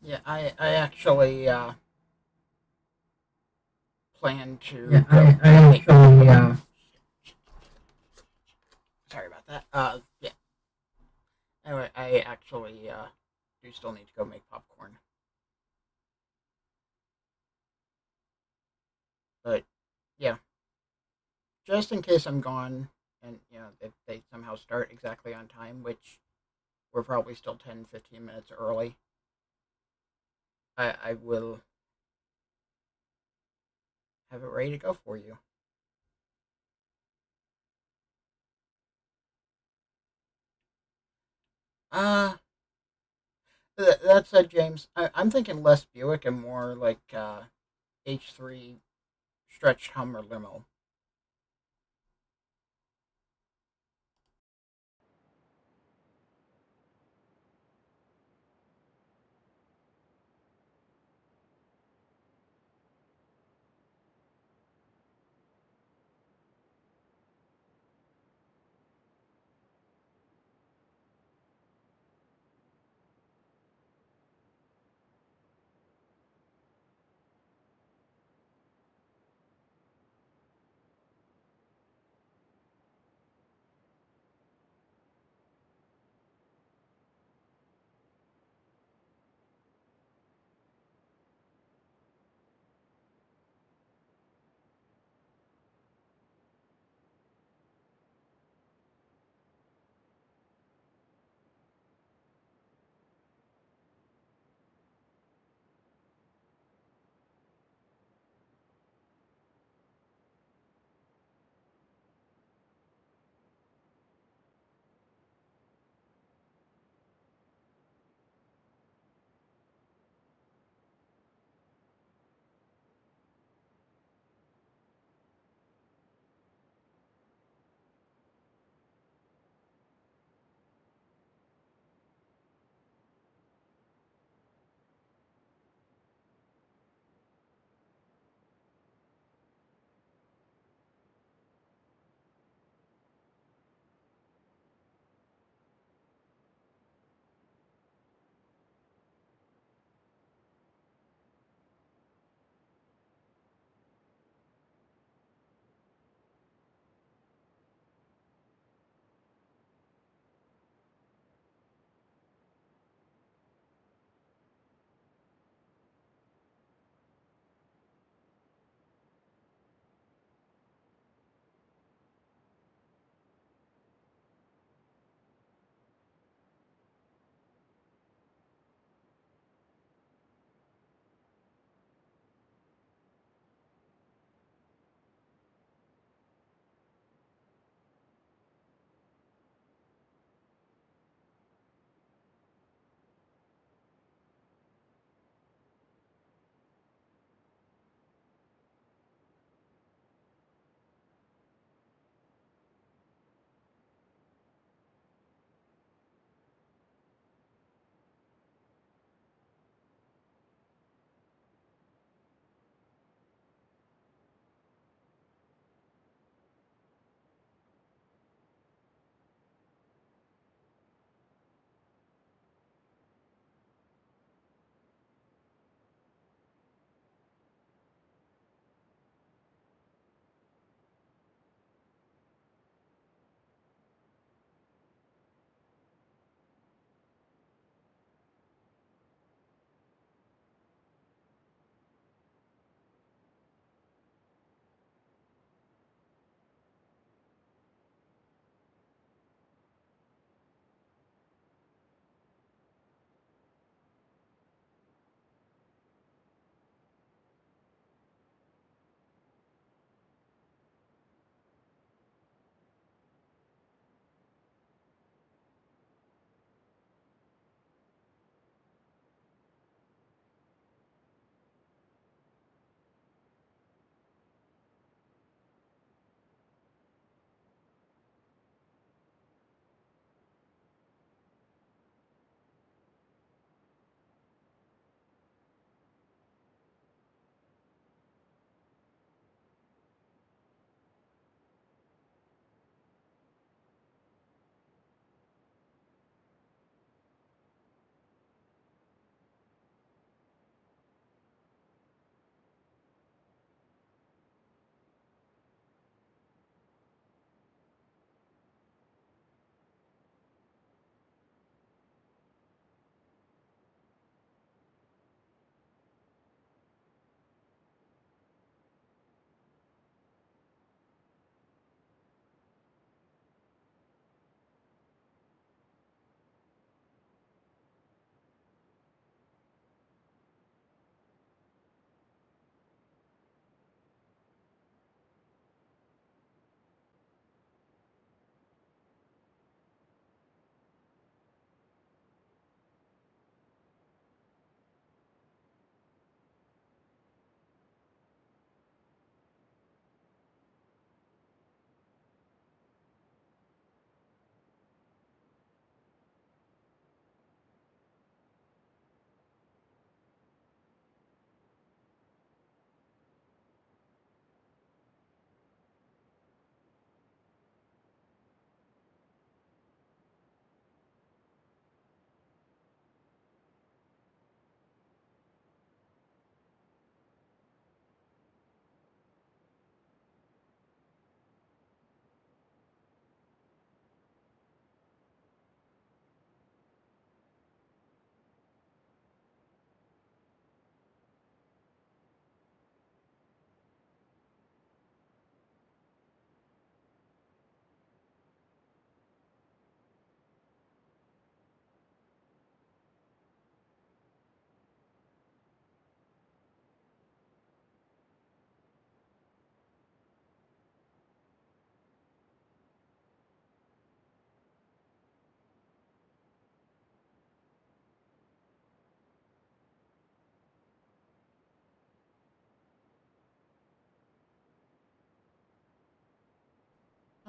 Yeah, I actually plan to Yeah, go I make. actually Sorry about that. Yeah. Anyway, I actually do still need to go make popcorn, but yeah, just in case I'm gone, and if they somehow start exactly on time, which we're probably still 10, 15 minutes early, I will have it ready to go for you. Uh, that said, James, I'm thinking less Buick and more like H3 stretched Hummer limo.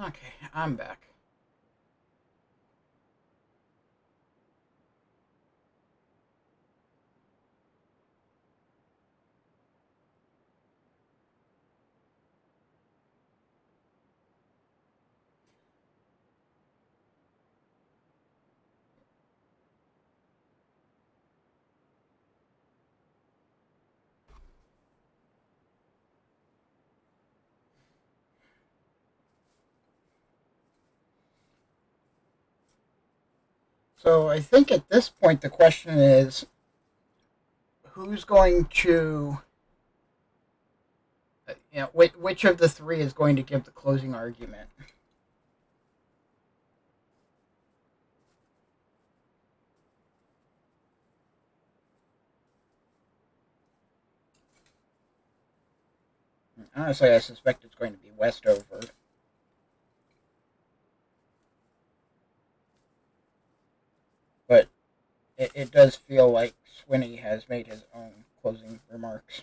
Okay, I'm back. So I think at this point the question is who's going to, which of the three is going to give the closing argument? Honestly, I suspect it's going to be Westover. But it does feel like Swinney has made his own closing remarks.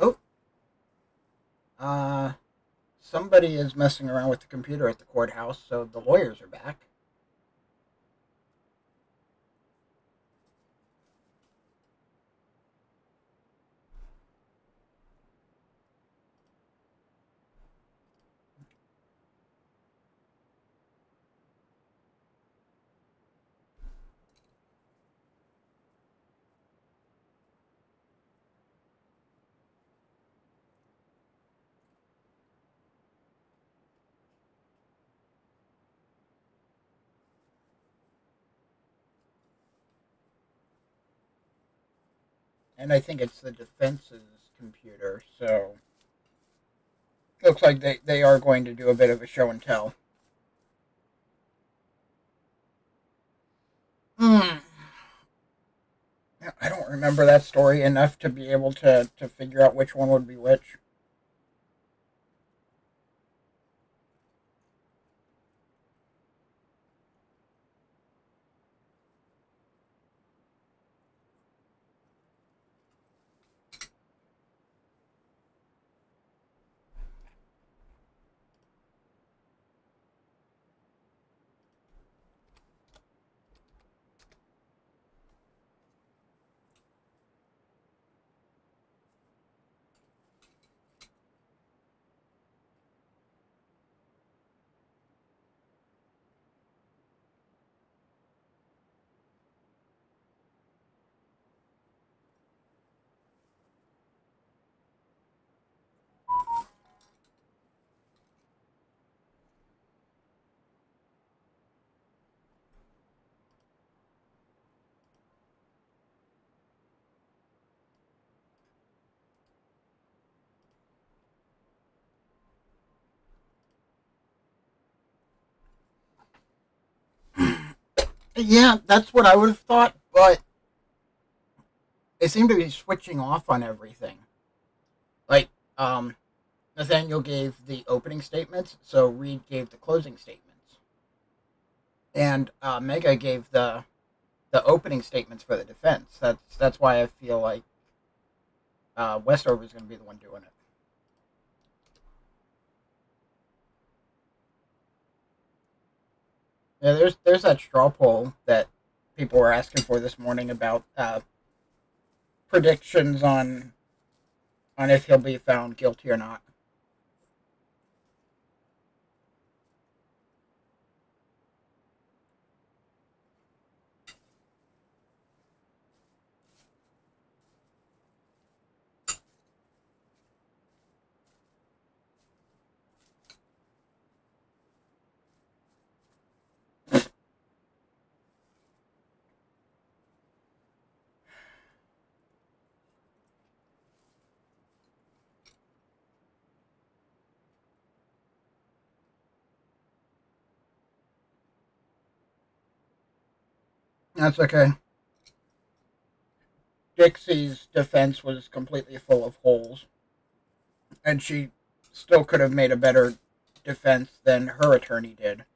Oh, uh, somebody is messing around with the computer at the courthouse, so the lawyers are back. And I think it's the defense's computer, so looks like they are going to do a bit of a show and tell. Hmm. I don't remember that story enough to be able to figure out which one would be which. Yeah, that's what I would have thought, but they seem to be switching off on everything. Like, Nathaniel gave the opening statements, so Reed gave the closing statements, and Mega gave the opening statements for the defense. That's why I feel like Westover is going to be the one doing it. Yeah, there's that straw poll that people were asking for this morning about predictions on if he'll be found guilty or not. That's okay. Dixie's defense was completely full of holes, and she still could have made a better defense than her attorney did.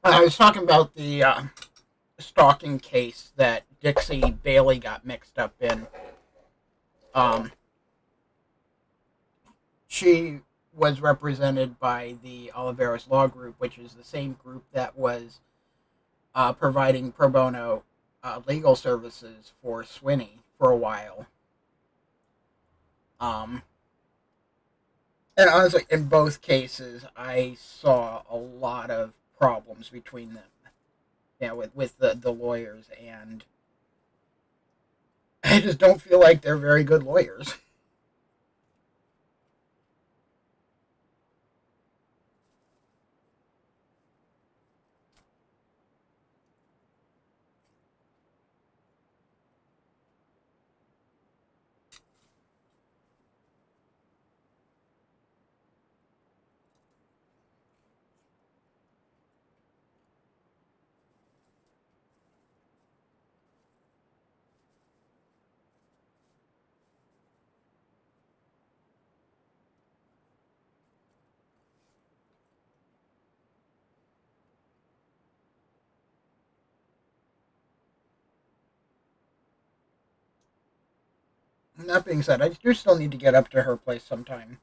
I was talking about the stalking case that Dixie Bailey got mixed up in. Um, she was represented by the Oliveros Law Group, which is the same group that was providing pro bono legal services for Swinney for a while. Um, and honestly, in both cases, I saw a lot of problems between them. Yeah, with the lawyers, and I just don't feel like they're very good lawyers. And that being said, I do still need to get up to her place sometime.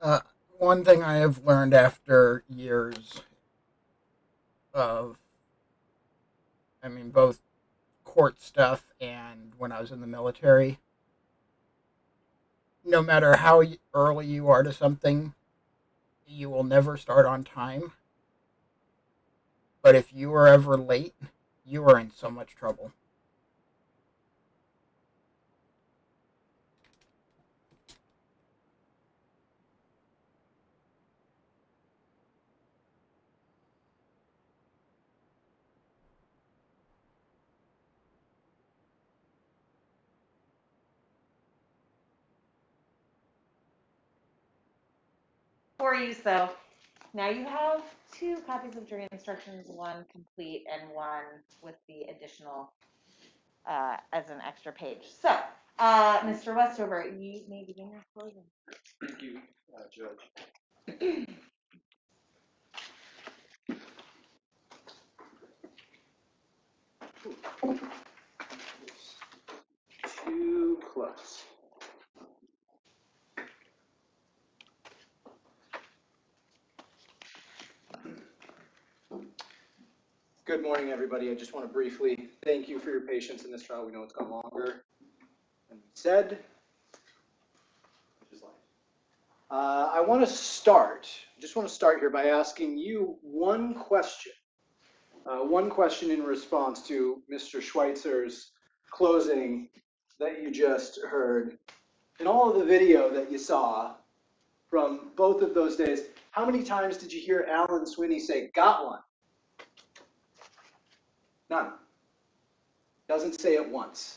Uh, One thing I have learned after years of, I mean, both court stuff and when I was in the military, no matter how early you are to something, you will never start on time. But if you are ever late, you are in so much trouble. For you, so now you have 2 copies of jury instructions, one complete and one with the additional as an extra page. So, Mr. Westover, you may begin your closing. Thank you, Judge. Too close. Good morning, everybody. I just want to briefly thank you for your patience in this trial. We know it's gone longer than we said, which is life. I want to start here by asking you one question. One question in response to Mr. Schweitzer's closing that you just heard. In all of the video that you saw from both of those days, how many times did you hear Alan Swinney say, "Got one"? None. Doesn't say it once.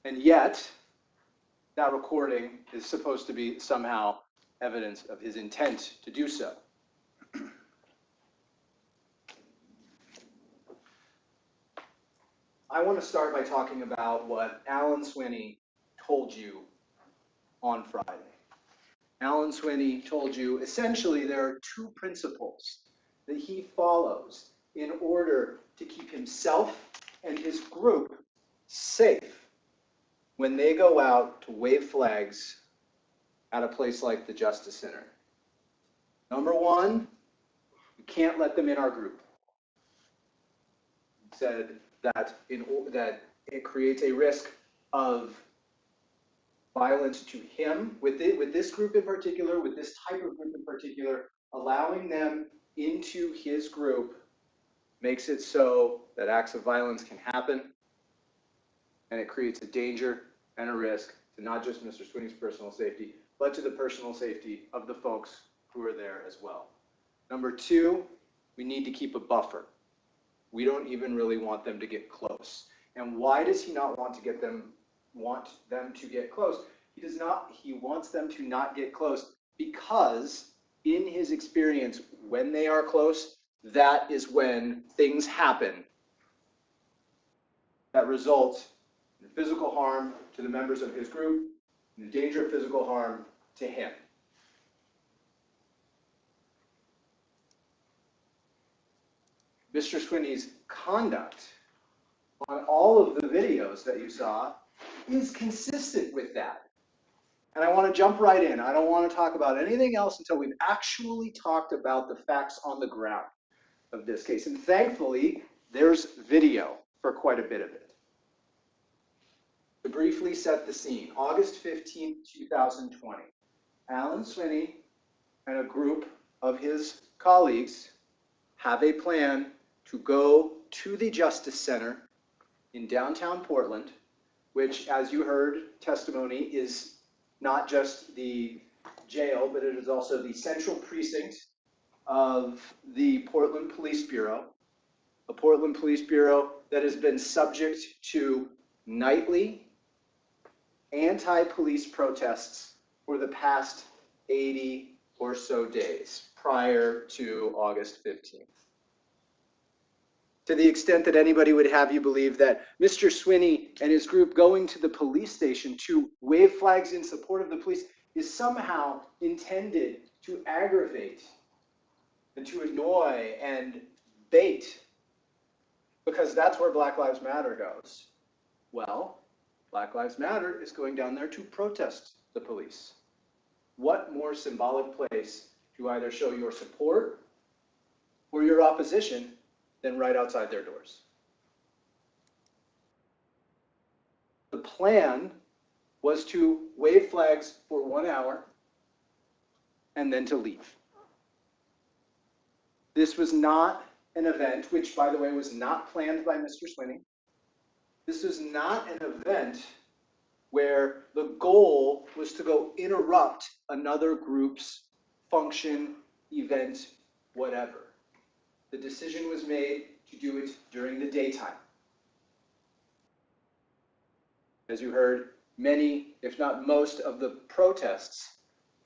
And yet, that recording is supposed to be somehow evidence of his intent to do so. I want to start by talking about what Alan Swinney told you on Friday. Alan Swinney told you essentially there are 2 principles that he follows in order to keep himself and his group safe when they go out to wave flags at a place like the Justice Center. Number 1, you can't let them in our group. He said that it creates a risk of violence to him, with this group in particular, with this type of group in particular, allowing them into his group makes it so that acts of violence can happen, and it creates a danger and a risk to not just Mr. Swinney's personal safety, but to the personal safety of the folks who are there as well. Number 2, we need to keep a buffer. We don't even really want them to get close. And why does he not want them to get close? He wants them to not get close because in his experience, when they are close, that is when things happen that result in physical harm to the members of his group and the danger of physical harm to him. Mr. Swinney's conduct on all of the videos that you saw is consistent with that. And I want to jump right in. I don't want to talk about anything else until we've actually talked about the facts on the ground of this case. And thankfully, there's video for quite a bit of it. To briefly set the scene, August 15, 2020, Alan Swinney and a group of his colleagues have a plan to go to the Justice Center in downtown Portland, which, as you heard testimony, is not just the jail, but it is also the central precinct of the Portland Police Bureau, a Portland Police Bureau that has been subject to nightly anti-police protests for the past 80 or so days prior to August 15th. To the extent that anybody would have you believe that Mr. Swinney and his group going to the police station to wave flags in support of the police is somehow intended to aggravate and to annoy and bait, because that's where Black Lives Matter goes. Well, Black Lives Matter is going down there to protest the police. what more symbolic place to either show your support or your opposition than right outside their doors? The plan was to wave flags for 1 hour and then to leave. This was not an event, which, by the way, was not planned by Mr. Swinney. This was not an event where the goal was to go interrupt another group's function, event, whatever. The decision was made to do it during the daytime. As you heard, many, if not most, of the protests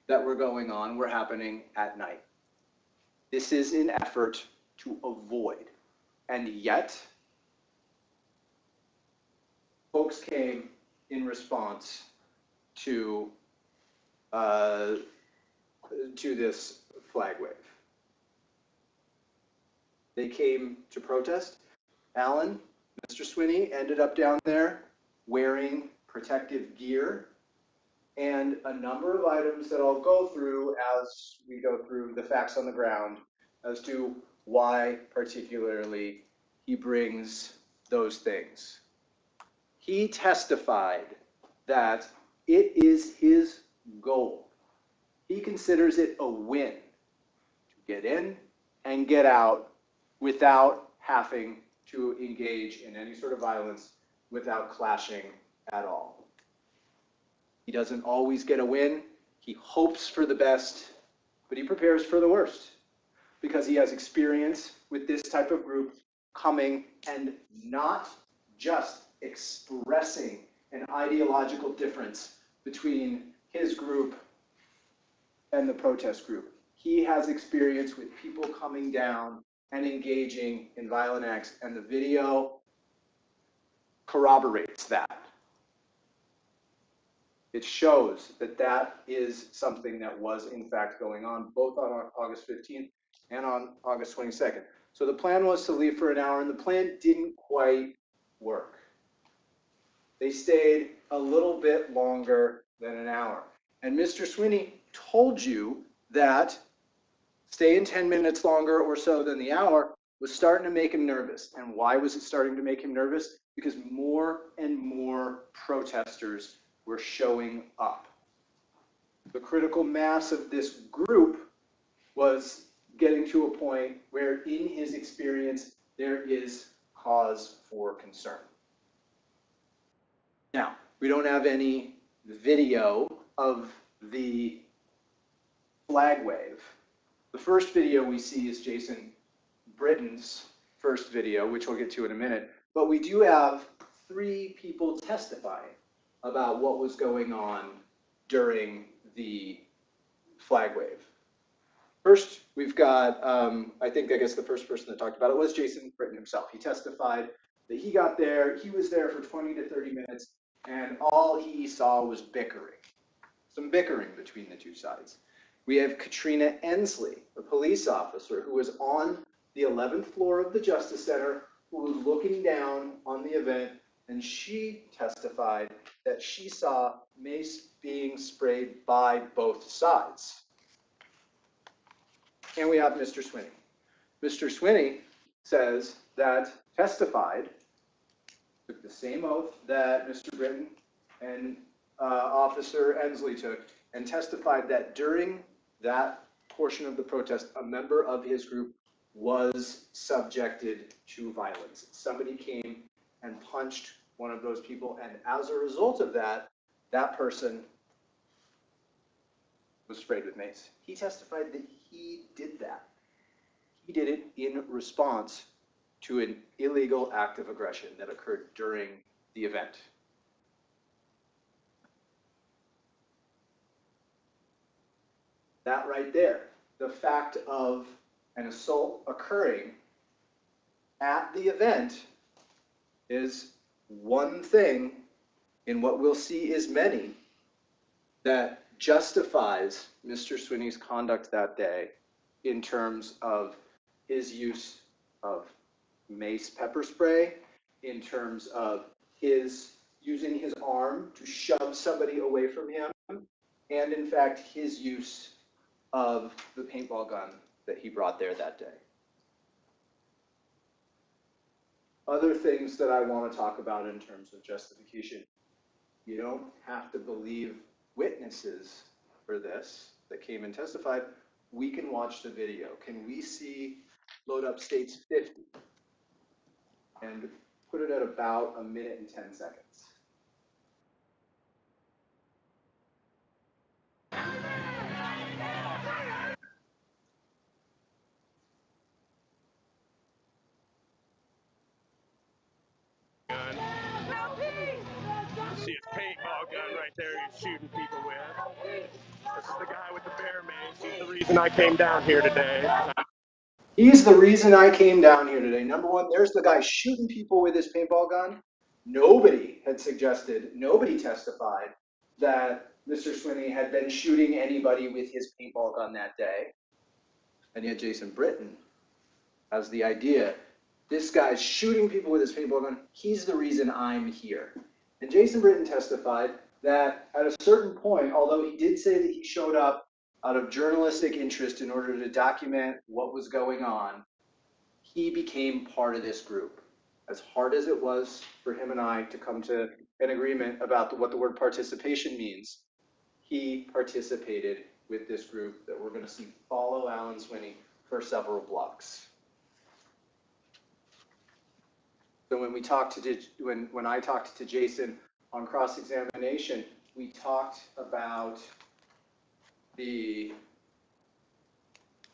that were going on were happening at night. This is an effort to avoid, and yet folks came in response to this flag wave. They came to protest. Alan, Mr. Swinney ended up down there wearing protective gear and a number of items that I'll go through as we go through the facts on the ground as to why particularly he brings those things. He testified that it is his goal. He considers it a win to get in and get out without having to engage in any sort of violence, without clashing at all. He doesn't always get a win. He hopes for the best, but he prepares for the worst because he has experience with this type of group coming and not just expressing an ideological difference between his group and the protest group. He has experience with people coming down and engaging in violent acts, and the video corroborates that. It shows that that is something that was in fact going on both on August 15th and on August 22nd. So the plan was to leave for an hour, and the plan didn't quite work. They stayed a little bit longer than an hour. And Mr. Swinney told you that staying 10 minutes longer or so than the hour was starting to make him nervous. And why was it starting to make him nervous? Because more and more protesters were showing up. The critical mass of this group was getting to a point where, in his experience, there is cause for concern. Now, we don't have any video of the flag wave. The first video we see is Jason Britton's first video, which we'll get to in a minute. But we do have 3 people testifying about what was going on during the flag wave. First, we've got, I guess the first person that talked about it was Jason Britton himself. He testified that he got there, he was there for 20 to 30 minutes, and all he saw was bickering. Some bickering between the two sides. We have Katrina Ensley, a police officer who was on the 11th floor of the Justice Center, who was looking down on the event, and she testified that she saw mace being sprayed by both sides. And we have Mr. Swinney. Mr. Swinney says that testified, took the same oath that Mr. Britton and Officer Ensley took, and testified that during that portion of the protest, a member of his group was subjected to violence. Somebody came and punched one of those people, and as a result of that, that person was sprayed with mace. He testified that he did that. He did it in response to an illegal act of aggression that occurred during the event. That right there, the fact of an assault occurring at the event, is one thing in what we'll see is many that justifies Mr. Swinney's conduct that day in terms of his use of mace pepper spray, in terms of his using his arm to shove somebody away from him, and in fact, his use of the paintball gun that he brought there that day. Other things that I want to talk about in terms of justification. You don't have to believe witnesses for this that came and testified. We can watch the video. Can we see load up states 50 and put it at about 1 minute and 10 seconds? Gun. See his paintball gun right there he's shooting people with. This is the guy with the bear mace. He's the reason I came down here today. He's the reason I came down here today. Number one, there's the guy shooting people with his paintball gun. Nobody had suggested, nobody testified that Mr. Swinney had been shooting anybody with his paintball gun that day. And yet Jason Britton has the idea, this guy's shooting people with his paintball gun, he's the reason I'm here. And Jason Britton testified that at a certain point, although he did say that he showed up out of journalistic interest in order to document what was going on, he became part of this group. As hard as it was for him and I to come to an agreement about what the word participation means, he participated with this group that we're going to see follow Alan Swinney for several blocks. So when we talked to when I talked to Jason on cross-examination, we talked about the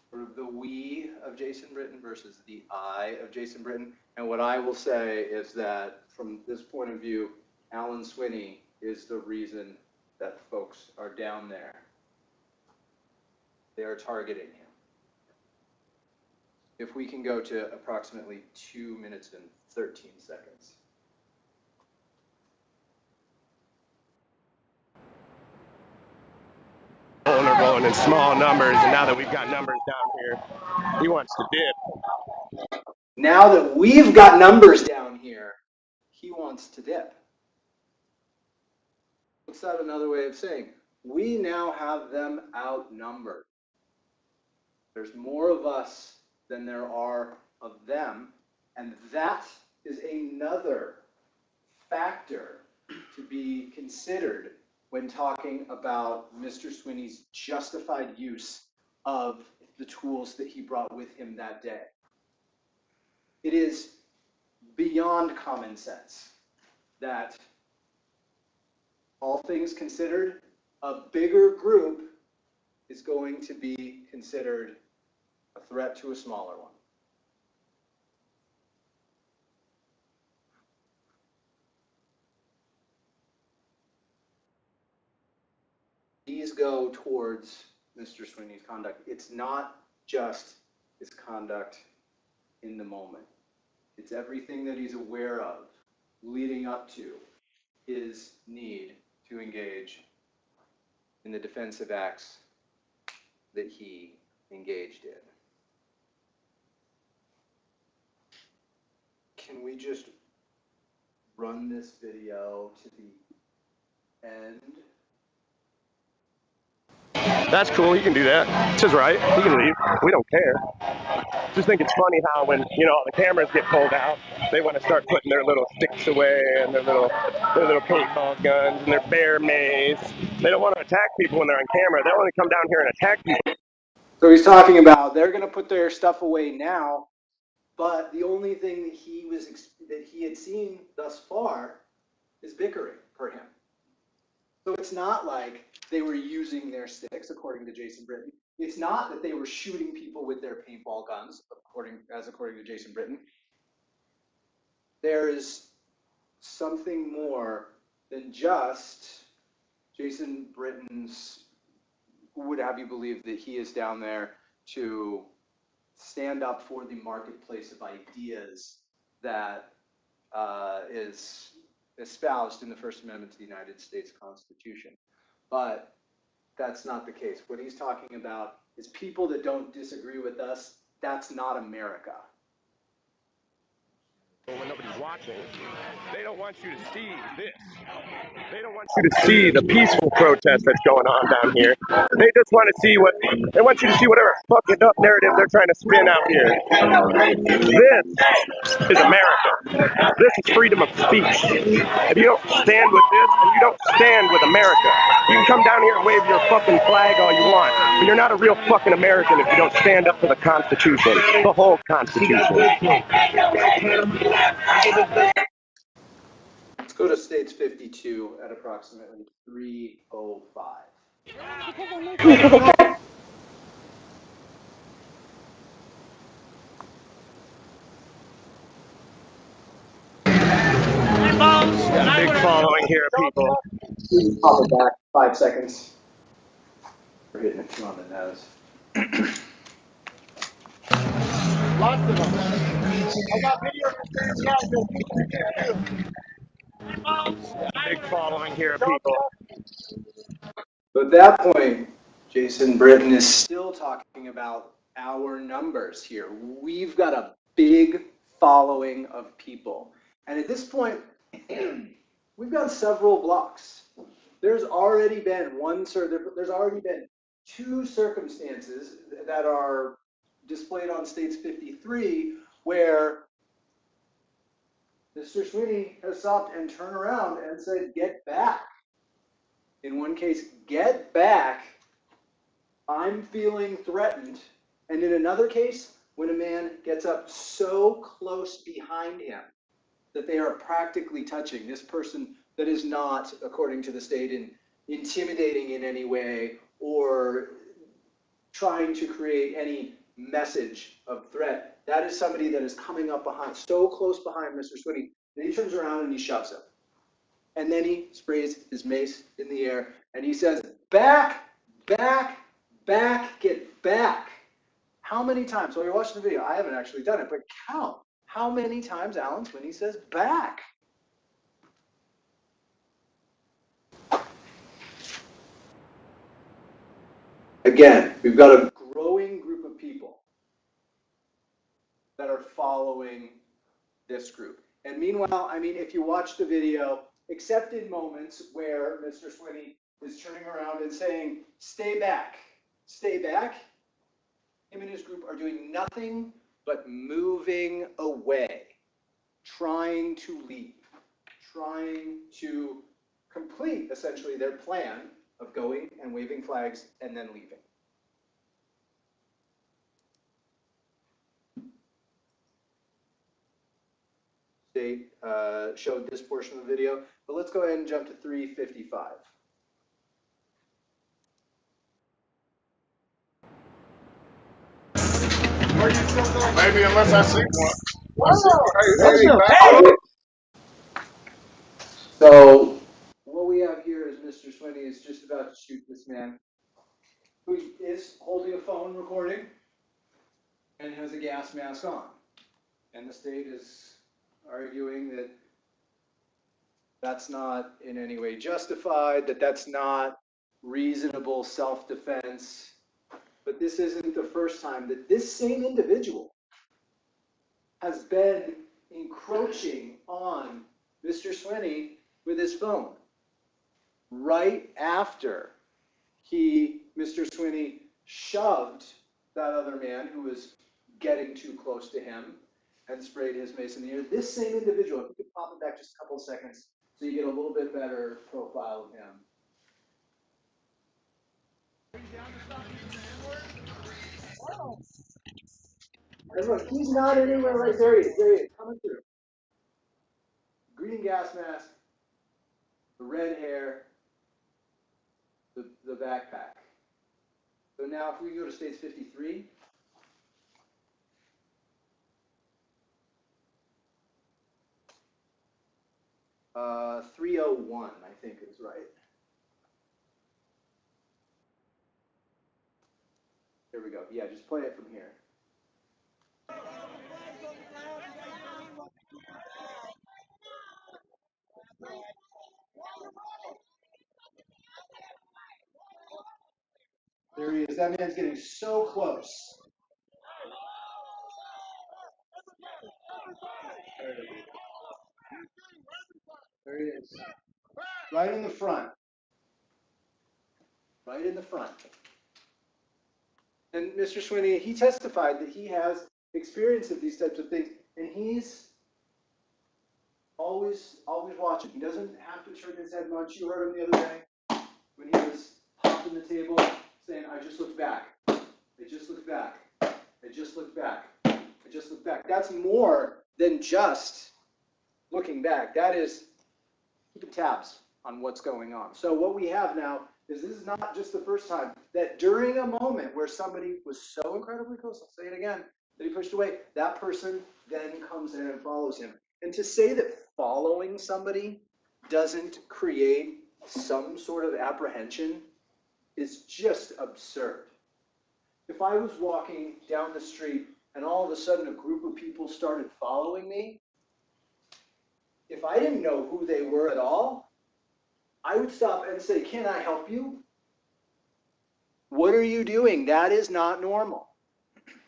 sort of the we of Jason Britton versus the I of Jason Britton. And what I will say is that from this point of view, Alan Swinney is the reason that folks are down there. They are targeting him. If we can go to approximately 2 minutes and 13 seconds. Vulnerable and in small numbers, and now that we've got numbers down here, he wants to dip. Now that we've got numbers down here, he wants to dip. What's that another way of saying? We now have them outnumbered. There's more of us than there are of them, and that is another factor to be considered when talking about Mr. Swinney's justified use of the tools that he brought with him that day. It is beyond common sense that, all things considered, a bigger group is going to be considered a threat to a smaller one. These go towards Mr. Swinney's conduct. It's not just his conduct in the moment. It's everything that he's aware of leading up to his need to engage in the defensive acts that he engaged in. Can we just run this video to the end? That's cool. He can do that. It's his right. He can leave. We don't care. Just think it's funny how when the cameras get pulled out, they want to start putting their little sticks away and their little paintball guns and their bear mace. They don't want to attack people when they're on camera. They want to come down here and attack people. So he's talking about they're going to put their stuff away now, but the only thing that he had seen thus far is bickering for him. So it's not like they were using their sticks, according to Jason Britton. It's not that they were shooting people with their paintball guns, according to Jason Britton. There is something more than just Jason Britton's, who would have you believe that he is down there to stand up for the marketplace of ideas that is espoused in the First Amendment to the United States Constitution. But that's not the case. What he's talking about is people that don't disagree with us. That's not America. when nobody's watching. They don't want you to see this. They don't want you to see the peaceful protest that's going on down here. They just want to see they want you to see whatever fucking up narrative they're trying to spin out here. This is America. This is freedom of speech. If you don't stand with this, then you don't stand with America. You can come down here and wave your fucking flag all you want, but you're not a real fucking American if you don't stand up for the Constitution, the whole Constitution. Let's go to States 52 at approximately 3:05. Big following here, people. Please pop it back 5 seconds. We're hitting it too on the nose. Lots of them. I got video of these guys. Big following here, people. But at that point, Jason Britton is still talking about our numbers here. We've got a big following of people. And at this point, we've got several blocks. There's already been two circumstances that are displayed on States 53 where Mr. Swinney has stopped and turned around and said, "Get back." In one case, "Get back, I'm feeling threatened." And in another case, when a man gets up so close behind him that they are practically touching this person that is not, according to the state, intimidating in any way or trying to create any message of threat. That is somebody that is coming up behind, so close behind Mr. Swinney that he turns around and he shoves him. And then he sprays his mace in the air and he says, "Back, back, back, get back." How many times? While you're watching the video, I haven't actually done it, but count how many times Alan Swinney says "back." Again, we've got a growing group of people that are following this group. And meanwhile, I mean, if you watch the video, except in moments where Mr. Swinney is turning around and saying, "Stay back, stay back," him and his group are doing nothing but moving away, trying to leave, trying to complete essentially their plan of going and waving flags and then leaving. State showed this portion of the video, but let's go ahead and jump to 3:55. Maybe unless I see one. So what we have here is Mr. Swinney is just about to shoot this man who is holding a phone recording and has a gas mask on. And the state is arguing that that's not in any way justified, that that's not reasonable self-defense. But this isn't the first time that this same individual has been encroaching on Mr. Swinney with his phone. Right after Mr. Swinney shoved that other man who was getting too close to him and sprayed his mace in the air. This same individual, if you could pop it back just a couple of seconds so you get a little bit better profile of him. And look, he's not anywhere right there. There he is, coming through. Green gas mask, the red hair, the backpack. So now if we go to States 53, uh, 301, I think is right. Here we go. Yeah, just play it from here. There he is. That man's getting so close. There he is. Right in the front. Right in the front. And Mr. Swinney, he testified that he has experience of these types of things, and he's always watching. He doesn't have to turn his head much. You heard him the other day when he was popping the table saying, I just looked back. I just looked back. I just looked back. I just looked back. That's more than just looking back. That is keeping tabs on what's going on. So what we have now is this is not just the first time that during a moment where somebody was so incredibly close, I'll say it again, that he pushed away, that person then comes in and follows him. And to say that following somebody doesn't create some sort of apprehension is just absurd. If I was walking down the street and all of a sudden a group of people started following me, if I didn't know who they were at all, I would stop and say, can I help you? What are you doing? That is not normal.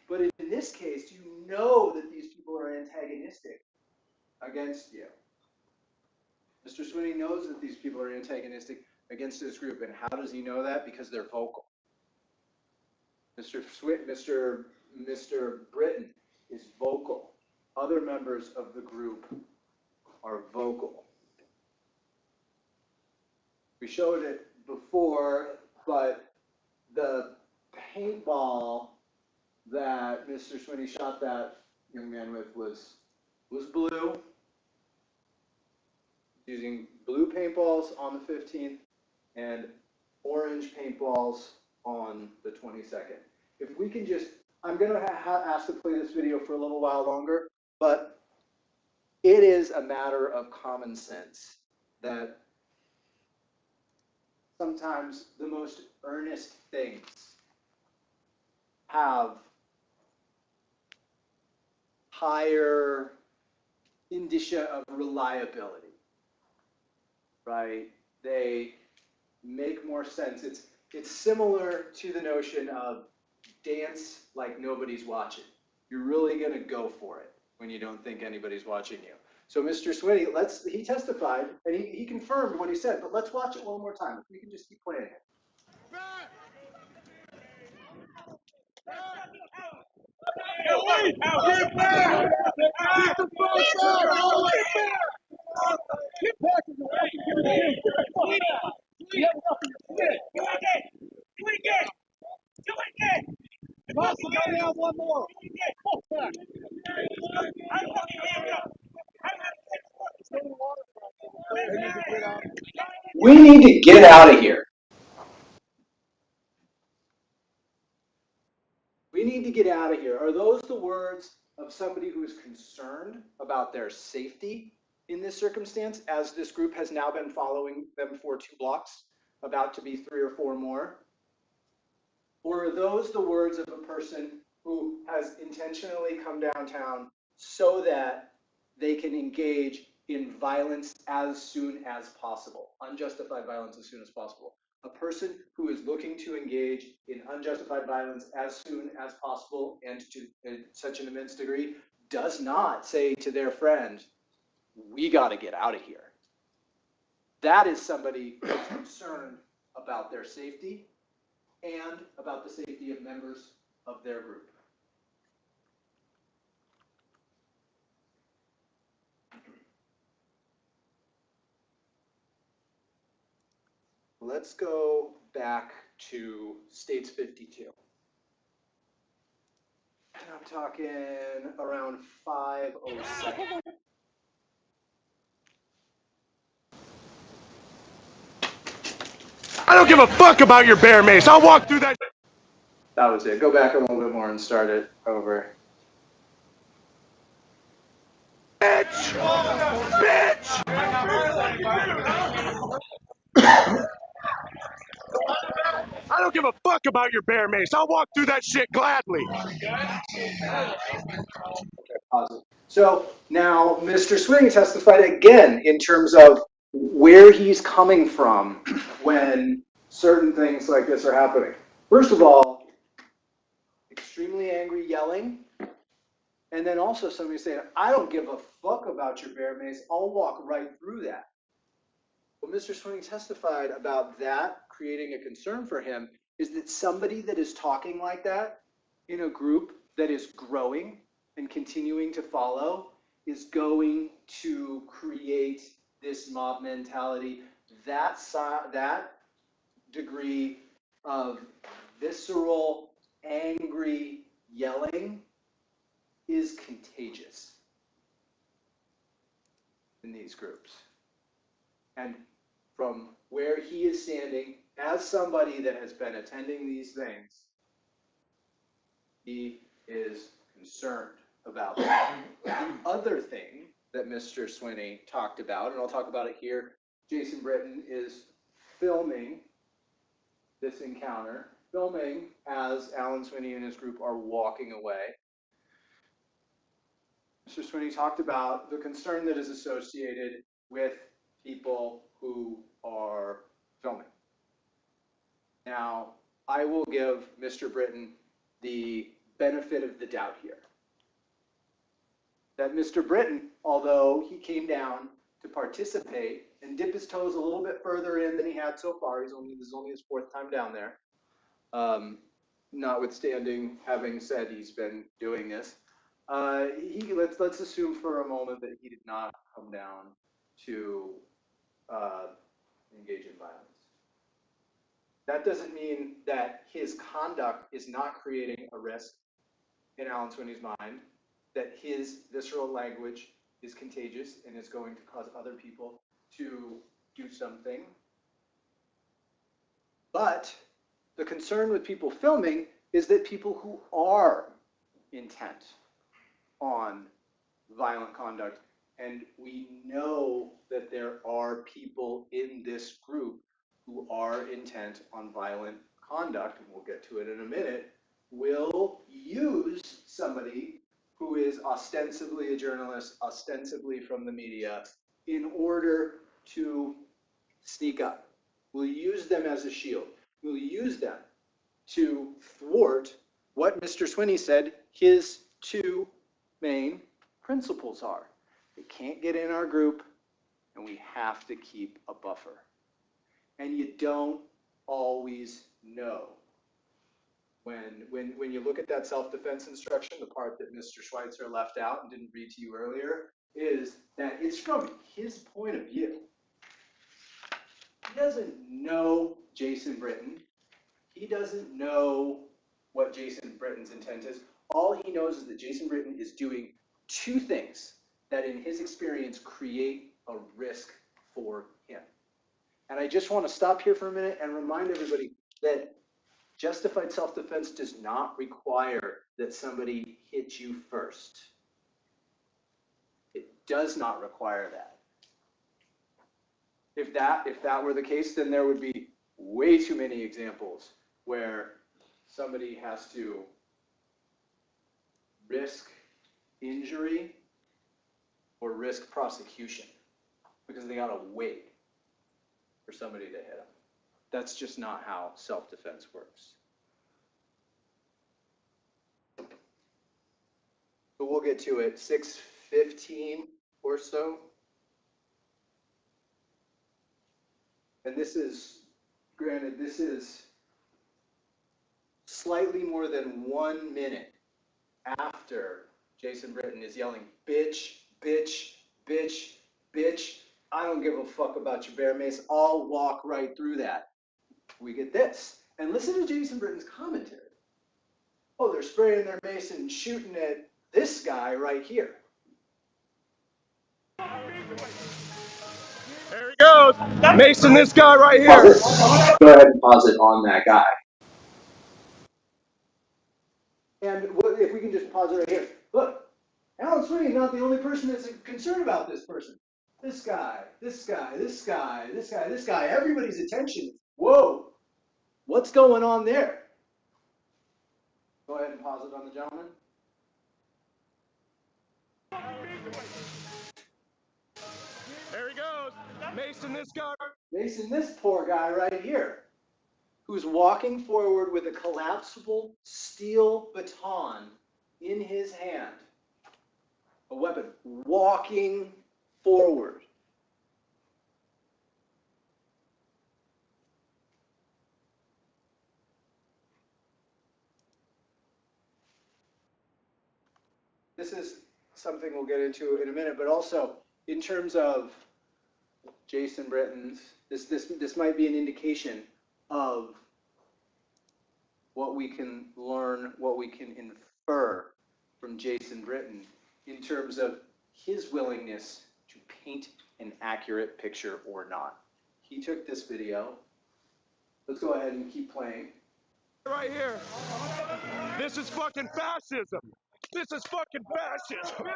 But in this case, you know that these people are antagonistic against you. Mr. Swinney knows that these people are antagonistic against this group. And how does he know that? Because they're vocal. Mr. Britton is vocal. Other members of the group are vocal. We showed it before, but the paintball that Mr. Swinney shot that young man with was blue, using blue paintballs on the 15th and orange paintballs on the 22nd. If we can just, I'm going to ask to play this video for a little while longer, but it is a matter of common sense that sometimes the most earnest things have higher indicia of reliability, right? They make more sense. It's similar to the notion of dance like nobody's watching. You're really going to go for it when you don't think anybody's watching you. So Mr. Swinney, he testified and he confirmed what he said, but let's watch it one more time. If we can just keep playing it. We need to get out of here. We need to get out of here. Are those the words of somebody who is concerned about their safety in this circumstance, as this group has now been following them for 2 blocks, about to be 3 or 4 more? Or are those the words of a person who has intentionally come downtown so that they can engage in violence as soon as possible, unjustified violence as soon as possible? A person who is looking to engage in unjustified violence as soon as possible and to such an immense degree does not say to their friend, we got to get out of here. That is somebody who's concerned about their safety and about the safety of members of their group. Let's go back to States 52. And I'm talking around 5:07. I don't give a fuck about your bear mace. I'll walk through that. That was it. Go back a little bit more and start it over. Bitch! Bitch! I don't give a fuck about your bear mace. I'll walk through that shit gladly. So now Mr. Swinney testified again in terms of where he's coming from when certain things like this are happening. First of all, extremely angry yelling, And then also somebody saying, I don't give a fuck about your bear mace. I'll walk right through that. What Mr. Swinney testified about that creating a concern for him is that somebody that is talking like that in a group that is growing and continuing to follow is going to create this mob mentality. That degree of visceral, angry yelling is contagious in these groups. And from where he is standing, as somebody that has been attending these things, he is concerned about that. The other thing that Mr. Swinney talked about, and I'll talk about it here, Jason Britton is filming this encounter, filming as Alan Swinney and his group are walking away. Mr. Swinney talked about the concern that is associated with people who are filming. Now, I will give Mr. Britton the benefit of the doubt here. That Mr. Britton, although he came down to participate and dip his toes a little bit further in than he had so far, this is only his 4th time down there, notwithstanding having said he's been doing this, let's assume for a moment that he did not come down to engage in violence. That doesn't mean that his conduct is not creating a risk in Alan Swinney's mind, that his visceral language is contagious and is going to cause other people to do something. But the concern with people filming is that people who are intent on violent conduct, and we know that there are people in this group who are intent on violent conduct, and we'll get to it in a minute, will use somebody who is ostensibly a journalist, ostensibly from the media, in order to sneak up. We'll use them as a shield. We'll use them to thwart what Mr. Swinney said his 2 main principles are. They can't get in our group, and we have to keep a buffer. And you don't always know. When you look at that self-defense instruction, the part that Mr. Schweitzer left out and didn't read to you earlier, is that it's from his point of view. He doesn't know Jason Britton. He doesn't know what Jason Britton's intent is. All he knows is that Jason Britton is doing 2 things that in his experience create a risk for him. And I just want to stop here for a minute and remind everybody that justified self-defense does not require that somebody hit you first. It does not require that. If that were the case, then there would be way too many examples where somebody has to risk injury or risk prosecution because they gotta wait for somebody to hit them. That's just not how self-defense works. But we'll get to it. 6:15 or so. And this is, granted, this is slightly more than 1 minute after Jason Britton is yelling, bitch, bitch, bitch, bitch. I don't give a fuck about your bear mace. I'll walk right through that. We get this. And listen to Jason Britton's commentary. Oh, they're spraying their mace and shooting at this guy right here. There he goes. Mason, this guy right here. Go ahead and pause it on that guy. And if we can just pause it right here. Look, Alan Swinney is not the only person that's concerned about this person. This guy, this guy, this guy, this guy, this guy. Everybody's attention. Whoa, what's going on there? Go ahead and pause it on the gentleman. There he goes. Mason, this guy. Mason, this poor guy right here, who's walking forward with a collapsible steel baton in his hand. a weapon, walking forward. This is something we'll get into in a minute, but also in terms of Jason Britton's, this might be an indication of what we can learn, what we can infer from Jason Britton in terms of his willingness to paint an accurate picture or not. He took this video. Let's go ahead and keep playing. Right here. This is fucking fascism. This is fucking fascism.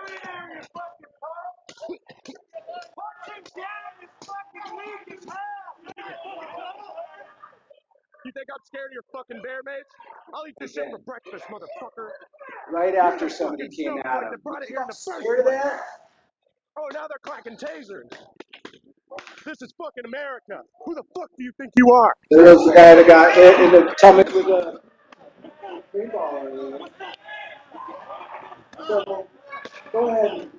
You think I'm scared of your fucking bear mates? I'll eat this shit for breakfast, motherfucker. Right after somebody came at him. Brought it here in the first Hear place. that? Oh, now they're clacking tasers. This is fucking America. Who the fuck do you think you are? There was the guy that got hit in the stomach with a paintball earlier. So go ahead and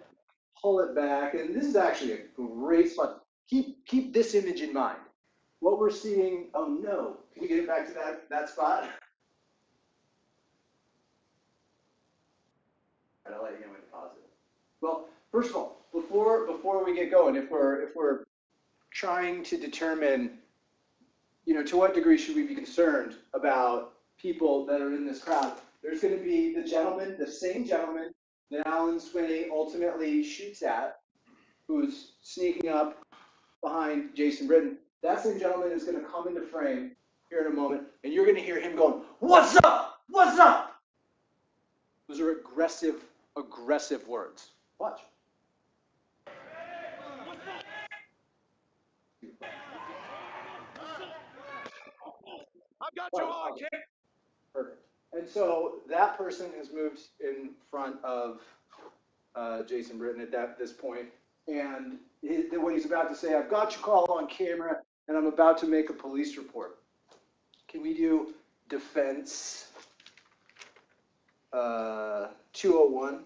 pull it back. And this is actually a great spot. Keep this image in mind. What we're seeing, oh no, can we get it back to that spot? I'll let you know when to pause it. Well, first of all, before we get going, if we're trying to determine, to what degree should we be concerned about people that are in this crowd, there's going to be the same gentleman that Alan Swinney ultimately shoots at, who's sneaking up behind Jason Britton. That same gentleman is going to come into frame here in a moment, and you're going to hear him going, "What's up? What's up?" Those are aggressive words. Watch. I've got you all, kid. Perfect. And so that person has moved in front of Jason Britton at this point, and what he's about to say, "I've got you all on camera, and I'm about to make a police report." Can we do defense 201?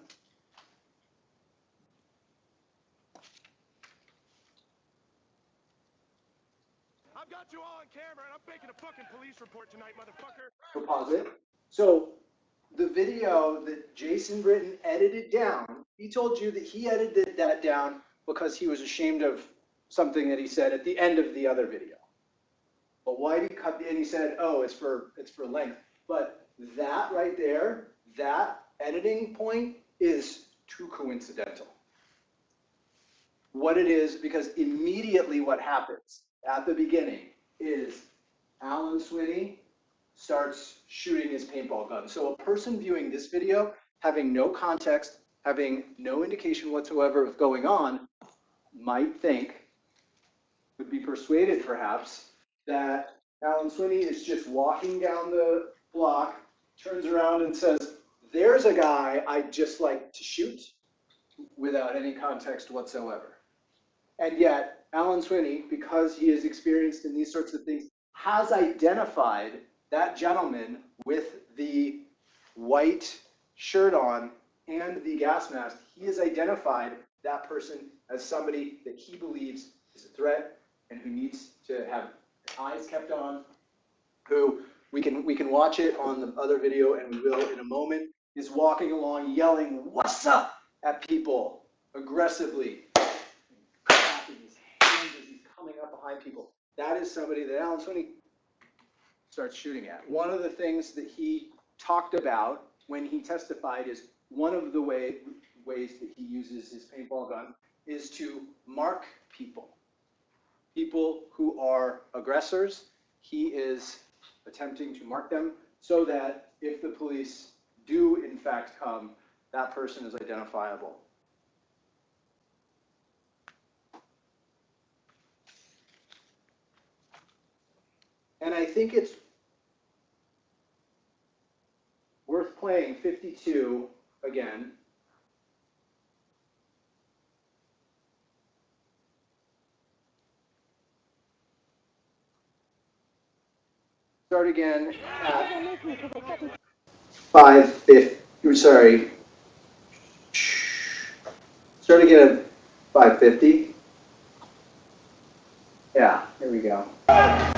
I've got you all on camera, and I'm making a fucking police report tonight, motherfucker. We'll pause it. So the video that Jason Britton edited down, he told you that he edited that down because he was ashamed of something that he said at the end of the other video. But why did he cut and he said, "Oh, it's for length." But that right there, that editing point is too coincidental. What it is, because immediately what happens at the beginning is Alan Swinney starts shooting his paintball gun. So a person viewing this video, having no context, having no indication whatsoever of going on, might think, would be persuaded perhaps, that Alan Swinney is just walking down the block, turns around and says, "There's a guy I'd just like to shoot," without any context whatsoever. And yet, Alan Swinney, because he is experienced in these sorts of things, has identified that gentleman with the white shirt on and the gas mask. He has identified that person as somebody that he believes is a threat and who needs to have eyes kept on, who we can watch it on the other video, and we will in a moment, is walking along yelling, "What's up?" at people aggressively, clapping his hands as he's coming up behind people. That is somebody that Alan Swinney starts shooting at. One of the things that he talked about when he testified is one of the ways that he uses his paintball gun is to mark people who are aggressors. He is attempting to mark them so that if the police do in fact come, that person is identifiable. And I think it's worth playing 52 again. Start again at 5:50. Sorry. Starting at 550. Yeah, here we go. I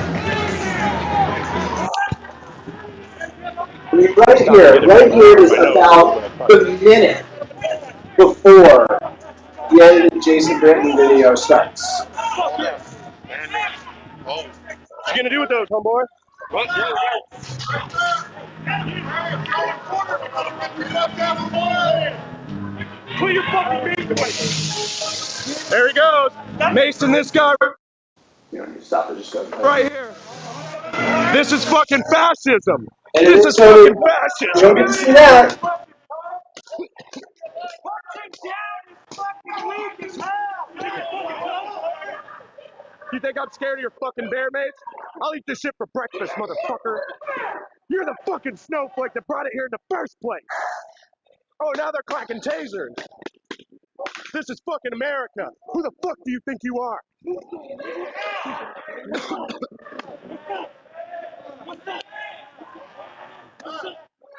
mean, right here is about the minute before the edited Jason Britton video starts. What you gonna do with those, homeboy? What? Put your fucking mace away. There he goes. Mason, this guy You don't need to stop it, just go. right here. This is fucking fascism. And This is fucking fascism. You don't get to see that. You think I'm scared of your fucking bear mates? I'll eat this shit for breakfast, motherfucker. You're the fucking snowflake that brought it here in the first place. Oh, now they're clacking tasers. This is fucking America. Who the fuck do you think you are?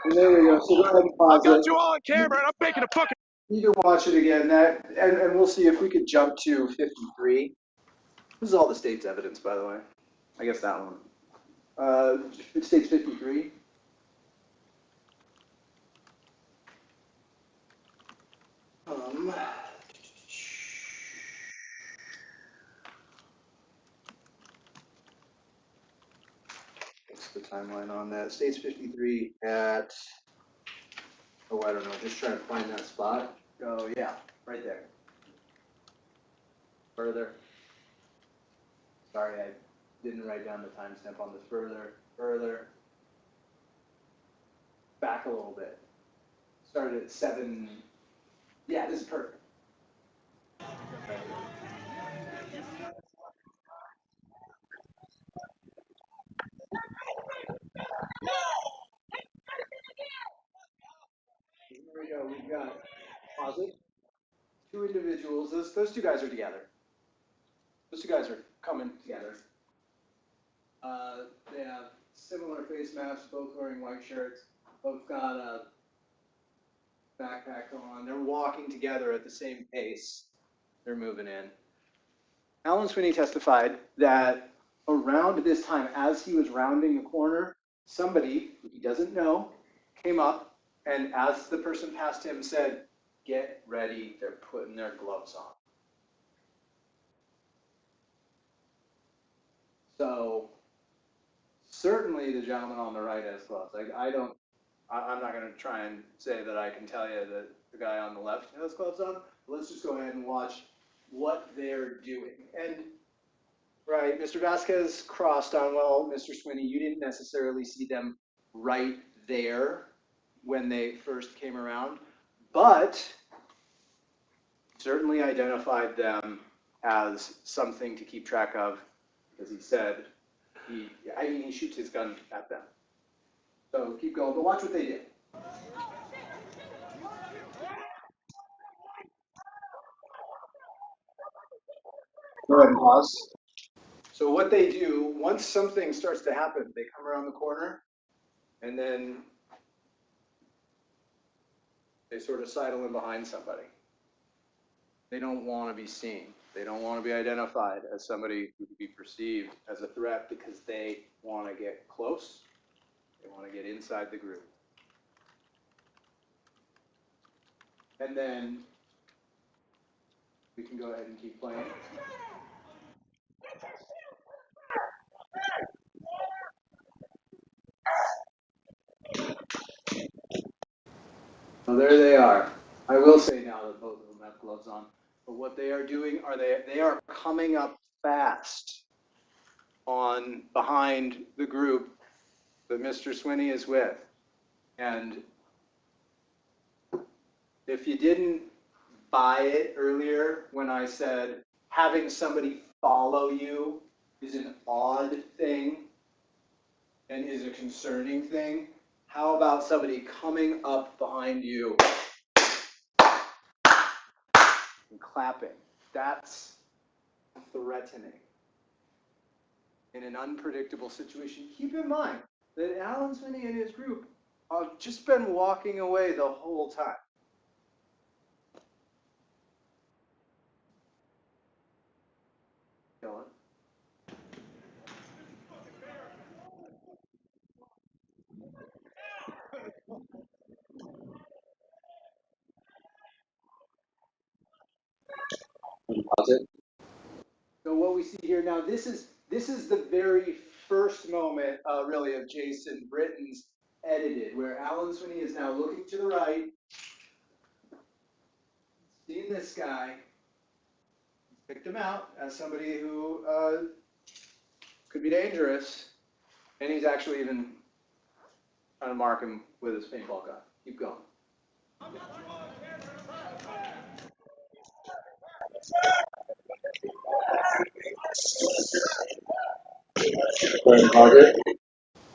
And there we go. So go ahead and pause I've got it. you all on camera and I'm making a fucking... You can watch it again. And we'll see if we could jump to 53. This is all the state's evidence, by the way. I guess that one. State's 53. What's the timeline on that? State's 53 at, oh, I don't know, just trying to find that spot. Oh, yeah, right there. Further. Sorry, I didn't write down the timestamp on this. Further. Back a little bit. Started at 7. Yeah, this is perfect. Here we go. We've got pause it. 2 individuals. Those 2 guys are together. Those 2 guys are coming together. They have similar face masks, both wearing white shirts, both got a backpack on. They're walking together at the same pace. They're moving in. Alan Swinney testified that around this time, as he was rounding the corner, somebody who he doesn't know came up, and as the person passed him said, "Get ready, they're putting their gloves on." So certainly the gentleman on the right has gloves. I'm not going to try and say that I can tell you that the guy on the left has gloves on. Let's just go ahead and watch what they're doing. And right, Mr. Vasquez crossed on, well, Mr. Swinney, you didn't necessarily see them right there when they first came around, but certainly identified them as something to keep track of, because he said he shoots his gun at them. So keep going, but watch what they did. Go ahead and pause. So what they do, once something starts to happen, they come around the corner, and then they sort of sidle in behind somebody. They don't want to be seen. They don't want to be identified as somebody who could be perceived as a threat, because they want to get close. They want to get inside the group. And then we can go ahead and keep playing. So there they are. I will say now that both of them have gloves on. But what they are doing are they are coming up fast on behind the group that Mr. Swinney is with. And if you didn't buy it earlier when I said having somebody follow you is an odd thing and is a concerning thing, how about somebody coming up behind you and clapping? That's threatening. In an unpredictable situation, keep in mind that Alan Swinney and his group have just been walking away the whole time. So what we see here now, this is the very first moment, really, of Jason Britton's edited, where Alan Swinney is now looking to the right, seeing this guy, picked him out as somebody who could be dangerous, and he's actually even trying to mark him with his paintball gun. Keep going.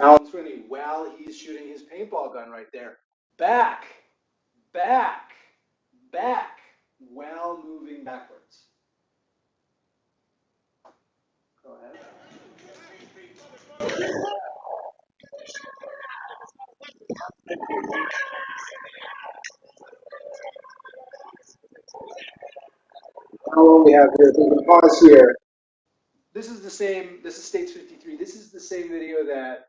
Alan Swinney, while he's shooting his paintball gun right there, back, back, back, while moving backwards. Go ahead. How long we have here? We can pause here. This is the same. This is States 53. This is the same video that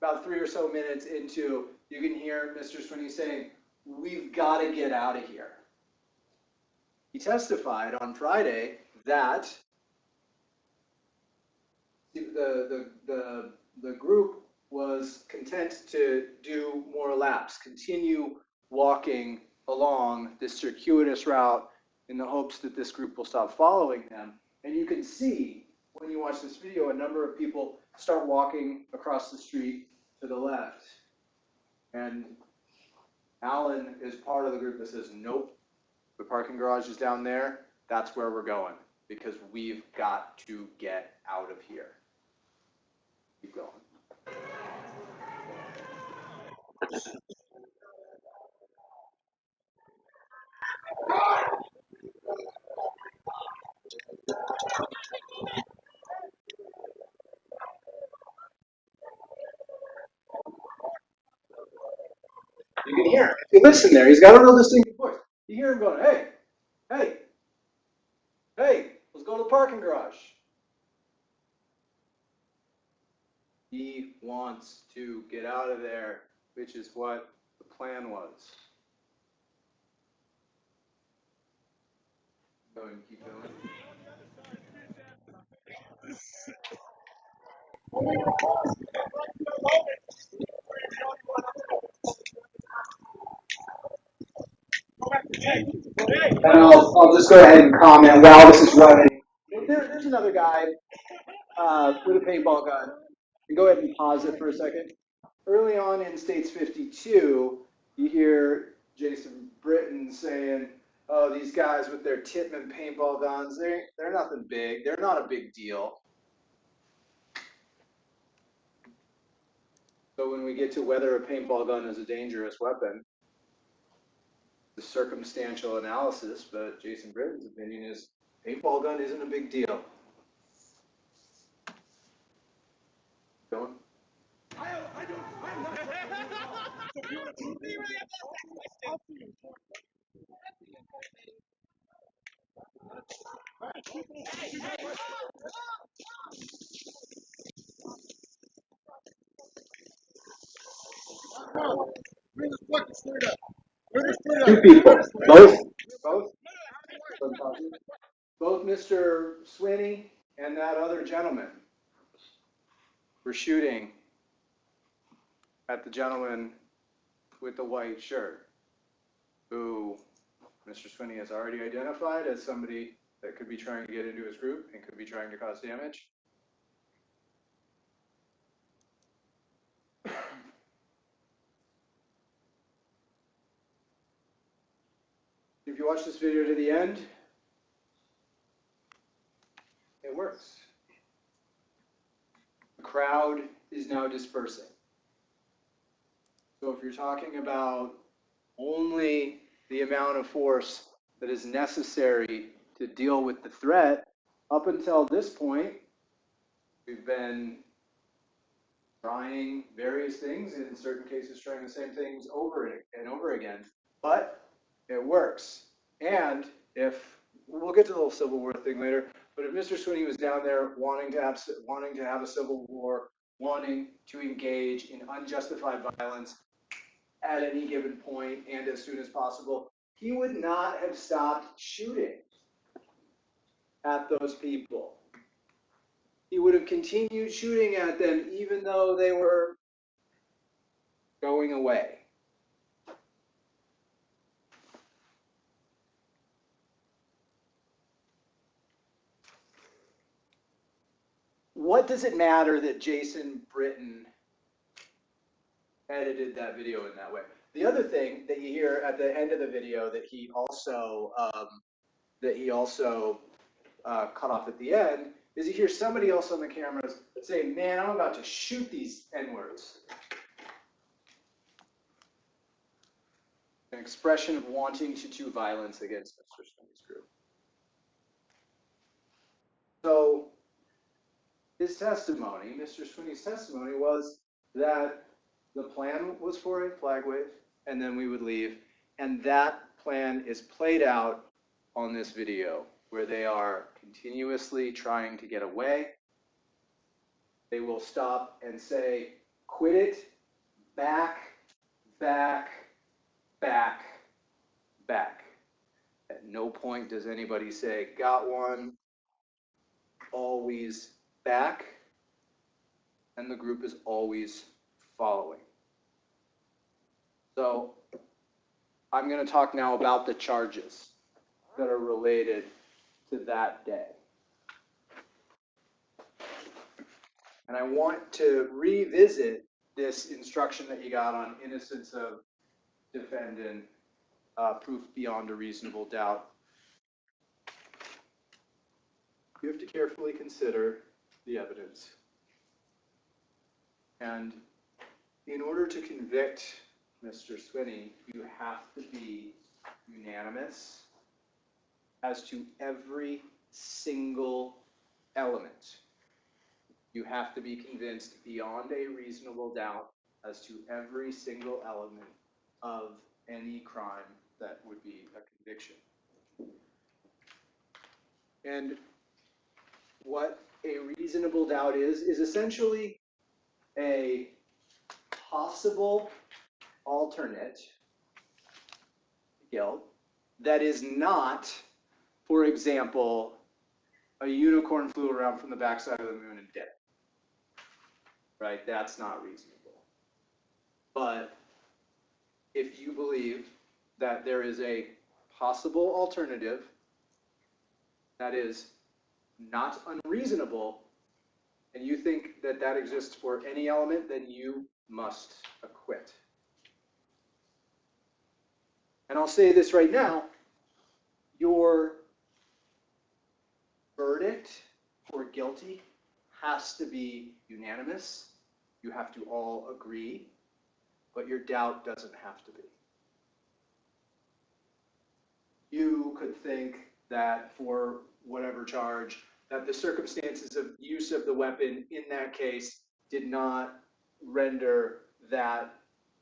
about 3 or so minutes into, you can hear Mr. Swinney saying, "We've got to get out of here." He testified on Friday that the group was content to do more laps, continue walking along this circuitous route in the hopes that this group will stop following them. And you can see when you watch this video, a number of people start walking across the street to the left. And Alan is part of the group that says, nope, the parking garage is down there. That's where we're going because we've got to get out of here. Keep going. You can hear him. If you listen there, he's got a real distinct voice. You hear him going, hey, hey, hey, let's go to the parking garage. He wants to get out of there, which is what the plan was. Going, keep going. And I'll just go ahead and comment while this is running. There's another guy with a paintball gun. You go ahead and pause it for a second. Early on in States 52, you hear Jason Britton saying, oh, these guys with their Tippmann paintball guns, they're nothing big. They're not a big deal. So when we get to whether a paintball gun is a dangerous weapon, the circumstantial analysis, but Jason Britton's opinion is paintball gun isn't a big deal. Going? Two people, both Mr. Swinney and that other gentleman were shooting at the gentleman with the white shirt, who Mr. Swinney has already identified as somebody that could be trying to get into his group and could be trying to cause damage. If you watch this video to the end, it works. The crowd is now dispersing. So if you're talking about only the amount of force that is necessary to deal with the threat, up until this point, we've been trying various things, in certain cases trying the same things over and over again, but it works. And if, we'll get to the whole Civil War thing later, but if Mr. Swinney was down there wanting to have a civil war, wanting to engage in unjustified violence at any given point and as soon as possible, he would not have stopped shooting. at those people. He would have continued shooting at them even though they were going away. What does it matter that Jason Britton edited that video in that way? The other thing that you hear at the end of the video that he also cut off at the end is you hear somebody else on the cameras say, "Man, I'm about to shoot these N-words." An expression of wanting to do violence against Mr. Swinney's group. So his testimony, Mr. Swinney's testimony, was that the plan was for a flag wave, and then we would leave. And that plan is played out on this video, where they are continuously trying to get away. They will stop and say, "Quit it, back, back, back, back." At no point does anybody say, "Got one." Always back, and the group is always following. So I'm going to talk now about the charges that are related to that day. And I want to revisit this instruction that you got on innocence of defendant, proof beyond a reasonable doubt. You have to carefully consider the evidence. And in order to convict Mr. Swinney, you have to be unanimous as to every single element. You have to be convinced beyond a reasonable doubt as to every single element of any crime that would be a conviction. And what a reasonable doubt is essentially a possible alternate guilt that is not, for example, a unicorn flew around from the backside of the moon and did it. Right? That's not reasonable. But if you believe that there is a possible alternative that is not unreasonable, and you think that that exists for any element, then you must acquit. And I'll say this right now, your verdict for guilty has to be unanimous. You have to all agree, but your doubt doesn't have to be. You could think that for whatever charge, that the circumstances of use of the weapon in that case did not render that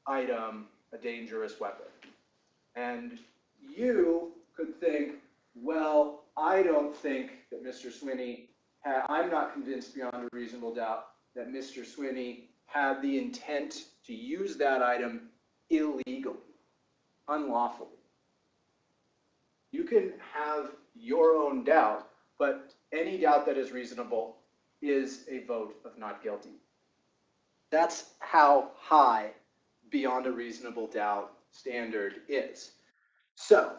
item a dangerous weapon. And you could think, well, I don't think that Mr. Swinney I'm not convinced beyond a reasonable doubt that Mr. Swinney had the intent to use that item illegally, unlawfully. You can have your own doubt, but any doubt that is reasonable is a vote of not guilty. That's how high beyond a reasonable doubt standard is. So,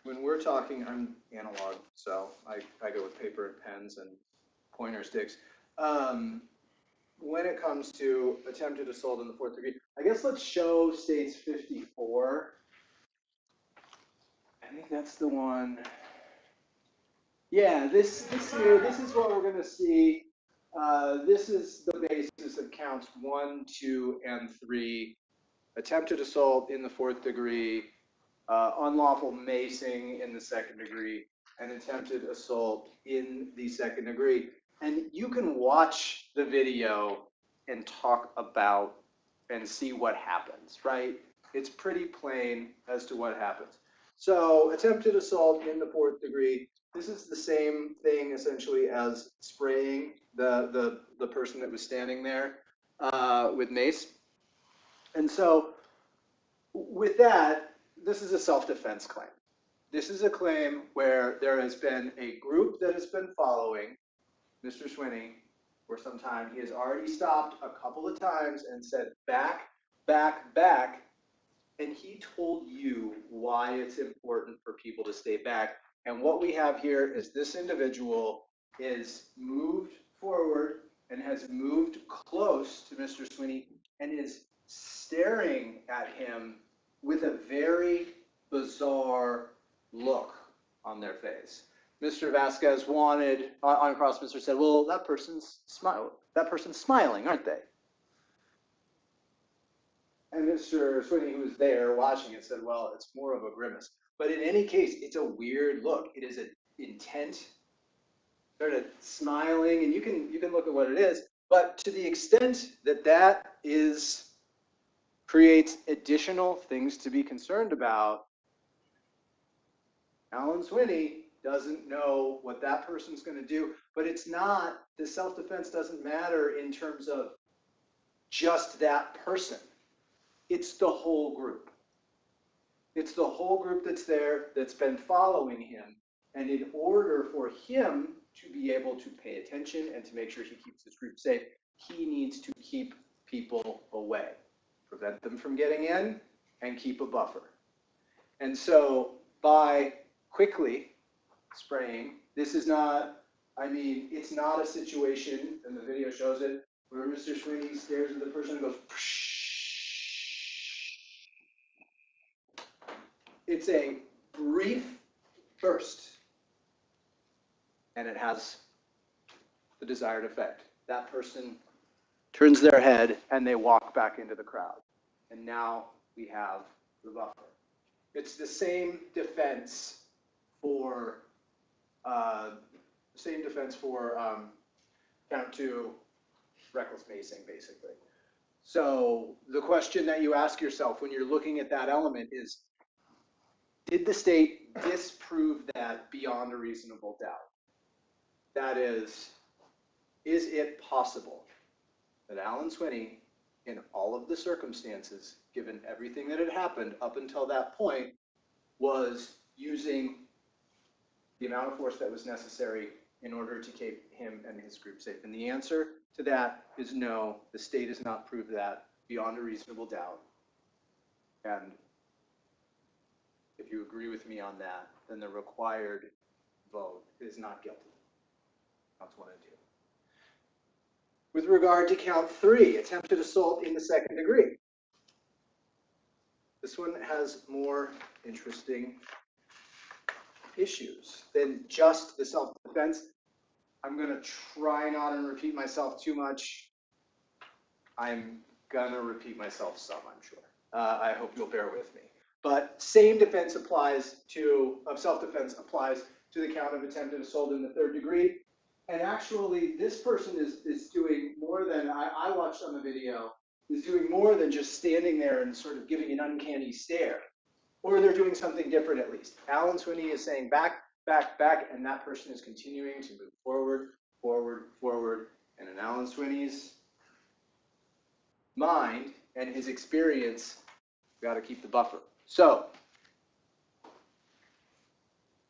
when we're talking, I'm analog, so I go with paper and pens and pointer sticks. When it comes to attempted assault in the fourth degree, I guess let's show states 54. I think that's the one. Yeah, this here, this is what we're going to see. This is the basis of counts 1, 2, and 3. Attempted assault in the fourth degree, unlawful macing in the second degree, and attempted assault in the second degree. And you can watch the video and talk about and see what happens, right? It's pretty plain as to what happens. So attempted assault in the fourth degree, This is the same thing essentially as spraying the person that was standing there with mace. And so with that, this is a self-defense claim. This is a claim where there has been a group that has been following Mr. Swinney for some time. He has already stopped a couple of times and said, back, back, back. And he told you why it's important for people to stay back. And what we have here is this individual is moved forward and has moved close to Mr. Swinney and is staring at him with a very bizarre look on their face. Mr. Vasquez wanted, on cross, Mr. said, well, that person's smiling, aren't they? And Mr. Swinney, who was there watching it, said, well, it's more of a grimace. But in any case, it's a weird look. It is an intent, sort of smiling, and you can look at what it is. But to the extent that that creates additional things to be concerned about, Alan Swinney doesn't know what that person's going to do. But it's not, the self-defense doesn't matter in terms of just that person. It's the whole group. It's the whole group that's there, that's been following him. And in order for him to be able to pay attention and to make sure he keeps his group safe, he needs to keep people away, prevent them from getting in, and keep a buffer. And so by quickly spraying, this is not, I mean, it's not a situation, and the video shows it, where Mr. Swinney stares at the person and goes, psh. It's a brief burst, and it has the desired effect. That person turns their head and they walk back into the crowd. And now we have the buffer. It's the same defense for count two reckless macing, basically. So the question that you ask yourself when you're looking at that element is, did the state disprove that beyond a reasonable doubt? That is it possible that Alan Swinney, in all of the circumstances, given everything that had happened up until that point, was using the amount of force that was necessary in order to keep him and his group safe? And the answer to that is no, the state has not proved that beyond a reasonable doubt. And if you agree with me on that, then the required vote is not guilty. Counts 1 and 2. With regard to count 3, attempted assault in the second degree. This one has more interesting issues than just the self-defense. I'm going to try not to repeat myself too much. I'm going to repeat myself some, I'm sure. I hope you'll bear with me. But same defense applies to, self-defense applies to the count of attempted assault in the third degree. And actually, this person is doing more than, I watched on the video, is doing more than just standing there and sort of giving an uncanny stare. Or they're doing something different at least. Alan Swinney is saying back, back, back, and that person is continuing to move forward, forward, forward. And in Alan Swinney's mind and his experience, we've got to keep the buffer. So,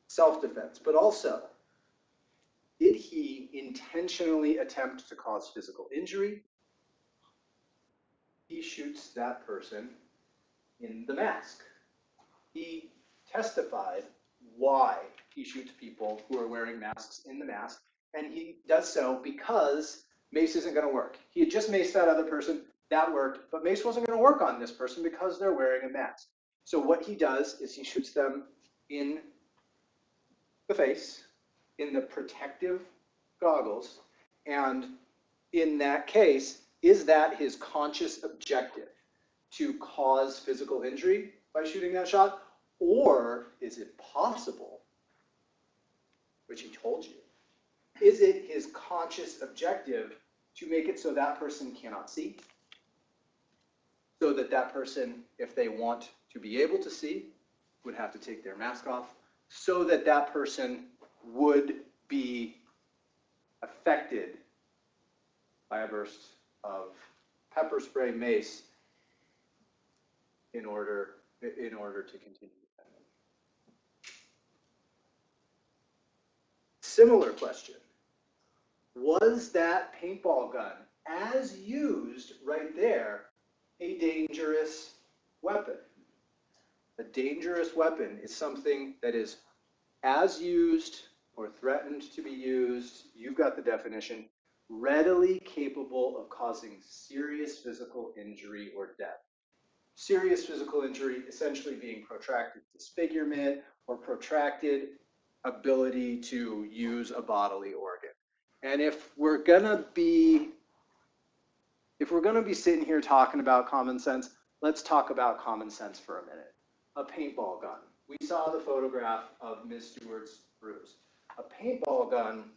self-defense, but also, did he intentionally attempt to cause physical injury? He shoots that person in the mask. He testified why he shoots people who are wearing masks in the mask, and he does so because mace isn't going to work. He had just maced that other person, that worked, but mace wasn't going to work on this person because they're wearing a mask. So what he does is he shoots them in the face, in the protective goggles, and in that case, is that his conscious objective to cause physical injury by shooting that shot? Or is it possible, which he told you, is it his conscious objective to make it so that person cannot see? So that that person, if they want to be able to see, would have to take their mask off, so that that person would be affected by a burst of pepper spray mace in order to continue defending. Similar question. Was that paintball gun, as used right there, a dangerous weapon? A dangerous weapon is something that is as used or threatened to be used, you've got the definition, readily capable of causing serious physical injury or death. Serious physical injury essentially being protracted disfigurement or protracted ability to use a bodily organ. And if we're gonna be sitting here talking about common sense, let's talk about common sense for a minute. A paintball gun. We saw the photograph of Ms. Stewart's bruise. A paintball gun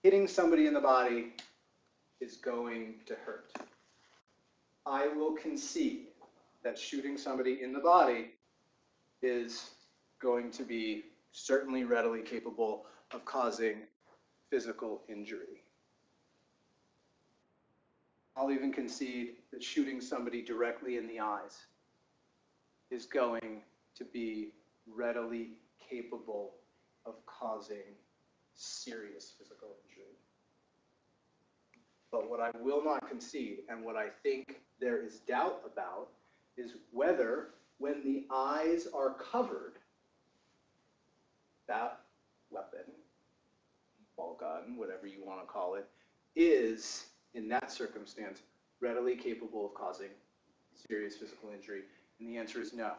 hitting somebody in the body is going to hurt. I will concede that shooting somebody in the body is going to be certainly readily capable of causing physical injury. I'll even concede that shooting somebody directly in the eyes is going to be readily capable of causing serious physical injury. But what I will not concede, and what I think there is doubt about, is whether, when the eyes are covered, that weapon, ball gun, whatever you want to call it, is, in that circumstance, readily capable of causing serious physical injury. And the answer is no.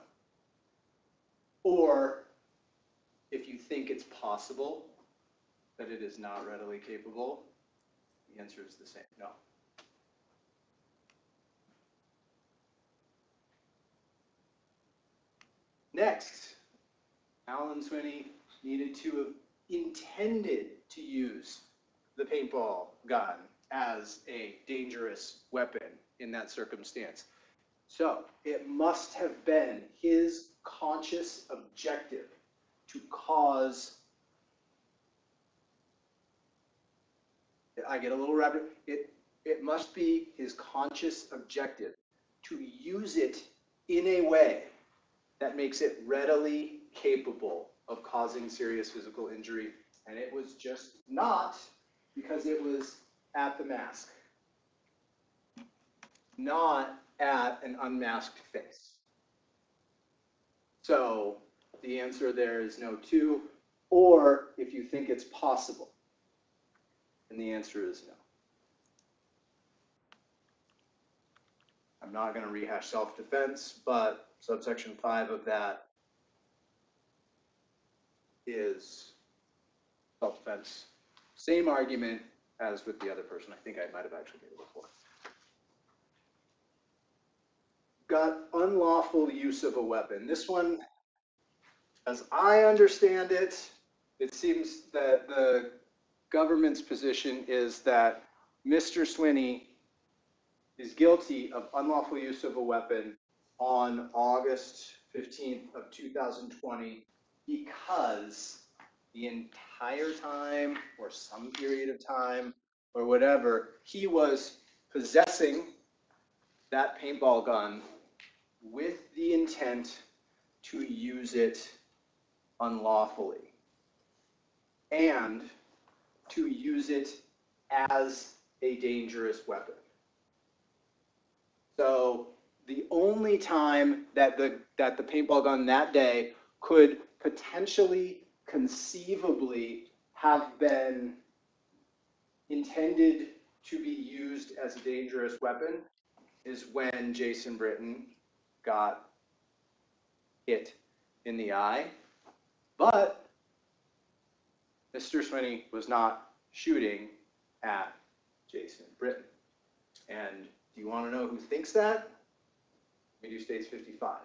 Or, if you think it's possible that it is not readily capable, the answer is the same, no. Next, Alan Swinney needed to have intended to use the paintball gun as a dangerous weapon in that circumstance. So it must have been his conscious objective to cause, I get a little rapid, it must be his conscious objective to use it in a way that makes it readily capable of causing serious physical injury. And it was just not, because it was at the mask, not at an unmasked face. So the answer there is no two, or if you think it's possible, and the answer is no. I'm not going to rehash self-defense, but subsection 5 of that is self-defense. Same argument as with the other person. I think I might have actually made it before. Got unlawful use of a weapon. This one, as I understand it, it seems that the government's position is that Mr. Swinney is guilty of unlawful use of a weapon on August 15th of 2020 because the entire time, or some period of time, or whatever, he was possessing that paintball gun with the intent to use it unlawfully and to use it as a dangerous weapon. So the only time that the paintball gun that day could potentially, conceivably have been intended to be used as a dangerous weapon is when Jason Britton got hit in the eye. But Mr. Swinney was not shooting at Jason Britton. And do you want to know who thinks that? Media States 55.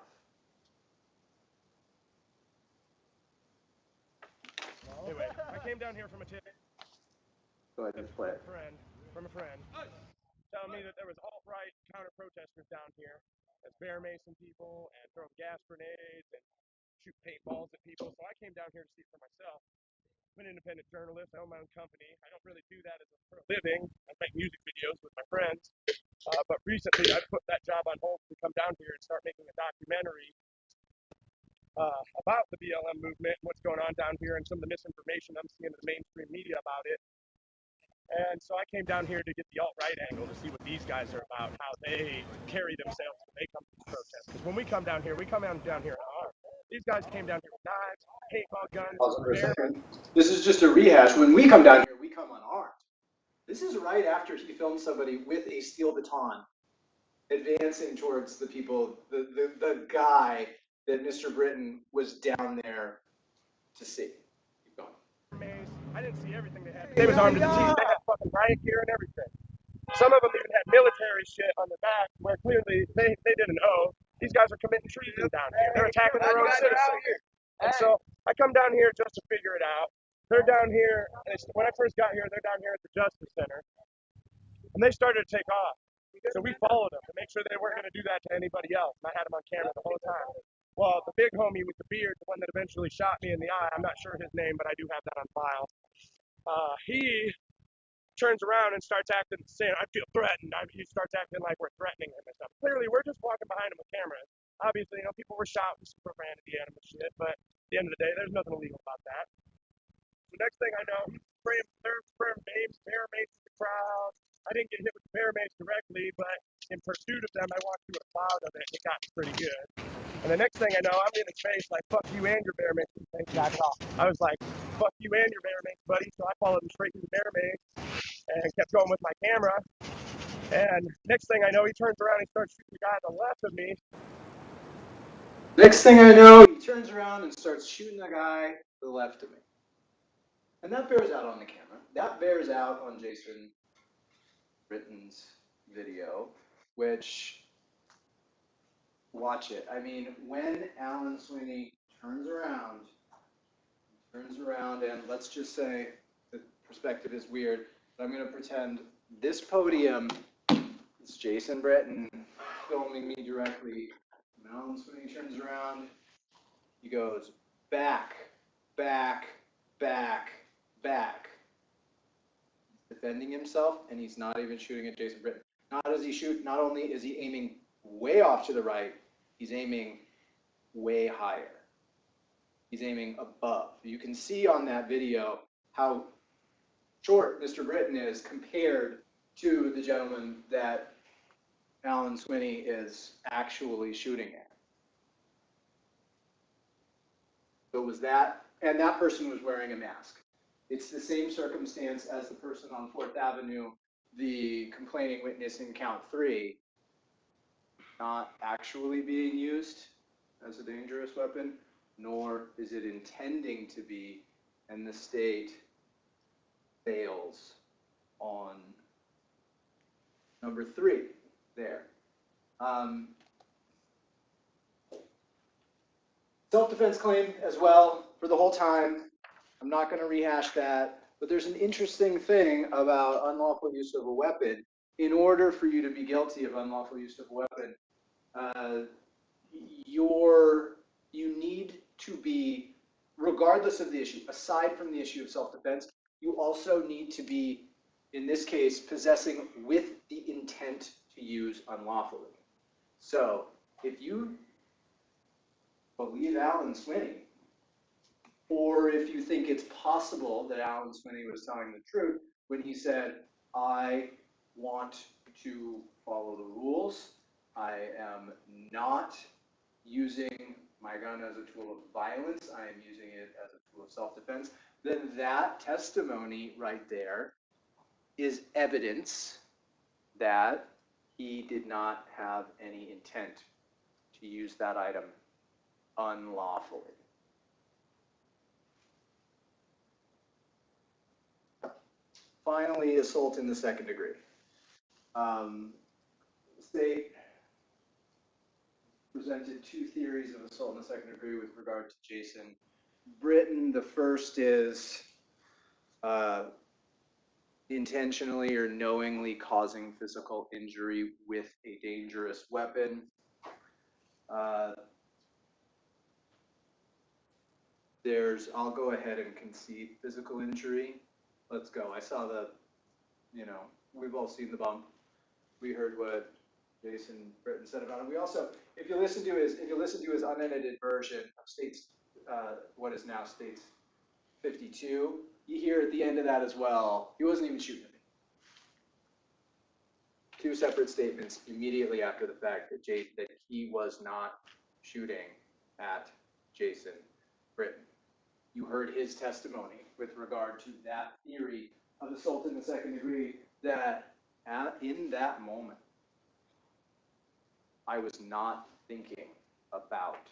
Anyway, I came down here from a tip Go ahead and just play it. from a friend, telling me that there was alt-right counter-protesters down here. That's Bear Mason people and throwing gas grenades and shoot paintballs at people. So I came down here to see it for myself. I'm an independent journalist. I own my own company. I don't really do that as a living. I make music videos with my friends. But recently, I put that job on hold to come down here and start making a documentary about the BLM movement, what's going on down here, and some of the misinformation I'm seeing in the mainstream media about it. And so I came down here to get the alt-right angle to see what these guys are about, how they carry themselves when they come to these protests. Because when we come down here in arms. These guys came down here with knives, paintball guns. Pause for a second. This is just a rehash. When we come down here, we come unarmed. This is right after he filmed somebody with a steel baton advancing towards the people, the guy that Mr. Britton was down there to see. Keep going. I didn't see everything they had. They was armed to the teeth. They had fucking riot gear and everything. Some of them even had military shit on their back where clearly they didn't know. These guys are committing treason down here. They're attacking their own citizens. And so I come down here just to figure it out. They're down here, when I first got here, they're down here at the Justice Center. And they started to take off. So we followed them to make sure they weren't going to do that to anybody else. And I had them on camera the whole time. Well, the big homie with the beard, the one that eventually shot me in the eye, I'm not sure his name, but I do have that on file. He turns around and starts acting, saying, I feel threatened. He starts acting like we're threatening him and stuff. Clearly, we're just walking behind him with cameras. Obviously, people were shouting some profanity at him and shit, but at the end of the day, there's nothing illegal about that. So next thing I know, they're spraying bear mace in the crowd. I didn't get hit with the bear mace directly, but in pursuit of them, I walked through a cloud of it, and it got me pretty good. And the next thing I know, I'm in his face like, fuck you and your bear mace. Back it off. I was like, fuck you and your bear mace, buddy. So I followed him straight through the bear mace and kept going with my camera. And next thing I know, he turns around and starts shooting the guy on the left of me. Next thing I know, he turns around and starts shooting the guy to the left of me. And that bears out on the camera. That bears out on Jason Britton's video, which, watch it. I mean, when Alan Swinney turns around, and let's just say the perspective is weird, but I'm going to pretend this podium is Jason Britton filming me directly. When Alan Swinney turns around, he goes back, back, back, back. He's defending himself, and he's not even shooting at Jason Britton. Not only is he aiming way off to the right, he's aiming way higher. He's aiming above. You can see on that video how short Mr. Britton is compared to the gentleman that Alan Swinney is actually shooting at. So it was that, and that person was wearing a mask. It's the same circumstance as the person on 4th Avenue, the complaining witness in count 3, not actually being used as a dangerous weapon, nor is it intending to be, and the state fails on number 3 there. Self-defense claim as well for the whole time. I'm not going to rehash that, but there's an interesting thing about unlawful use of a weapon. In order for you to be guilty of unlawful use of a weapon, you need to be, regardless of the issue, aside from the issue of self-defense, you also need to be, in this case, possessing with the intent to use unlawfully. So if you believe Alan Swinney, or if you think it's possible that Alan Swinney was telling the truth when he said, I want to follow the rules, I am not using my gun as a tool of violence, I am using it as a tool of self-defense, then that testimony right there is evidence that he did not have any intent to use that item unlawfully. Finally, assault in the second degree. The state presented 2 theories of assault in the second degree with regard to Jason Britton. The first is intentionally or knowingly causing physical injury with a dangerous weapon. I'll go ahead and concede physical injury. Let's go. I saw we've all seen the bump. We heard what Jason Britton said about it. We also, if you listen to his unedited version of what is now States 52, you hear at the end of that as well, he wasn't even shooting at me. Two separate statements immediately after the fact that he was not shooting at Jason Britton. You heard his testimony with regard to that theory of assault in the second degree, that in that moment, I was not thinking about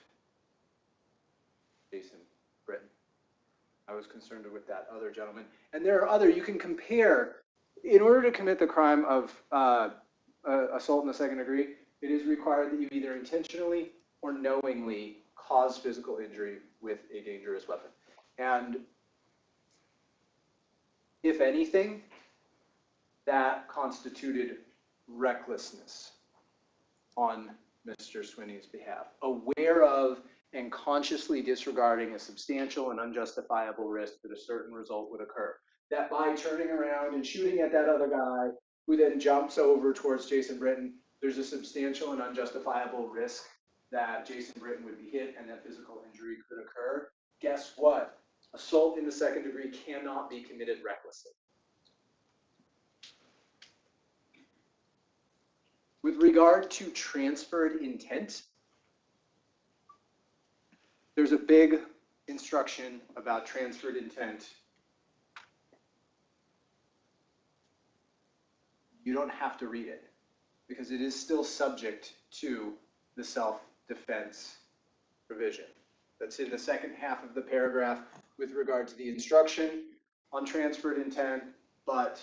Jason Britton. I was concerned with that other gentleman. And there are other, you can compare, in order to commit the crime of assault in the second degree, it is required that you either intentionally or knowingly cause physical injury with a dangerous weapon. And if anything, that constituted recklessness on Mr. Swinney's behalf, aware of and consciously disregarding a substantial and unjustifiable risk that a certain result would occur. That by turning around and shooting at that other guy who then jumps over towards Jason Britton, there's a substantial and unjustifiable risk that Jason Britton would be hit and that physical injury could occur. Guess what? Assault in the second degree cannot be committed recklessly. With regard to transferred intent, there's a big instruction about transferred intent. You don't have to read it because it is still subject to the self-defense provision. That's in the second half of the paragraph with regard to the instruction on transferred intent, but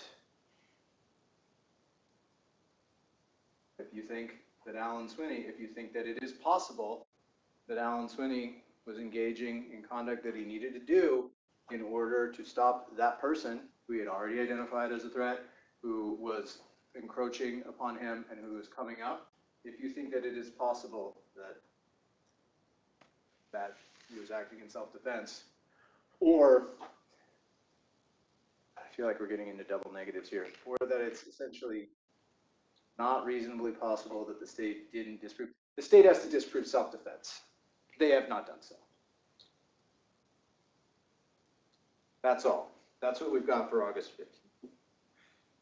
if you think that it is possible that Alan Swinney was engaging in conduct that he needed to do in order to stop that person who he had already identified as a threat, who was encroaching upon him and who was coming up, if you think that it is possible that he was acting in self-defense, or I feel like we're getting into double negatives here, or that it's essentially not reasonably possible that the state didn't disprove. The state has to disprove self-defense. They have not done so. That's all. That's what we've got for August 15th.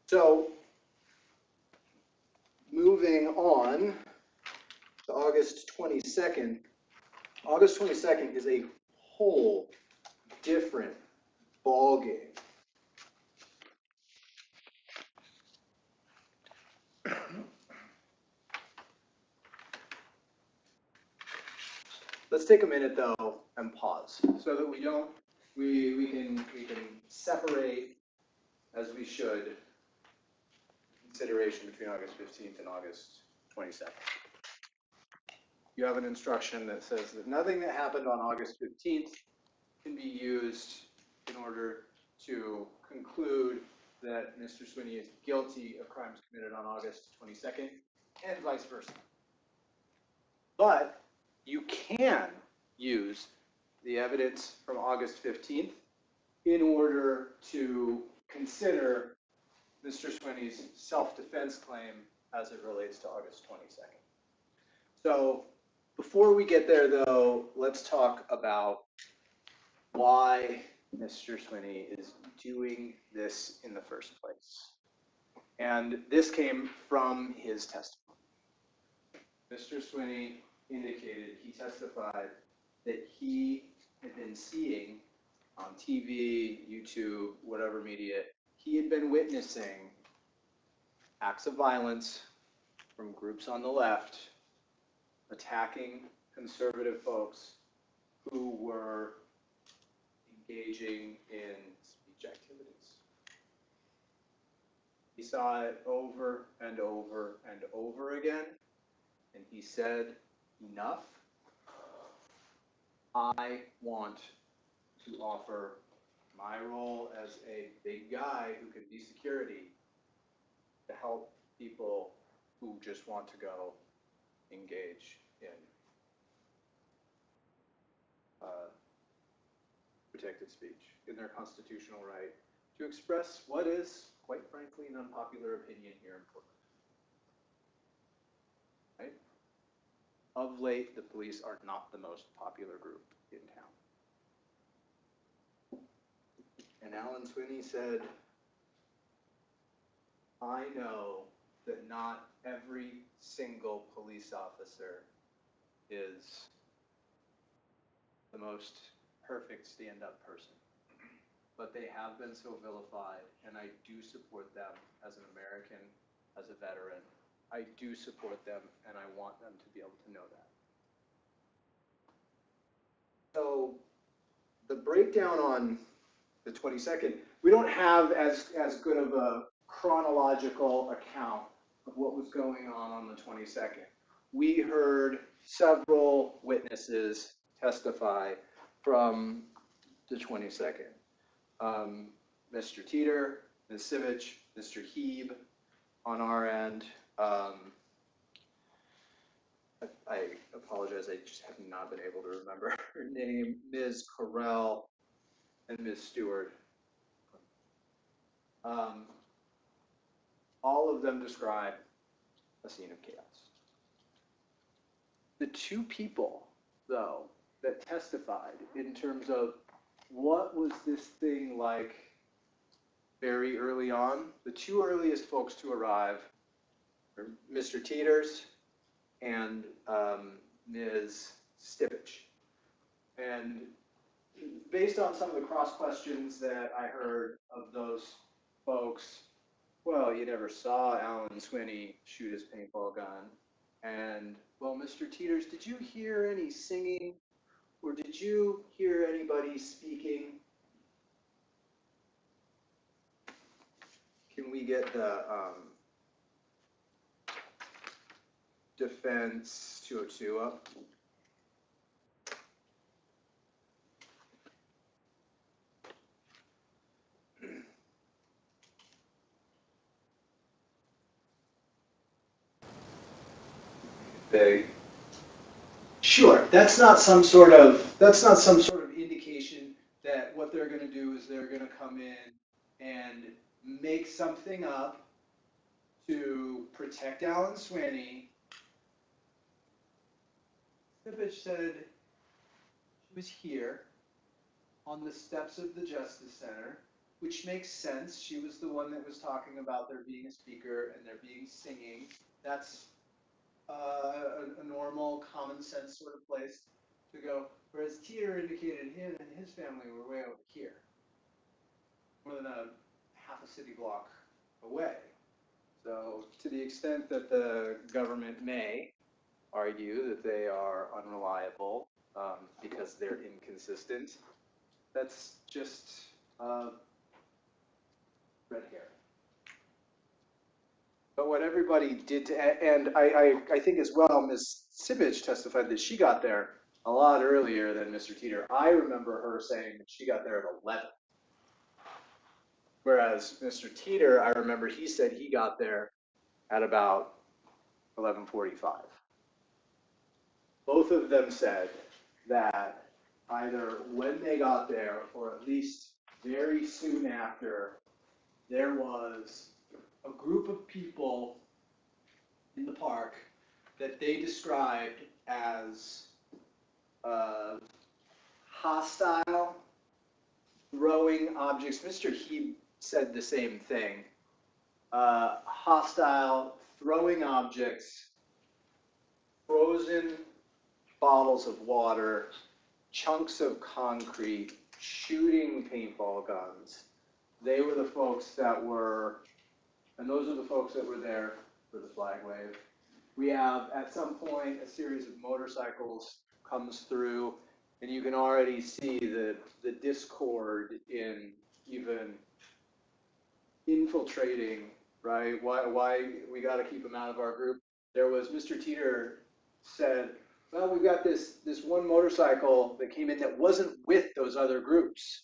So, moving on to August 22nd. August 22nd is a whole different ballgame. Let's take a minute though and pause so that we can separate, as we should, consideration between August 15th and August 22nd. You have an instruction that says that nothing that happened on August 15th can be used in order to conclude that Mr. Swinney is guilty of crimes committed on August 22nd, and vice versa. But you can use the evidence from August 15th in order to consider Mr. Swinney's self-defense claim as it relates to August 22nd. So before we get there though, let's talk about why Mr. Swinney is doing this in the first place. And this came from his testimony. Mr. Swinney indicated, he testified that he had been seeing on TV, YouTube, whatever media, he had been witnessing acts of violence from groups on the left attacking conservative folks who were engaging in speech activities. He saw it over and over and over again, and he said, enough. I want to offer my role as a big guy who can be security to help people who just want to go engage in protected speech, in their constitutional right to express what is, quite frankly, an unpopular opinion here in Portland. Right? Of late, the police are not the most popular group in town. And Alan Swinney said, I know that not every single police officer is the most perfect stand-up person, but they have been so vilified, and I do support them as an American, as a veteran. I do support them, and I want them to be able to know that. So the breakdown on the 22nd, we don't have as good of a chronological account of what was going on the 22nd. We heard several witnesses testify from the 22nd. Mr. Teeter, Ms. Sivich, Mr. Heeb on our end. I apologize, I just have not been able to remember her name. Ms. Carell and Ms. Stewart. All of them describe a scene of chaos. The two people, though, that testified in terms of what was this thing like very early on, the two earliest folks to arrive were Mr. Teeters and Ms. Stipich. And based on some of the cross questions that I heard of those folks, well, you never saw Alan Swinney shoot his paintball gun. And, well, Mr. Teeters, did you hear any singing? Or did you hear anybody speaking? Can we get the defense 202 up? Sure, that's not some sort of indication that what they're going to do is they're going to come in and make something up to protect Alan Swinney. Sipich said she was here on the steps of the Justice Center, which makes sense. She was the one that was talking about there being a speaker and there being singing. That's a normal, common sense sort of place to go. Whereas Teeter indicated him and his family were way over here, more than a half a city block away. So to the extent that the government may argue that they are unreliable because they're inconsistent, that's just red hair. But what everybody did, and I think as well, Ms. Sivich testified that she got there a lot earlier than Mr. Teeter. I remember her saying that she got there at 11. Whereas Mr. Teeter, I remember he said he got there at about 11:45. Both of them said that either when they got there or at least very soon after, there was a group of people in the park that they described as hostile, throwing objects. Mr. Heeb said the same thing. Hostile, throwing objects, frozen bottles of water, chunks of concrete, shooting paintball guns. They were the folks that were, and those are the folks that were there for the flag wave. We have, at some point, a series of motorcycles comes through, and you can already see the discord in even infiltrating, right? Why we got to keep them out of our group. There was, Mr. Teeter said, well, we've got this one motorcycle that came in that wasn't with those other groups.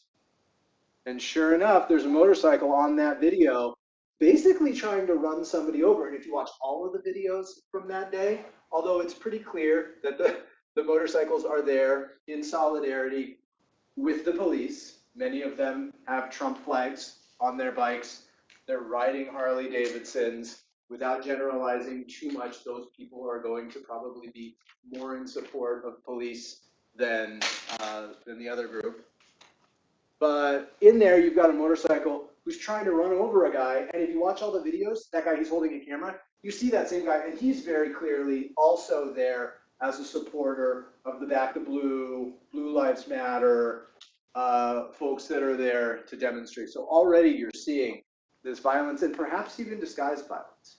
And sure enough, there's a motorcycle on that video basically trying to run somebody over. And if you watch all of the videos from that day, although it's pretty clear that the motorcycles are there in solidarity with the police. Many of them have Trump flags on their bikes. They're riding Harley Davidsons. Without generalizing too much, those people are going to probably be more in support of police than the other group. But in there, you've got a motorcycle who's trying to run over a guy. And if you watch all the videos, that guy, he's holding a camera. You see that same guy, and he's very clearly also there as a supporter of the Back to Blue, Blue Lives Matter, folks that are there to demonstrate. So already you're seeing this violence and perhaps even disguised violence.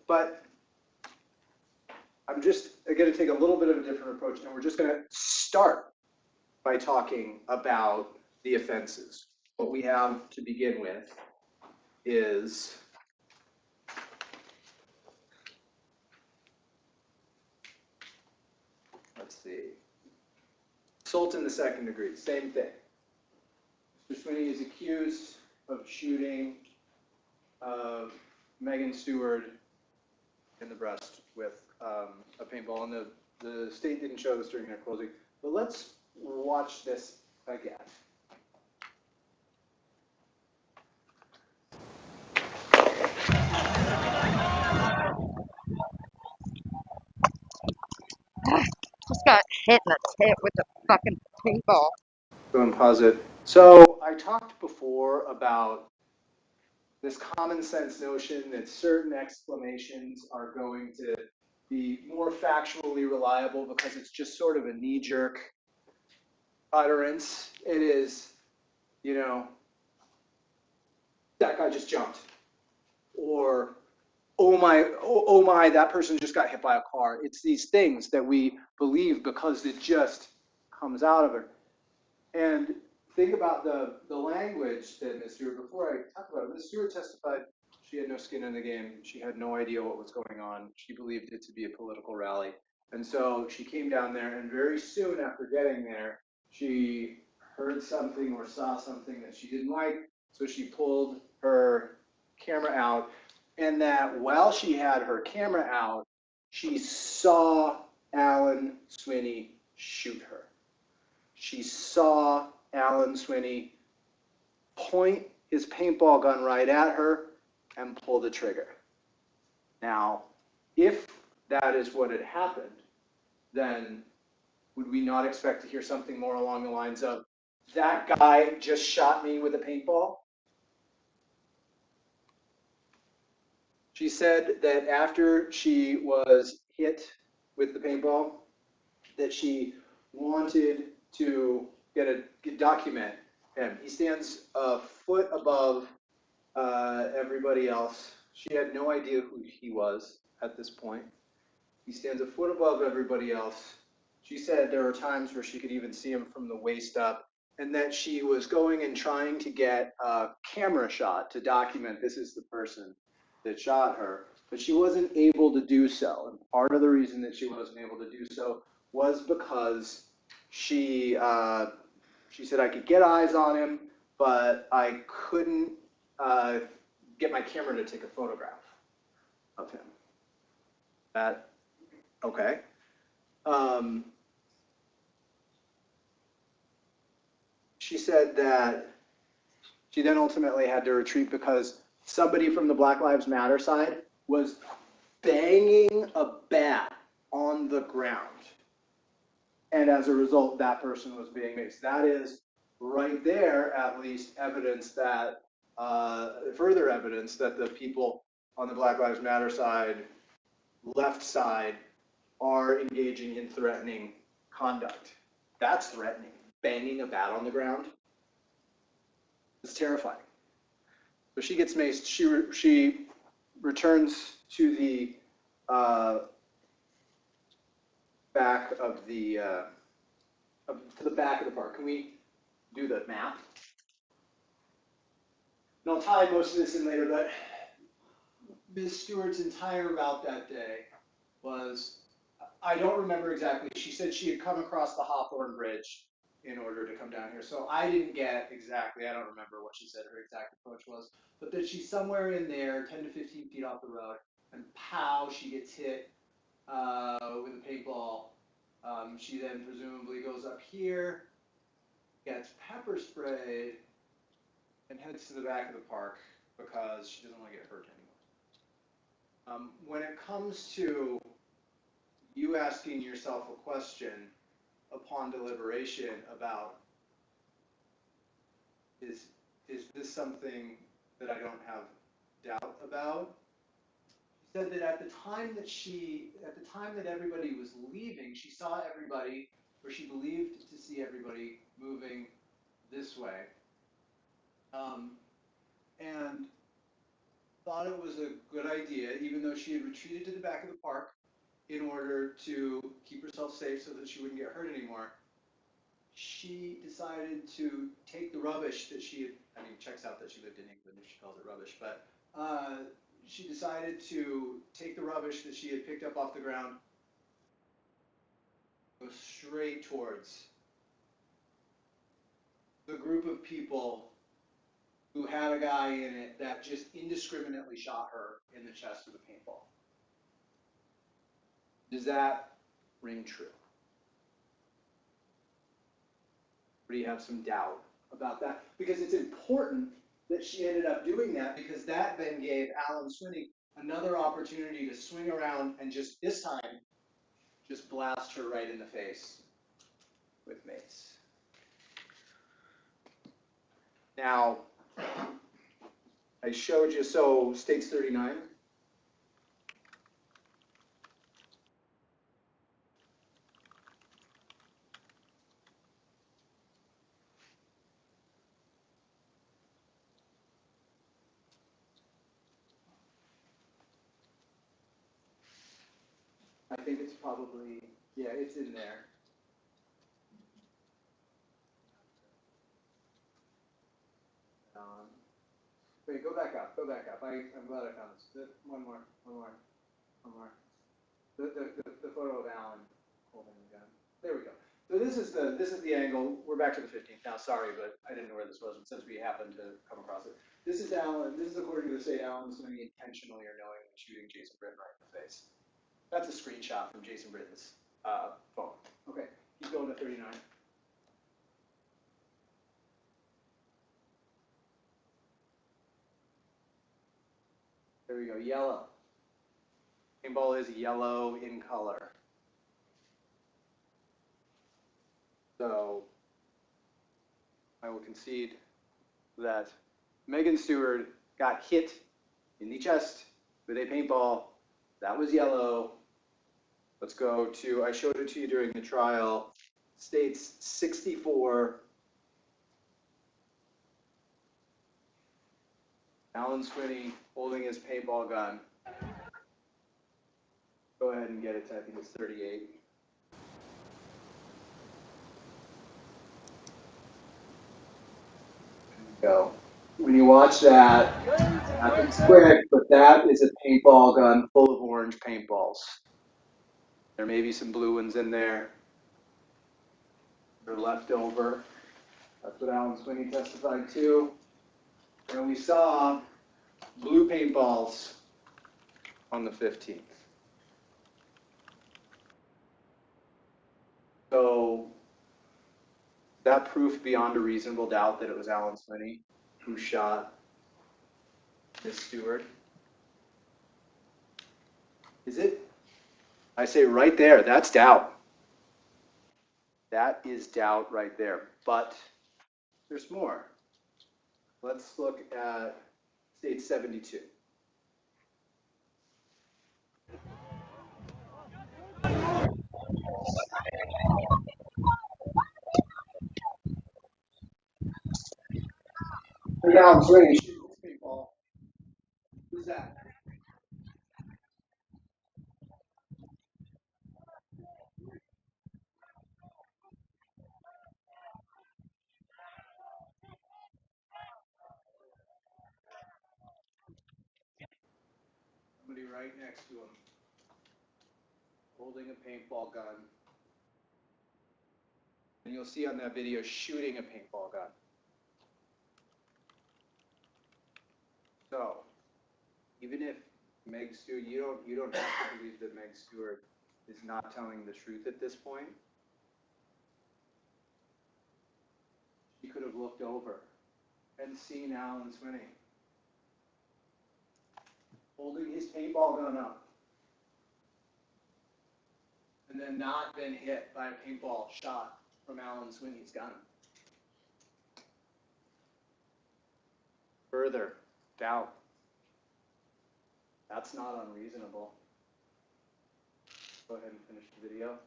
But I'm just going to take a little bit of a different approach, and we're just going to start by talking about the offenses. What we have to begin with is let's see, assault in the second degree, same thing. Mr. Swinney is accused of shooting Megan Stewart in the breast with a paintball, and the state didn't show this during their closing. But let's watch this again. Just got hit in the head with a fucking paintball. Go and pause it. So I talked before about this common sense notion that certain exclamations are going to be more factually reliable because it's just sort of a knee-jerk utterance. It is, you know, that guy just jumped, or oh my, that person just got hit by a car. It's these things that we believe because it just comes out of it. And think about the language that Ms. Stewart, before I talk about it, Ms. Stewart testified she had no skin in the game. She had no idea what was going on. She believed it to be a political rally. And so she came down there, and very soon after getting there, she heard something or saw something that she didn't like. So she pulled her camera out, and that while she had her camera out, she saw Alan Swinney shoot her. She saw Alan Swinney point his paintball gun right at her and pull the trigger. Now, if that is what had happened, then would we not expect to hear something more along the lines of, that guy just shot me with a paintball? She said that after she was hit with the paintball, that she wanted to document him. He stands a foot above everybody else. She had no idea who he was at this point. He stands a foot above everybody else. She said there were times where she could even see him from the waist up, and that she was going and trying to get a camera shot to document this is the person that shot her, but she wasn't able to do so. And part of the reason that she wasn't able to do so was because she said, I could get eyes on him, but I couldn't get my camera to take a photograph of him. That, okay. She said that she then ultimately had to retreat because somebody from the Black Lives Matter side was banging a bat on the ground. And as a result, that person was being maced. That is right there, at least, evidence that, further evidence that the people on the Black Lives Matter side, left side, are engaging in threatening conduct. That's threatening. Banging a bat on the ground is terrifying. So she gets maced. She returns to the back of the park. Can we do the map? And I'll tie most of this in later, but Ms. Stewart's entire route that day was, I don't remember exactly. She said she had come across the Hawthorne Bridge in order to come down here. So I didn't get exactly, I don't remember what she said her exact approach was, but that she's somewhere in there, 10 to 15 feet off the road. and pow, she gets hit with a paintball. She then presumably goes up here, gets pepper sprayed, and heads to the back of the park because she doesn't want to get hurt anymore. When it comes to you asking yourself a question upon deliberation about is this something that I don't have doubt about? She said that at the time that everybody was leaving, she saw everybody, or she believed to see everybody moving this way, and thought it was a good idea, even though she had retreated to the back of the park in order to keep herself safe so that she wouldn't get hurt anymore. She decided to take the rubbish that she had, I mean, checks out that she lived in England if she calls it rubbish, but she decided to take the rubbish that she had picked up off the ground, go straight towards the group of people who had a guy in it that just indiscriminately shot her in the chest with a paintball. Does that ring true? Or do you have some doubt about that? Because it's important that she ended up doing that, because that then gave Alan Swinney another opportunity to swing around and just this time, just blast her right in the face with mace. Now, I showed you, so states 39. I think it's probably, yeah, it's in there. Wait, go back up. I'm glad I found this. One more. The photo of Alan holding the gun. There we go. So this is the angle. We're back to the 15th now. Sorry, but I didn't know where this was, and since we happened to come across it. This is Alan. This is according to the state. Alan Swinney intentionally or knowingly shooting Jason Britton right in the face. That's a screenshot from Jason Britton's phone. Okay, keep going to 39. There we go. Yellow. Paintball is yellow in color. So I will concede that Megan Stewart got hit in the chest with a paintball. That was yellow. Let's go to, I showed it to you during the trial, states 64. Alan Swinney holding his paintball gun. Go ahead and get it to, I think it's 38. Go. When you watch that, happens quick, but that is a paintball gun full of orange paintballs. There may be some blue ones in there. They're left over. That's what Alan Swinney testified to. And we saw blue paintballs on the 15th. So that proof beyond a reasonable doubt that it was Alan Swinney who shot Miss Stewart. Is it? I say right there, that's doubt. That is doubt right there. But there's more. Let's look at state 72. Look at Alan Swinney shooting this paintball. Who's that? Somebody right next to him, holding a paintball gun. And you'll see on that video shooting a paintball gun. So, even if Meg Stewart, you don't have to believe that Meg Stewart is not telling the truth at this point. She could have looked over and seen Alan Swinney holding his paintball gun up and then not been hit by a paintball shot from Alan Swinney's gun. Further doubt. That's not unreasonable. Go ahead and finish the video.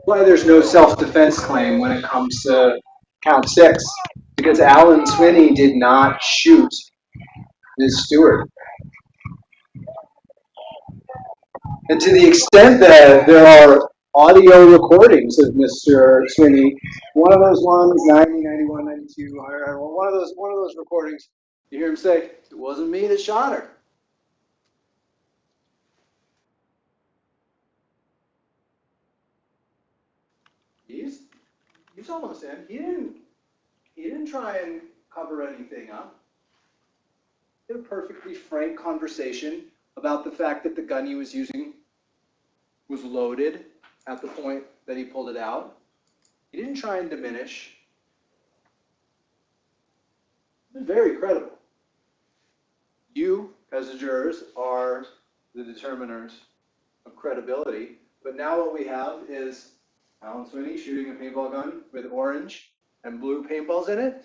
Why there's no self-defense claim when it comes to count 6, because Alan Swinney did not shoot Ms. Stewart. And to the extent that there are audio recordings of Mr. Swinney, one of those ones, 90, 91, 92, one of those recordings, you hear him say, "It wasn't me that shot her." He's almost in. He didn't try and cover anything up. He had a perfectly frank conversation about the fact that the gun he was using was loaded at the point that he pulled it out. He didn't try and diminish. It was very credible. You, as the jurors, are the determiners of credibility. But now what we have is Alan Swinney shooting a paintball gun with orange and blue paintballs in it.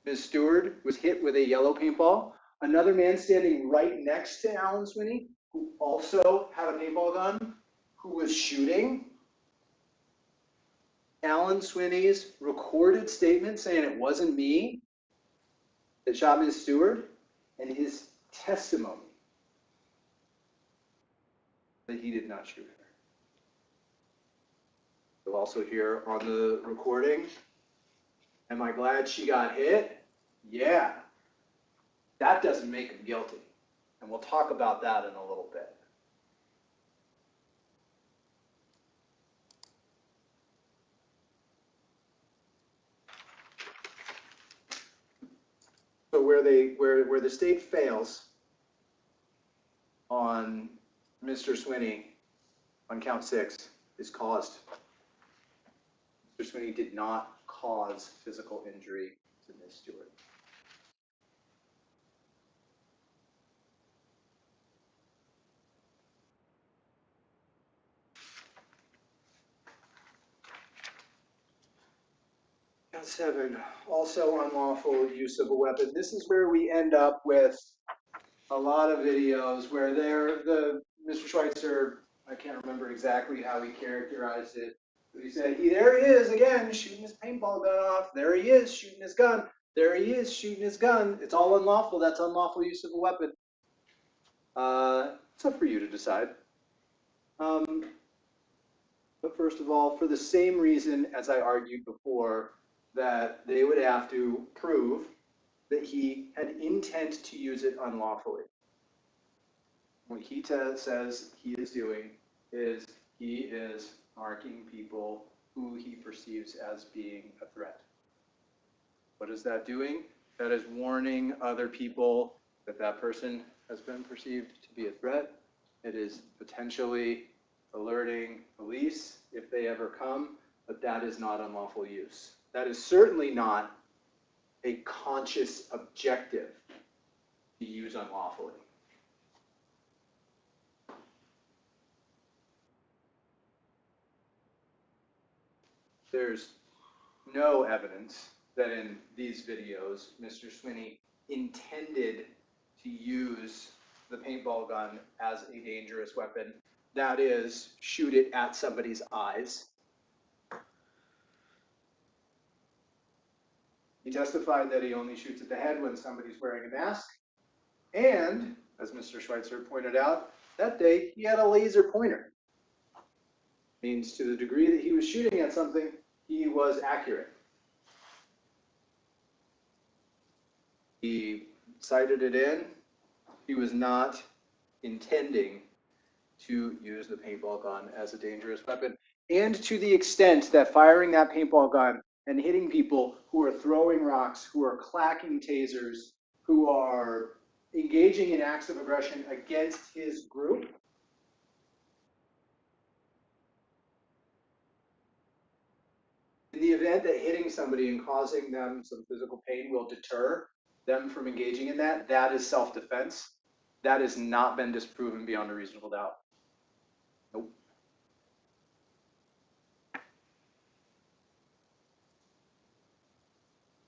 Ms. Stewart was hit with a yellow paintball. Another man standing right next to Alan Swinney, who also had a paintball gun, who was shooting. Alan Swinney's recorded statement saying it wasn't me that shot Ms. Stewart, and his testimony that he did not shoot her. You'll also hear on the recording, "Am I glad she got hit? Yeah." That doesn't make him guilty. And we'll talk about that in a little bit. So where the state fails on Mr. Swinney on count 6 is caused. Mr. Swinney did not cause physical injury to Ms. Stewart. Count 7, also unlawful use of a weapon. This is where we end up with a lot of videos where Mr. Schweitzer, I can't remember exactly how he characterized it, but he said, there he is again, shooting his paintball gun off. There he is, shooting his gun. There he is, shooting his gun. It's all unlawful. That's unlawful use of a weapon. It's up for you to decide. But first of all, for the same reason as I argued before, that they would have to prove that he had intent to use it unlawfully. What he says he is doing is he is marking people who he perceives as being a threat. What is that doing? That is warning other people that that person has been perceived to be a threat. It is potentially alerting police if they ever come, but that is not unlawful use. That is certainly not a conscious objective to use unlawfully. There's no evidence that in these videos, Mr. Swinney intended to use the paintball gun as a dangerous weapon. That is, shoot it at somebody's eyes. He testified that he only shoots at the head when somebody's wearing a mask. And, as Mr. Schweitzer pointed out, that day he had a laser pointer. Means to the degree that he was shooting at something, he was accurate. He sighted it in. He was not intending to use the paintball gun as a dangerous weapon. And to the extent that firing that paintball gun and hitting people who are throwing rocks, who are clacking tasers, who are engaging in acts of aggression against his group, in the event that hitting somebody and causing them some physical pain will deter them from engaging in that, that is self-defense. That has not been disproven beyond a reasonable doubt. Nope.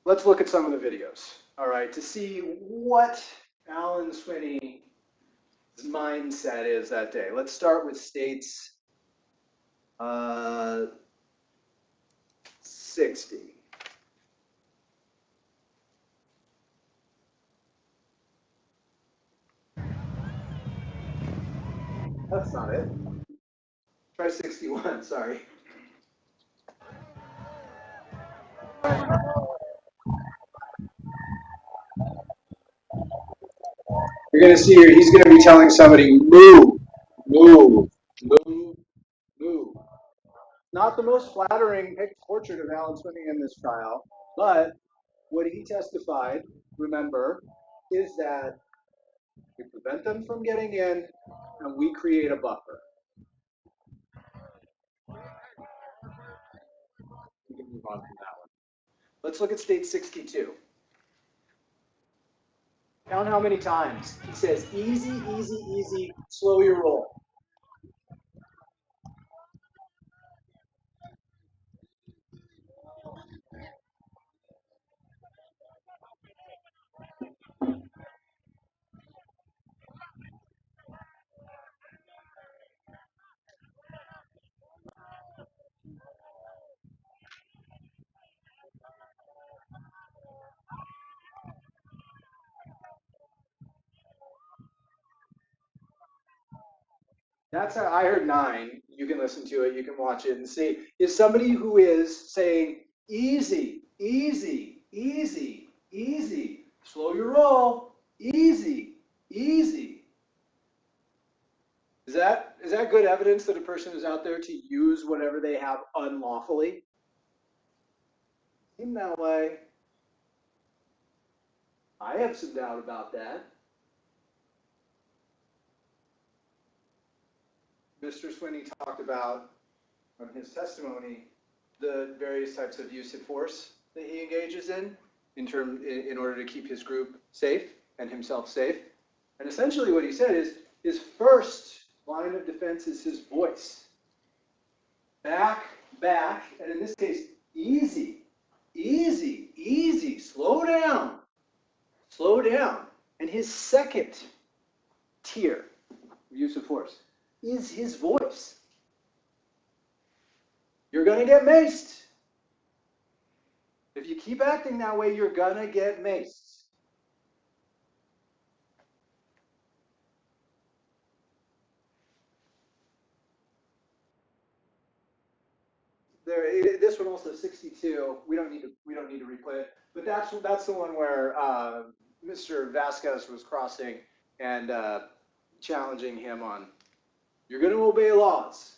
Let's look at some of the videos, all right, to see what Alan Swinney's mindset is that day. Let's start with states 60. That's not it. Try 61, sorry. You're going to see here, he's going to be telling somebody, move, move, move, move. Not the most flattering portrait of Alan Swinney in this trial, but what he testified, remember, is that we prevent them from getting in and we create a buffer. We can move on from that one. Let's look at state 62. Count how many times he says, easy, easy, easy, slow your roll. That's how I heard 9. You can listen to it, you can watch it and see. Is somebody who is saying, easy, easy, easy, easy, slow your roll, easy, easy. Is that good evidence that a person is out there to use whatever they have unlawfully? Seem that way. I have some doubt about that. Mr. Swinney talked about, on his testimony, the various types of use of force that he engages in order to keep his group safe and himself safe. And essentially what he said is his first line of defense is his voice. Back, back, and in this case, easy, easy, easy, slow down, slow down. And his second tier of use of force is his voice. You're going to get maced. If you keep acting that way, you're going to get maced. This one also 62. We don't need to replay it, but that's the one where Mr. Vasquez was crossing and challenging him on, you're going to obey laws.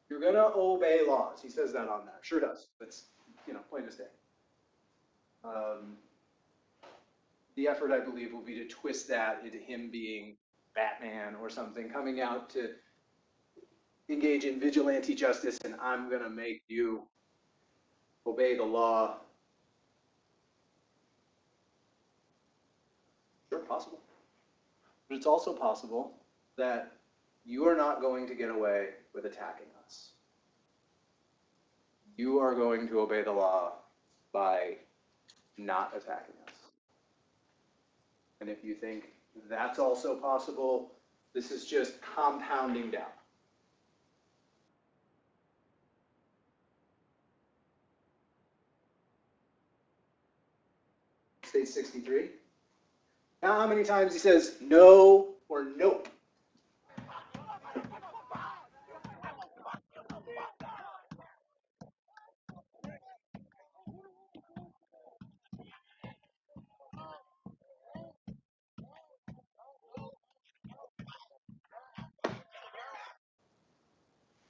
You're going to obey laws. He says that on there. Sure does. It's plain as day. The effort, I believe, will be to twist that into him being Batman or something, coming out to engage in vigilante justice, and I'm going to make you obey the law. Sure, possible. But it's also possible that you are not going to get away with attacking us. You are going to obey the law by not attacking us. And if you think that's also possible, this is just compounding down. State 63. Now how many times he says no or nope?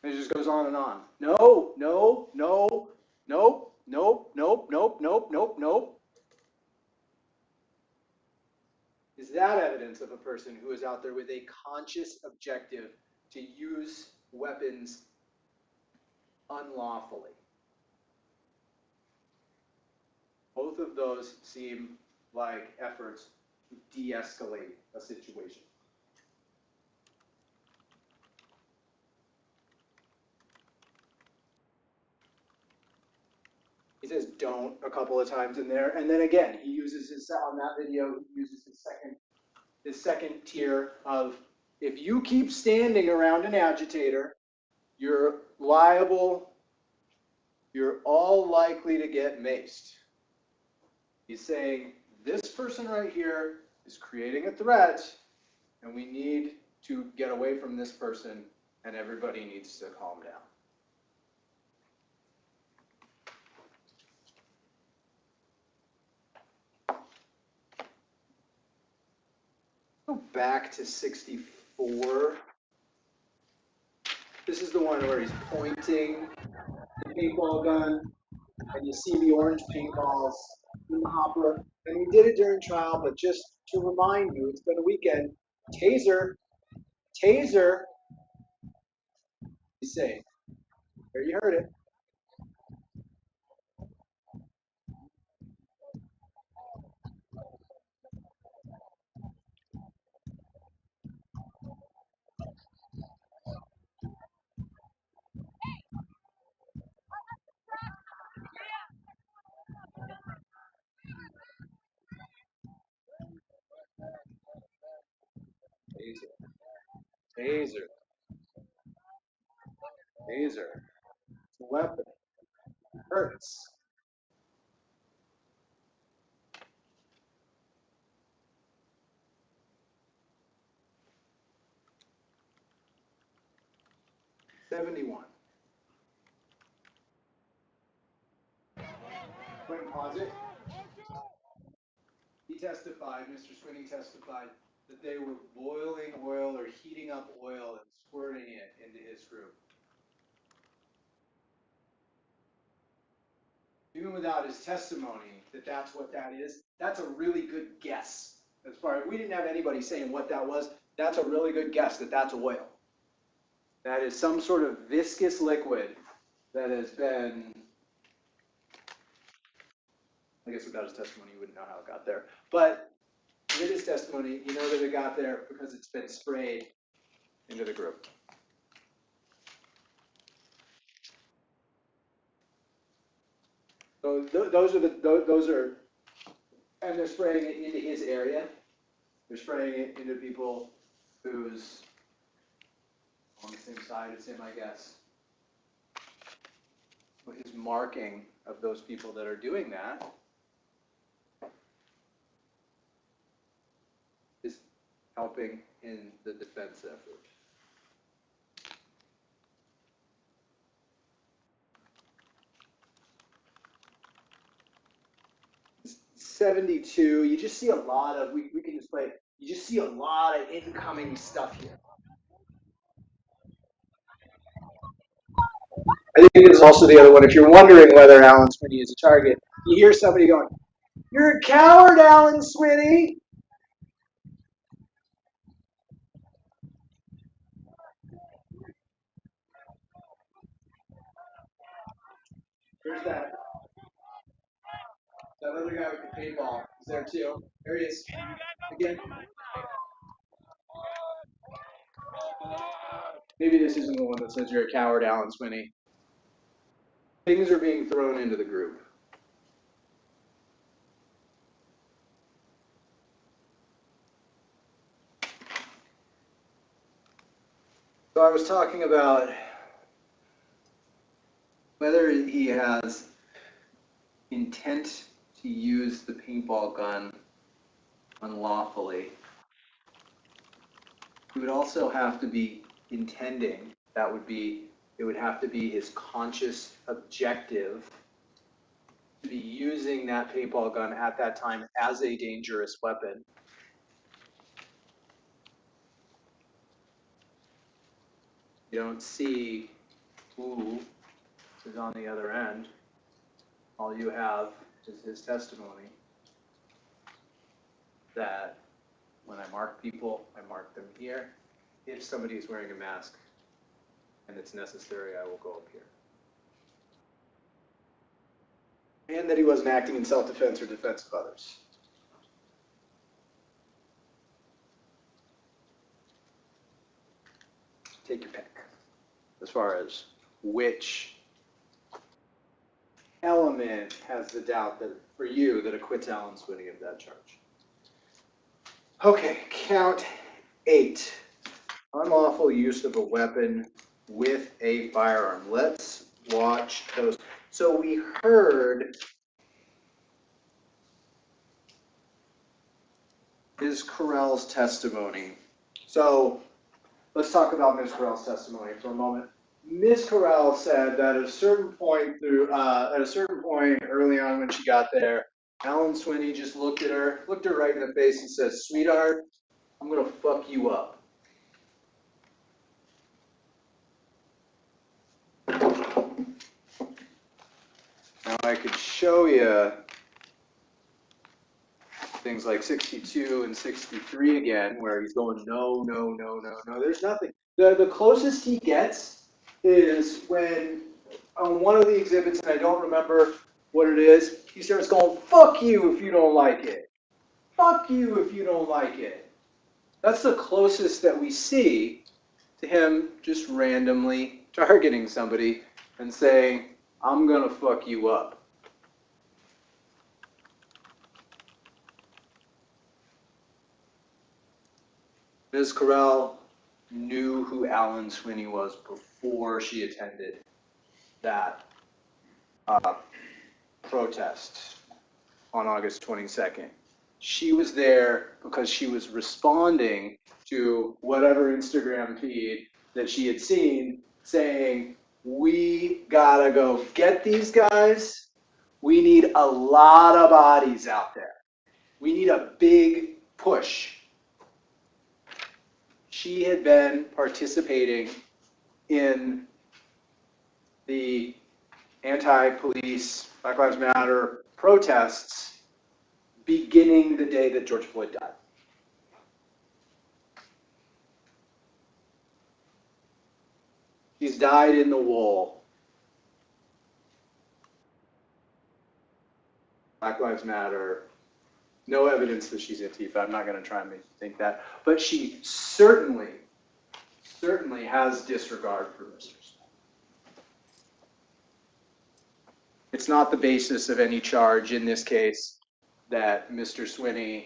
And it just goes on and on. No, no, no, nope, nope, nope, nope, nope, nope, nope. Is that evidence of a person who is out there with a conscious objective to use weapons unlawfully? Both of those seem like efforts to de-escalate a situation. He says don't a couple of times in there, and then again, he uses his, on that video, he uses his second tier of, if you keep standing around an agitator, you're liable, you're all likely to get maced. He's saying, this person right here is creating a threat, and we need to get away from this person, and everybody needs to calm down. Go back to 64. This is the one where he's pointing the paintball gun, and you see the orange paintballs in the hopper. And we did it during trial, but just to remind you, it's been a weekend. Taser, taser. He's saying, there you heard it. Taser, taser, taser. It's a weapon. It hurts. $71. Go ahead and pause it. He testified, Mr. Swinney testified, that they were boiling oil or heating up oil and squirting it into his group. Even without his testimony that that's what that is, that's a really good guess. As far as we didn't have anybody saying what that was, that's a really good guess that that's oil. That is some sort of viscous liquid that has been, I guess without his testimony you wouldn't know how it got there. But with his testimony, you know that it got there because it's been sprayed into the group. So those are, and they're spraying it into his area. They're spraying it into people who's on the same side as him, I guess. His marking of those people that are doing that is helping in the defense effort. It's 72, you just see a lot of, we can just play, you just see a lot of incoming stuff here. I think it's also the other one. If you're wondering whether Alan Swinney is a target, you hear somebody going, "You're a coward, Alan Swinney." There's that other guy with the paintball. He's there too. There he is. Again. Maybe this isn't the one that says you're a coward, Alan Swinney. Things are being thrown into the group. So I was talking about whether he has intent to use the paintball gun unlawfully. He would also have to be intending. That would be, it would have to be his conscious objective to be using that paintball gun at that time as a dangerous weapon. You don't see who is on the other end. All you have is his testimony that when I mark people, I mark them here. If somebody is wearing a mask and it's necessary, I will go up here. And that he wasn't acting in self-defense or defense of others. Take your pick as far as which element has the doubt that for you that acquits Alan Swinney of that charge. Okay, count 8. Unlawful use of a weapon with a firearm. Let's watch those. So we heard Ms. Carell's testimony. So let's talk about Ms. Carell's testimony for a moment. Ms. Carell said that at a certain point early on when she got there, Alan Swinney just looked her right in the face and said, "Sweetheart, I'm gonna fuck you up." Now I could show you things like 62 and 63 again, where he's going, no, no, no, no, no, there's nothing. The closest he gets is when on one of the exhibits, and I don't remember what it is, he starts going, "Fuck you if you don't like it. Fuck you if you don't like it." That's the closest that we see to him just randomly targeting somebody and saying, "I'm gonna fuck you up." Ms. Carell knew who Alan Swinney was before she attended that protest on August 22nd. She was there because she was responding to whatever Instagram feed that she had seen saying, "We gotta go get these guys. We need a lot of bodies out there. We need a big push." She had been participating in the anti-police, Black Lives Matter protests beginning the day that George Floyd died. She's died in the wool. Black Lives Matter. No evidence that she's Antifa. I'm not going to try and make you think that. But she certainly has disregard for Mr. Swinney. It's not the basis of any charge in this case that the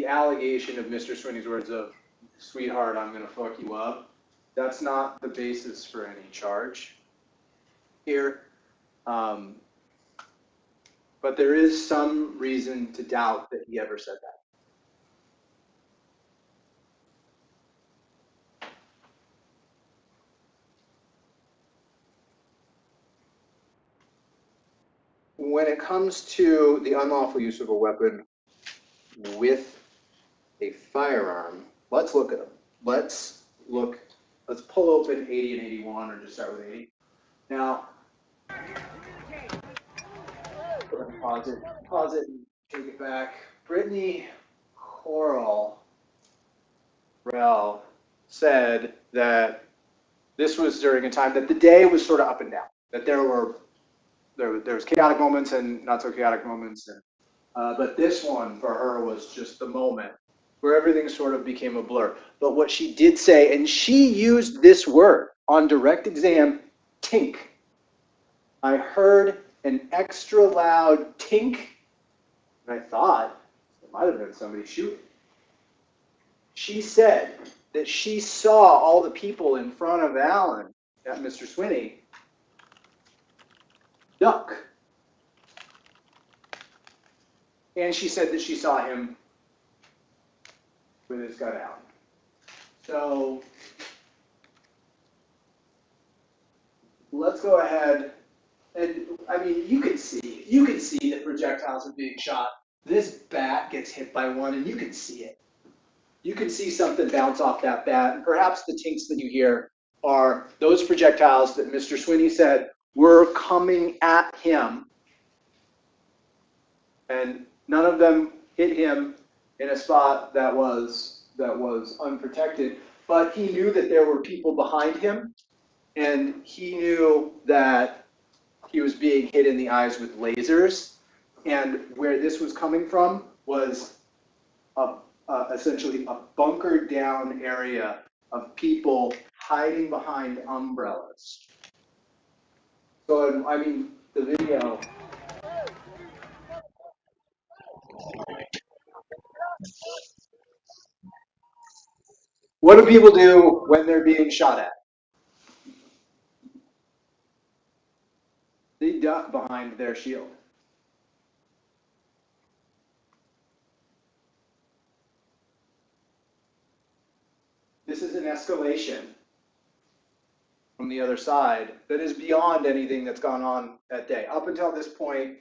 allegation of Mr. Swinney's words of, "Sweetheart, I'm going to fuck you up," that's not the basis for any charge here. But there is some reason to doubt that he ever said that. When it comes to the unlawful use of a weapon with a firearm, let's look at them. Let's pull open 80 and 81, or just start with 80. Now, pause it and take it back. Brittany Correll said that this was during a time that the day was sort of up and down, that there was chaotic moments and not so chaotic moments, and but this one for her was just the moment where everything sort of became a blur. But what she did say, and she used this word on direct exam, tink. I heard an extra loud tink, and I thought it might have been somebody shooting. She said that she saw all the people in front of Alan, Mr. Swinney, duck. And she said that she saw him with his gun out. So let's go ahead. And I mean, you can see that projectiles are being shot. This bat gets hit by one, and you can see it. You can see something bounce off that bat, and perhaps the tinks that you hear are those projectiles that Mr. Swinney said were coming at him, and none of them hit him in a spot that was unprotected. But he knew that there were people behind him, and he knew that he was being hit in the eyes with lasers, and where this was coming from was essentially a bunkered down area of people hiding behind umbrellas. So, I mean, the video. What do people do when they're being shot at? They duck behind their shield. This is an escalation from the other side that is beyond anything that's gone on that day. Up until this point,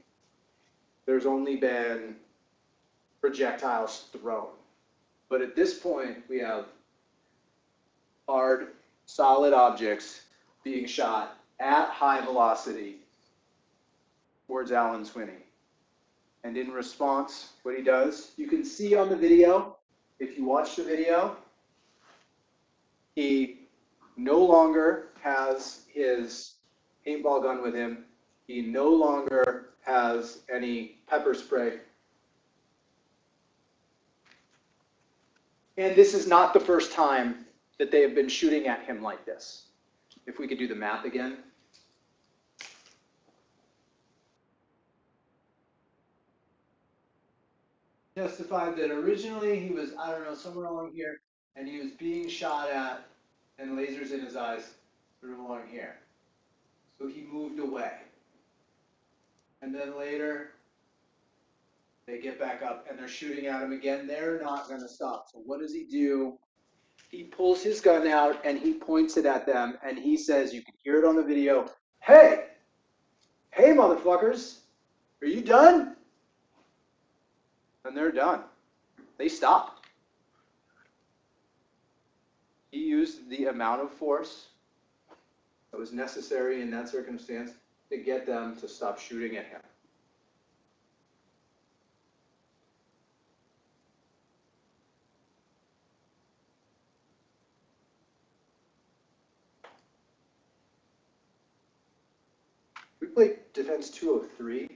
there's only been projectiles thrown. But at this point, we have hard, solid objects being shot at high velocity towards Alan Swinney. And in response, what he does, you can see on the video, if you watch the video, he no longer has his paintball gun with him. He no longer has any pepper spray. And this is not the first time that they have been shooting at him like this. If we could do the math again. Testified that originally he was, I don't know, somewhere along here, and he was being shot at and lasers in his eyes sort of along here. So he moved away. And then later, they get back up and they're shooting at him again. They're not going to stop. So what does he do? He pulls his gun out and he points it at them and he says, you can hear it on the video, hey, hey motherfuckers, are you done? And they're done. They stop. He used the amount of force that was necessary in that circumstance to get them to stop shooting at him. We played Defense 203.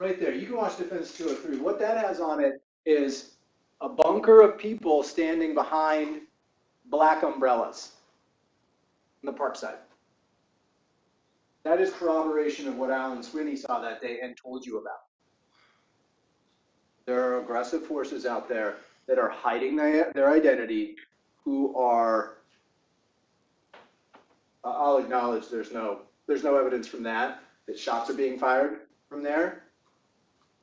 Right there, you can watch Defense 203. What that has on it is a bunker of people standing behind black umbrellas on the park side. That is corroboration of what Alan Swinney saw that day and told you about. There are aggressive forces out there that are hiding their identity, who are, I'll acknowledge there's no evidence from that shots are being fired from there.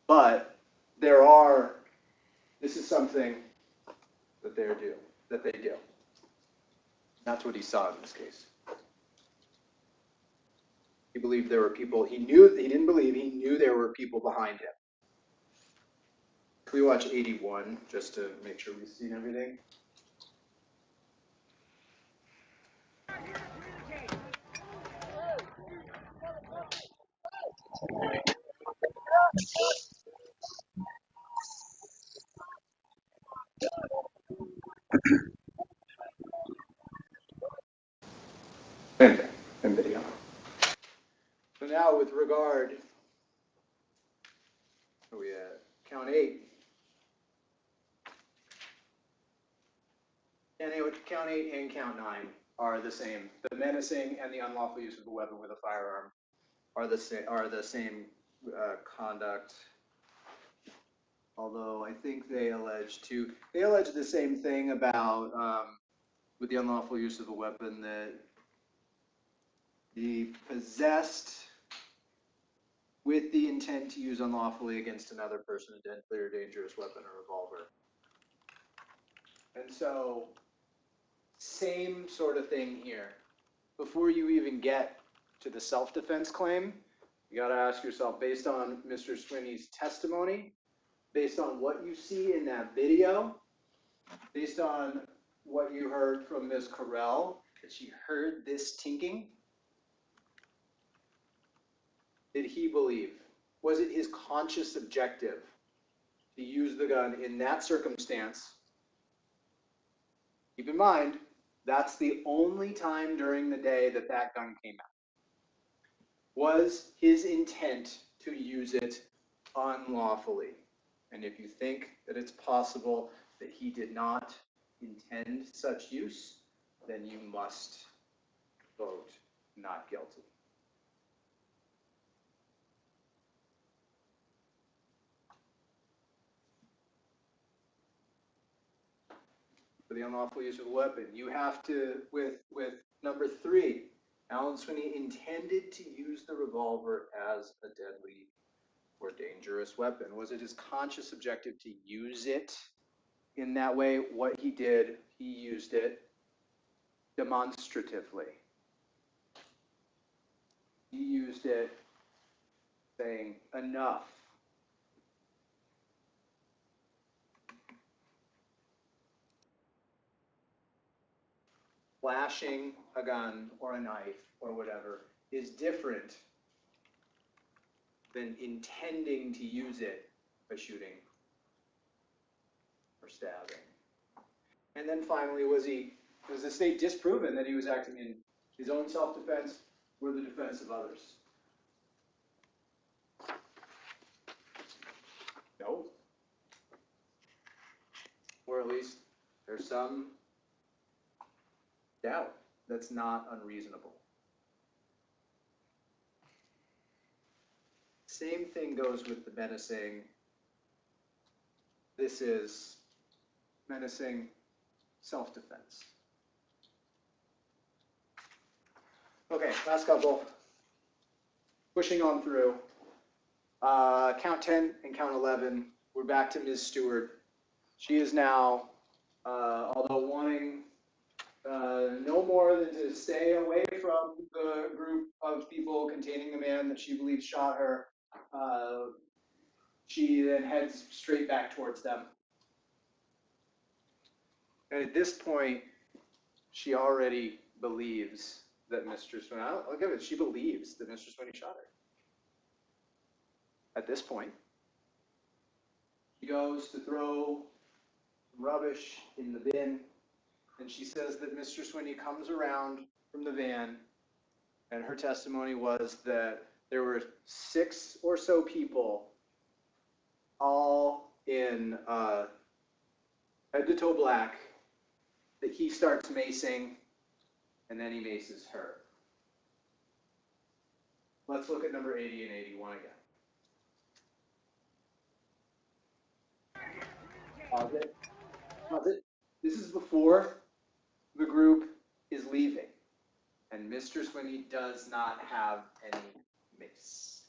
But this is something that they do. That's what he saw in this case. He believed there were people, he knew there were people behind him. Can we watch 81 just to make sure we've seen everything? Same thing, same video. So now with regard, where are we at? Count 8. Count 8 and count 9 are the same. The menacing and the unlawful use of a weapon with a firearm are the same conduct. Although I think they allege the same thing about with the unlawful use of a weapon, that he possessed with the intent to use unlawfully against another person a deadly or dangerous weapon or revolver. And so, same sort of thing here. Before you even get to the self-defense claim, You got to ask yourself, based on Mr. Swinney's testimony, based on what you see in that video, based on what you heard from Ms. Carell, that she heard this tinking, did he believe? Was it his conscious objective to use the gun in that circumstance? Keep in mind, that's the only time during the day that that gun came out. Was his intent to use it unlawfully? And if you think that it's possible that he did not intend such use, then you must vote not guilty. For the unlawful use of a weapon, you have to, with number 3, Alan Swinney intended to use the revolver as a deadly or dangerous weapon. Was it his conscious objective to use it in that way? What he did, he used it demonstratively. He used it saying, enough. Flashing a gun or a knife or whatever is different than intending to use it by shooting or stabbing. And then finally, was the state disproven that he was acting in his own self-defense or the defense of others? No. Or at least there's some doubt that's not unreasonable. Same thing goes with the menacing. This is menacing self-defense. Okay, last couple. Pushing on through. Count 10 and count 11. We're back to Ms. Stewart. She is now, although wanting no more than to stay away from the group of people containing the man that she believes shot her, she then heads straight back towards them. And at this point, she already believes that Mr. Swinney, I'll give it, she believes that Mr. Swinney shot her. At this point, she goes to throw rubbish in the bin, and she says that Mr. Swinney comes around from the van, and her testimony was that there were 6 or so people, all in head to toe black, that he starts macing, and then he maces her. Let's look at number 80 and 81 again. Pause it. Pause it. This is before the group is leaving, and Mr. Swinney does not have any mace.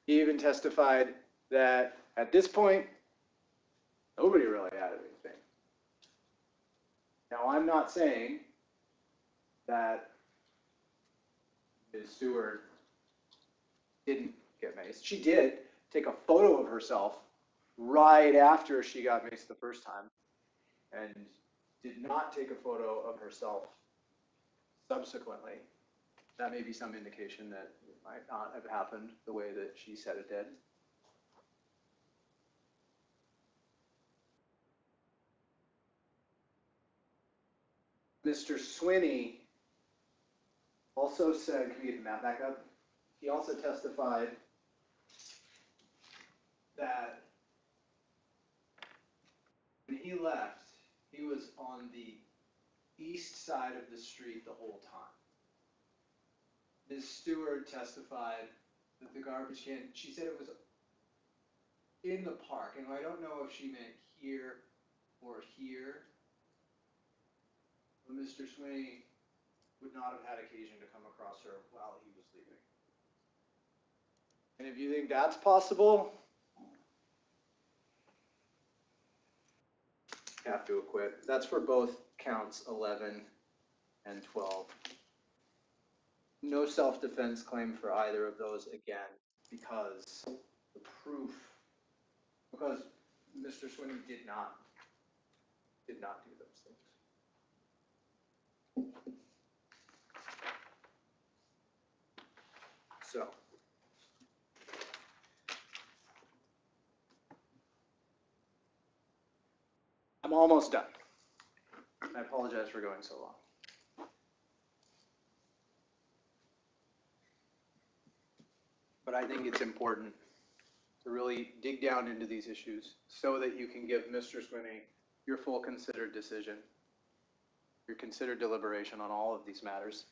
He even testified that at this point, nobody really had anything. Now, I'm not saying that Ms. Stewart didn't get maced. She did take a photo of herself right after she got maced the first time, and did not take a photo of herself subsequently. That may be some indication that it might not have happened the way that she said it did. Mr. Swinney also said, can we get the map back up? He also testified that when he left, he was on the east side of the street the whole time. Ms. Stewart testified that the garbage can, she said it was in the park, and I don't know if she meant here or here, but Mr. Swinney would not have had occasion to come across her while he was leaving. And if you think that's possible, you have to acquit. That's for both counts 11 and 12. no self-defense claim for either of those again, because the proof, because Mr. Swinney did not do those things. So, I'm almost done. I apologize for going so long. But I think it's important to really dig down into these issues so that you can give Mr. Swinney your full considered decision, your considered deliberation on all of these matters.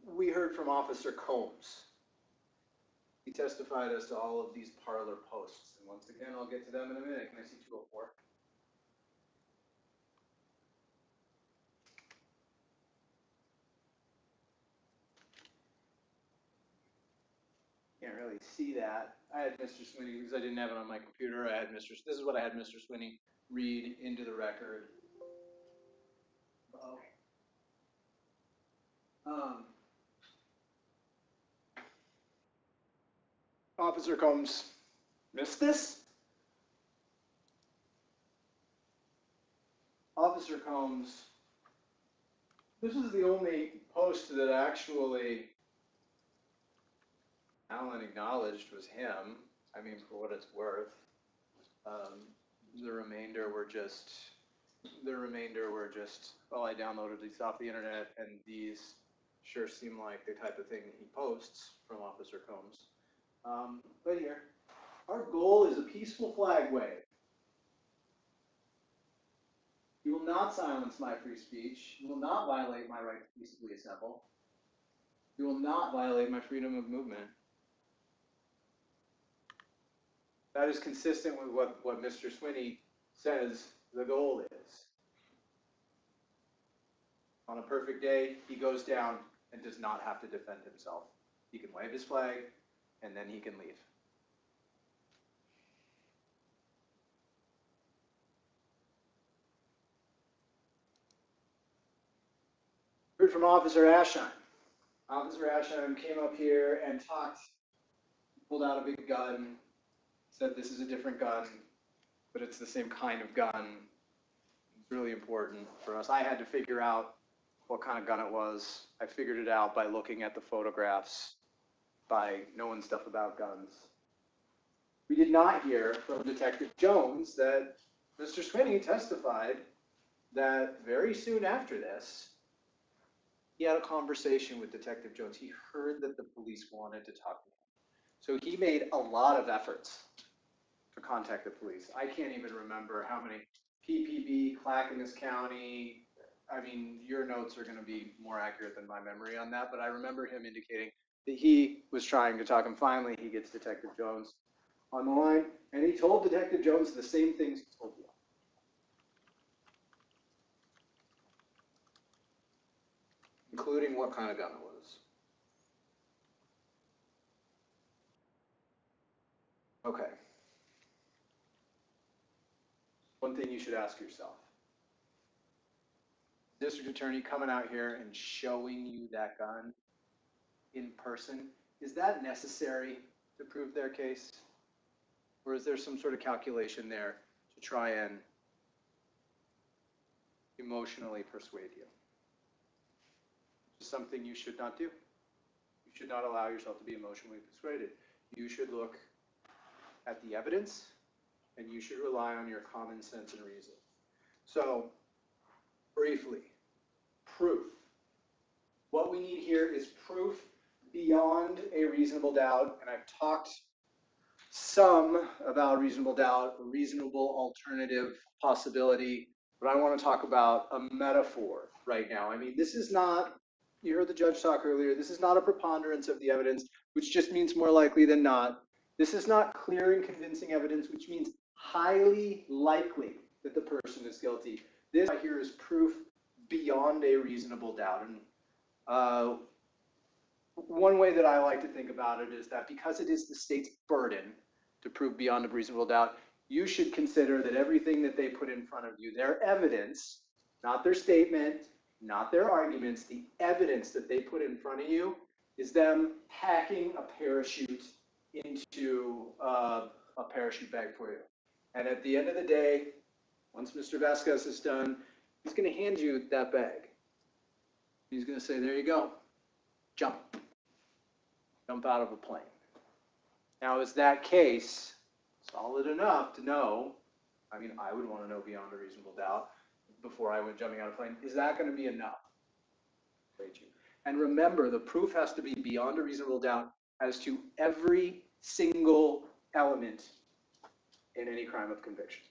We heard from Officer Combs. He testified as to all of these parlor posts. And once again, I'll get to them in a minute. Can I see 204? Can't really see that. I had Mr. Swinney, because I didn't have it on my computer, this is what I had Mr. Swinney read into the record. Officer Combs missed this? Officer Combs, this is the only post that actually Alan acknowledged was him. I mean, for what it's worth. The remainder were just, well, I downloaded these off the internet, and these sure seem like the type of thing he posts from Officer Combs. But here, our goal is a peaceful flag wave. You will not silence my free speech. You will not violate my right to peacefully assemble. You will not violate my freedom of movement. That is consistent with what Mr. Swinney says the goal is. On a perfect day, he goes down and does not have to defend himself. He can wave his flag, and then he can leave. Heard from Officer Ashheim. Officer Ashheim came up here and talked, pulled out a big gun, said this is a different gun, but it's the same kind of gun. It's really important for us. I had to figure out what kind of gun it was. I figured it out by looking at the photographs, by knowing stuff about guns. We did not hear from Detective Jones that Mr. Swinney testified that very soon after this, he had a conversation with Detective Jones. He heard that the police wanted to talk to him. So he made a lot of efforts to contact the police. I can't even remember how many PPB, Clackamas County. I mean, your notes are going to be more accurate than my memory on that, but I remember him indicating that he was trying to talk, and finally he gets Detective Jones on the line, and he told Detective Jones the same things he told you. Including what kind of gun it was. Okay. One thing you should ask yourself. District Attorney coming out here and showing you that gun in person, is that necessary to prove their case? Or is there some sort of calculation there to try and emotionally persuade you? It's something you should not do. You should not allow yourself to be emotionally persuaded. You should look at the evidence, and you should rely on your common sense and reason. So, briefly, proof. What we need here is proof beyond a reasonable doubt, and I've talked some about reasonable doubt, a reasonable alternative possibility, but I want to talk about a metaphor right now. I mean, this is not, you heard the judge talk earlier, this is not a preponderance of the evidence, which just means more likely than not. This is not clear and convincing evidence, which means highly likely that the person is guilty. This right here is proof beyond a reasonable doubt. And one way that I like to think about it is that because it is the state's burden to prove beyond a reasonable doubt, you should consider that everything that they put in front of you, their evidence, not their statement, not their arguments, the evidence that they put in front of you is them packing a parachute into a parachute bag for you. And at the end of the day, once Mr. Vasquez is done, he's going to hand you that bag. He's going to say, there you go, jump out of a plane. Now, is that case solid enough to know? I mean, I would want to know beyond a reasonable doubt before I went jumping out of a plane. Is that going to be enough? And remember, the proof has to be beyond a reasonable doubt as to every single element in any crime of conviction.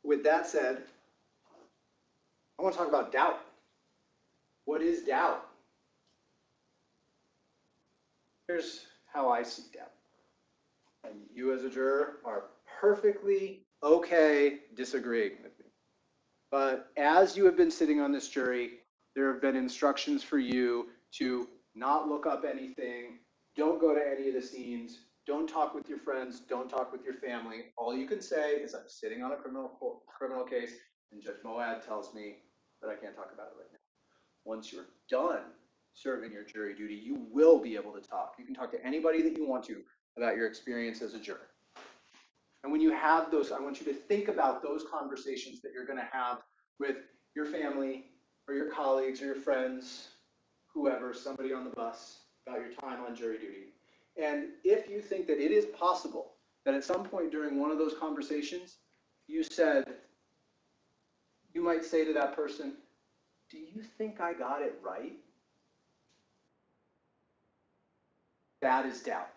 With that said, I want to talk about doubt. What is doubt? Here's how I see doubt. And you as a juror are perfectly okay disagreeing with me. But as you have been sitting on this jury, there have been instructions for you to not look up anything, don't go to any of the scenes, don't talk with your friends, don't talk with your family. All you can say is, I'm sitting on a criminal case, and Judge Moad tells me that I can't talk about it right now. Once you're done serving your jury duty, you will be able to talk. You can talk to anybody that you want to about your experience as a juror. And when you have those, I want you to think about those conversations that you're going to have with your family or your colleagues or your friends, whoever, somebody on the bus, about your time on jury duty. And if you think that it is possible that at some point during one of those conversations, you might say to that person, do you think I got it right? That is doubt.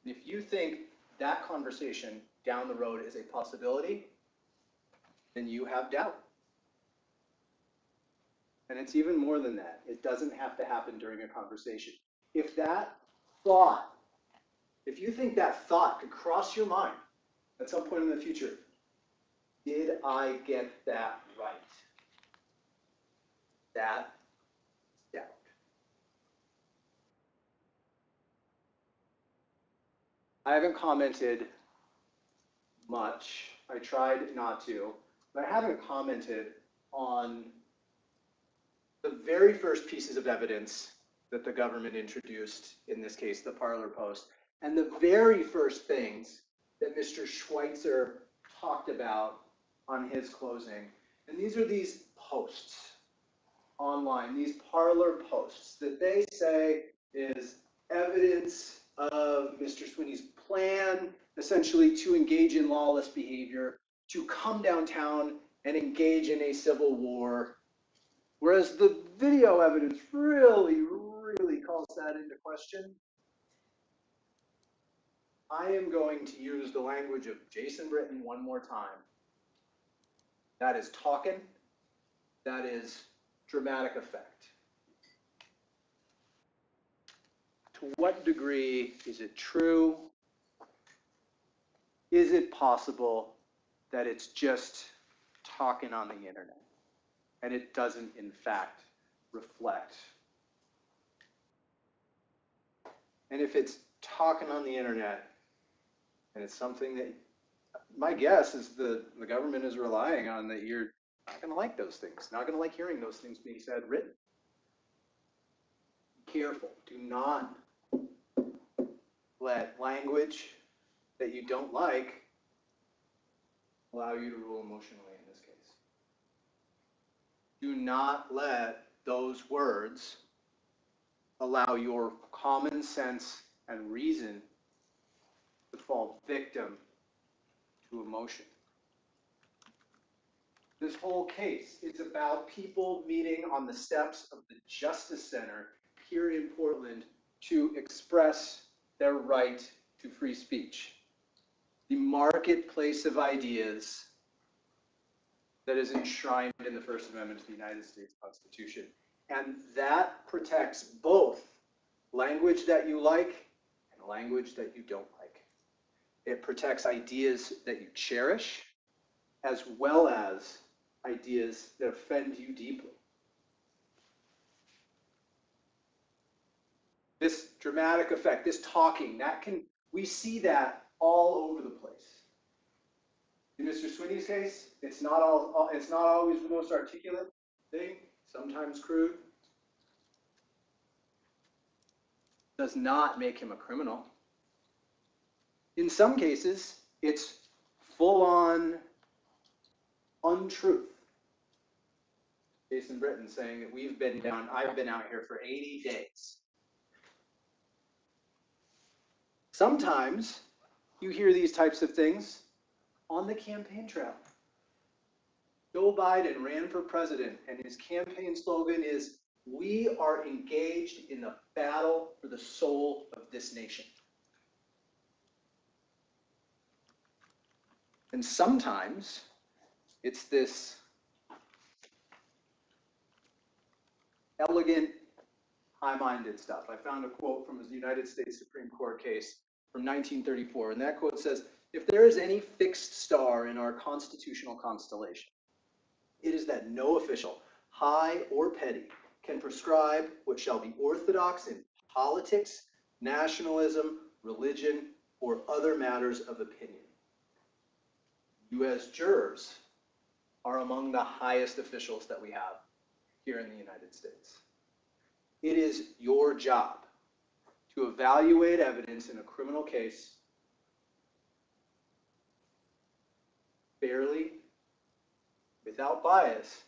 If you think that conversation down the road is a possibility, then you have doubt. And it's even more than that. It doesn't have to happen during a conversation. If you think that thought could cross your mind at some point in the future, did I get that right? That doubt. I haven't commented much. I tried not to, but I haven't commented on the very first pieces of evidence that the government introduced, in this case, the parlor post, and the very first things that Mr. Schweitzer talked about on his closing. And these are these posts online, these parlor posts that they say is evidence of Mr. Swinney's plan, essentially to engage in lawless behavior, to come downtown and engage in a civil war. Whereas the video evidence really calls that into question. I am going to use the language of Jason Britton one more time. That is talking. That is dramatic effect. To what degree is it true? Is it possible that it's just talking on the internet and it doesn't, in fact, reflect? And if it's talking on the internet and it's something that, my guess is the government is relying on, that you're not going to like those things, not going to like hearing those things being said, written. Be careful. Do not let language that you don't like allow you to rule emotionally in this case. Do not let those words allow your common sense and reason to fall victim to emotion. This whole case is about people meeting on the steps of the Justice Center here in Portland to express their right to free speech. The marketplace of ideas that is enshrined in the First Amendment to the United States Constitution. And that protects both language that you like and language that you don't like. It protects ideas that you cherish, as well as ideas that offend you deeply. This dramatic effect, this talking, we see that all over the place. In Mr. Swinney's case, it's not always the most articulate thing, sometimes crude. Does not make him a criminal. In some cases, it's full-on untruth. Jason Britton saying that I've been out here for 80 days. Sometimes you hear these types of things on the campaign trail. Joe Biden ran for president, and his campaign slogan is, "We are engaged in the battle for the soul of this nation." And sometimes it's this elegant, high-minded stuff. I found a quote from a United States Supreme Court case from 1934, and that quote says, "If there is any fixed star in our constitutional constellation, it is that no official, high or petty, can prescribe what shall be orthodox in politics, nationalism, religion, or other matters of opinion. You as jurors are among the highest officials that we have here in the United States. It is your job to evaluate evidence in a criminal case fairly, without bias,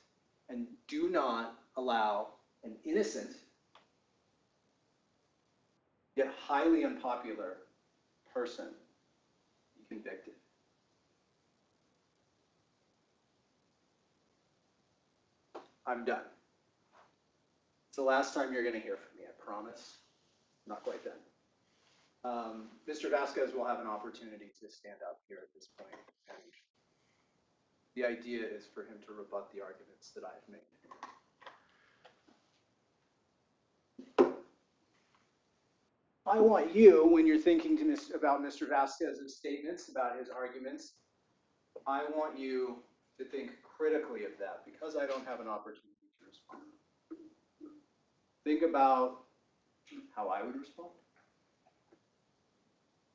and do not allow an innocent yet highly unpopular person be convicted." I'm done. It's the last time you're going to hear from me, I promise. Not quite done. Mr. Vasquez will have an opportunity to stand up here at this point, and the idea is for him to rebut the arguments that I've made. I want you, when you're thinking about Mr. Vasquez's statements, about his arguments, I want you to think critically of that, because I don't have an opportunity to respond. Think about how I would respond.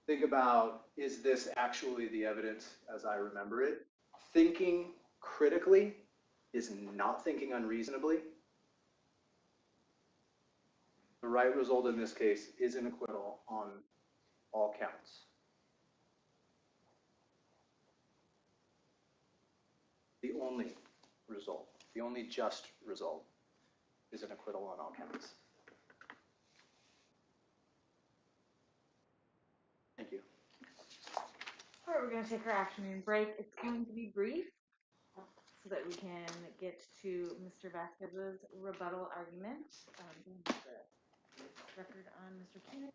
Think about, is this actually the evidence as I remember it? Thinking critically is not thinking unreasonably. The right result in this case is an acquittal on all counts. The only result, the only just result, is an acquittal on all counts. Thank you. All right, we're going to take our afternoon break. It's going to be brief so that we can get to Mr. Vasquez's rebuttal argument. The record on Mr. Keenan.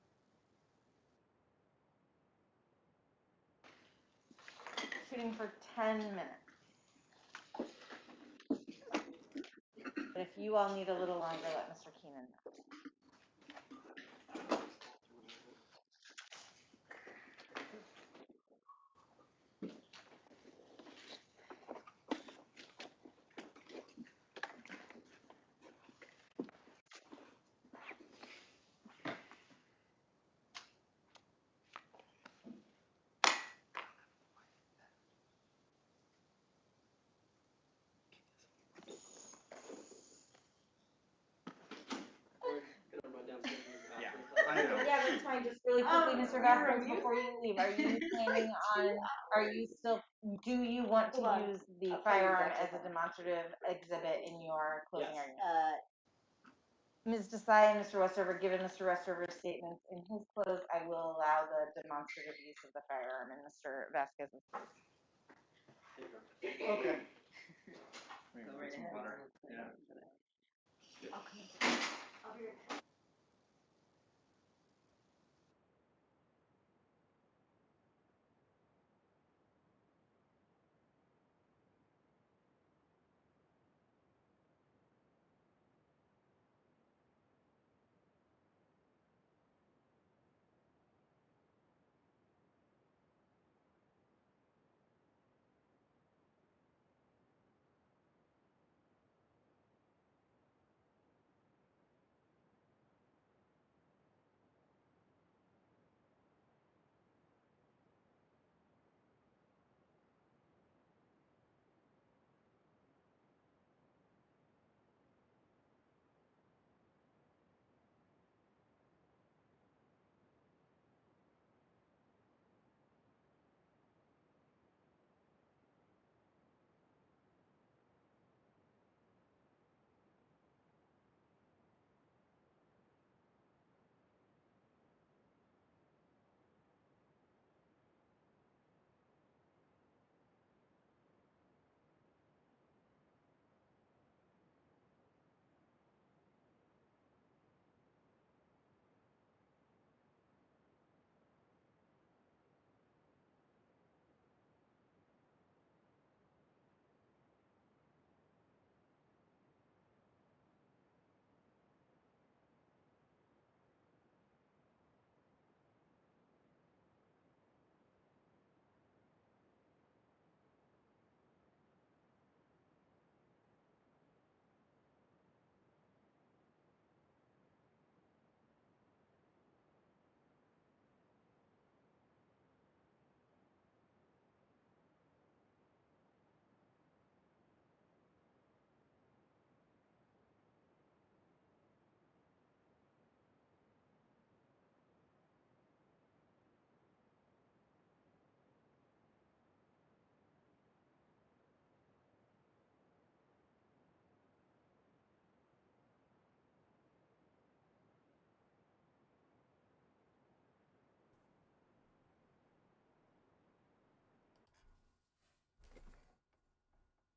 Shooting for 10 minutes. But if you all need a little longer, let Mr. Keenan know. I know. Yeah, that's fine. Just really quickly, Mr. Vasquez, before you leave, are you planning on, do you want to use the firearm as a demonstrative exhibit in your closing argument? Ms. Desai and Mr. Westover, given Mr. Westover's statements in his close, I will allow the demonstrative use of the firearm in Mr. Vasquez's close. Okay. Go right ahead. Yeah. I'll be right back.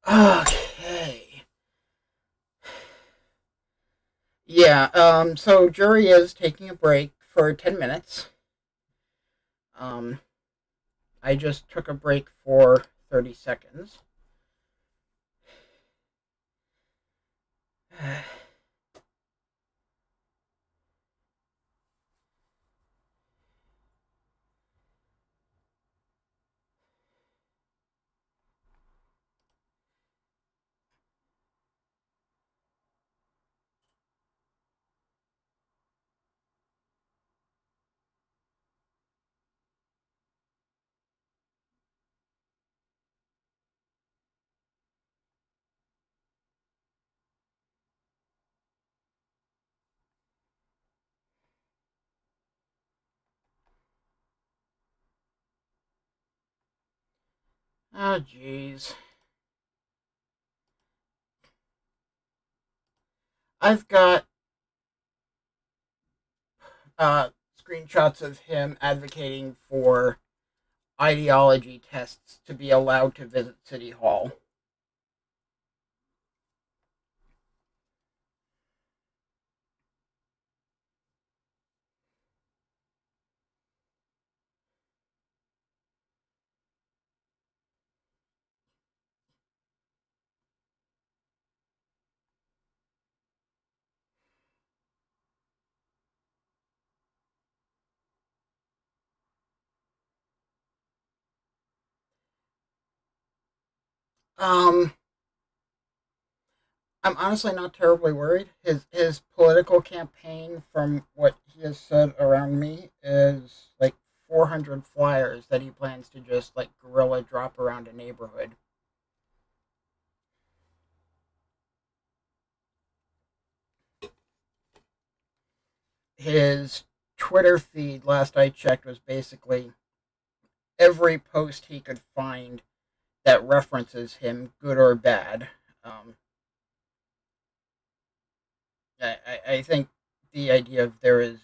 Okay. Yeah, so jury is taking a break for 10 minutes. Um, I just took a break for 30 seconds. Oh, jeez. I've got uh, screenshots of him advocating for ideology tests to be allowed to visit City Hall. Um, I'm honestly not terribly worried. His political campaign, from what he has said around me, is like 400 flyers that he plans to just like guerrilla drop around a neighborhood. His Twitter feed, last I checked, was basically every post he could find that references him, good or bad. Um, I think the idea of there is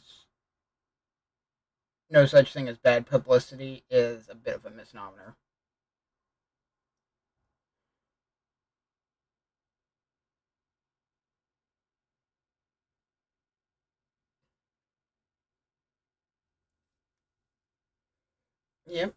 no such thing as bad publicity is a bit of a misnomer. Yep.